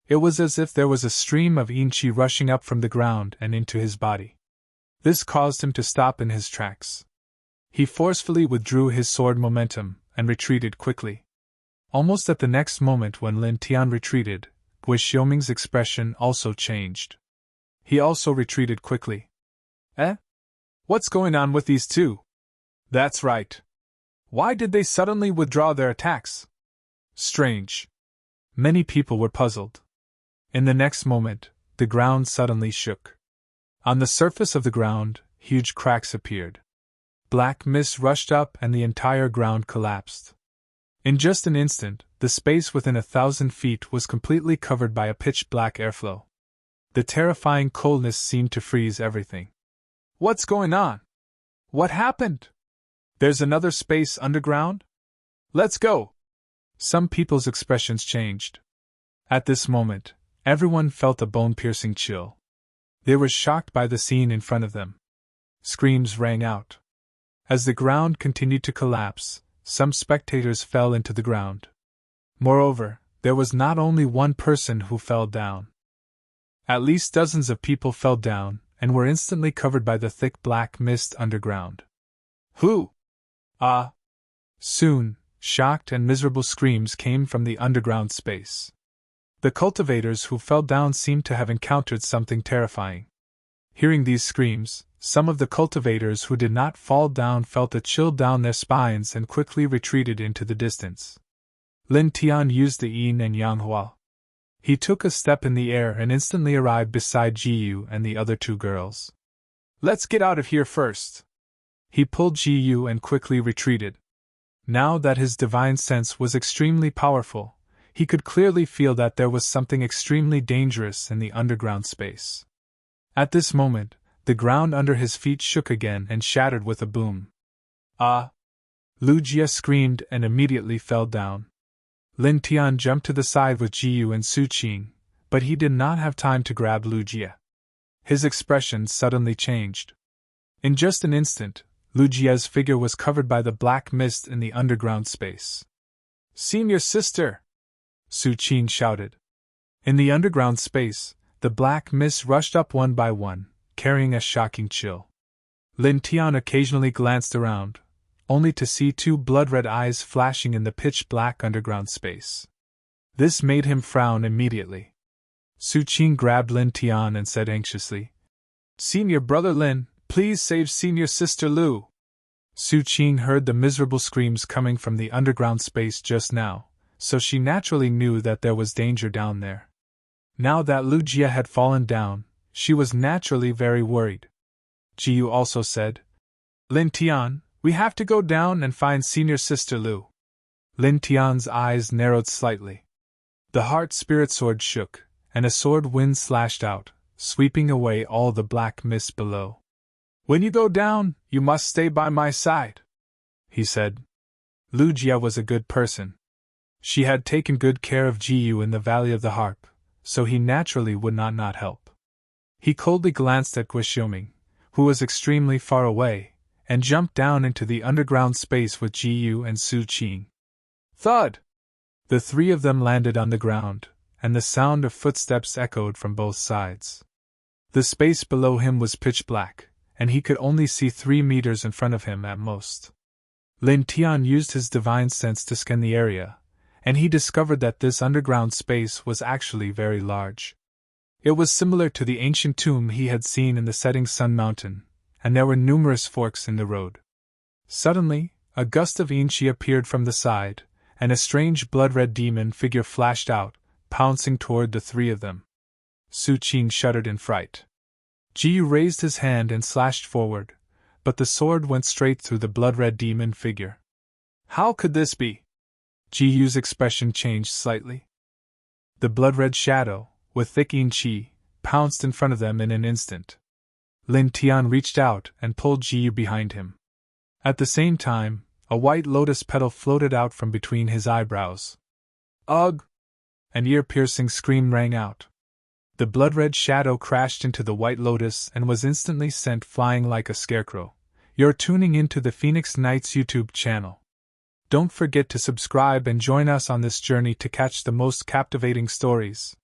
S1: It was as if there was a stream of yin qi rushing up from the ground and into his body. This caused him to stop in his tracks. He forcefully withdrew his sword momentum and retreated quickly. Almost at the next moment when Lin Tian retreated, Guixioming's expression also changed. He also retreated quickly. Eh? What's going on with these two? That's right. Why did they suddenly withdraw their attacks? Strange. Many people were puzzled. In the next moment, the ground suddenly shook. On the surface of the ground, huge cracks appeared. Black mist rushed up and the entire ground collapsed. In just an instant, the space within 1,000 feet was completely covered by a pitch-black airflow. The terrifying coldness seemed to freeze everything. What's going on? What happened? There's another space underground? Let's go! Some people's expressions changed. At this moment, everyone felt a bone-piercing chill. They were shocked by the scene in front of them. Screams rang out. As the ground continued to collapse, some spectators fell into the ground. Moreover, there was not only one person who fell down. At least dozens of people fell down and were instantly covered by the thick black mist underground. Who? Ah! Soon, shocked and miserable screams came from the underground space. The cultivators who fell down seemed to have encountered something terrifying. Hearing these screams, some of the cultivators who did not fall down felt a chill down their spines and quickly retreated into the distance. Lin Tian used the yin and yang hua. He took a step in the air and instantly arrived beside Jiyu and the other two girls. Let's get out of here first. He pulled Jiyu and quickly retreated. Now that his divine sense was extremely powerful, he could clearly feel that there was something extremely dangerous in the underground space. At this moment, the ground under his feet shook again and shattered with a boom. Ah! Lu Jie screamed and immediately fell down. Lin Tian jumped to the side with Jiyu and Su Qing, but he did not have time to grab Lu Jie. His expression suddenly changed. In just an instant, Lu Jie's figure was covered by the black mist in the underground space. Senior sister! Su Qing shouted. In the underground space, the black mist rushed up one by one, carrying a shocking chill. Lin Tian occasionally glanced around, only to see two blood-red eyes flashing in the pitch-black underground space. This made him frown immediately. Su Qing grabbed Lin Tian and said anxiously, Senior brother Lin, please save senior sister Lu. Su Qing heard the miserable screams coming from the underground space just now, so she naturally knew that there was danger down there. Now that Lu Jie had fallen down, she was naturally very worried. Jiyu also said, Lin Tian, we have to go down and find senior sister Lu. Lin Tian's eyes narrowed slightly. The heart spirit sword shook, and a sword wind slashed out, sweeping away all the black mist below. When you go down, you must stay by my side, he said. Lu Jie was a good person. She had taken good care of Jiyu in the Valley of the Harp, so he naturally would not help. He coldly glanced at Guixiuming, who was extremely far away, and jumped down into the underground space with Jiyu and Su Qing. Thud! The three of them landed on the ground, and the sound of footsteps echoed from both sides. The space below him was pitch black, and he could only see 3 meters in front of him at most. Lin Tian used his divine sense to scan the area, and he discovered that this underground space was actually very large. It was similar to the ancient tomb he had seen in the setting sun mountain, and there were numerous forks in the road. Suddenly, a gust of Inchi appeared from the side, and a strange blood-red demon figure flashed out, pouncing toward the three of them. Su Qing shuddered in fright. Jiyu raised his hand and slashed forward, but the sword went straight through the blood-red demon figure. How could this be? Jiyu's expression changed slightly. The blood-red shadow, with thick Inchi, pounced in front of them in an instant. Lin Tian reached out and pulled Jiyu behind him. At the same time, a white lotus petal floated out from between his eyebrows. Ugh! An ear-piercing scream rang out. The blood-red shadow crashed into the white lotus and was instantly sent flying like a scarecrow. You're tuning into the Phoenix Knights YouTube channel. Don't forget to subscribe and join us on this journey to catch the most captivating stories.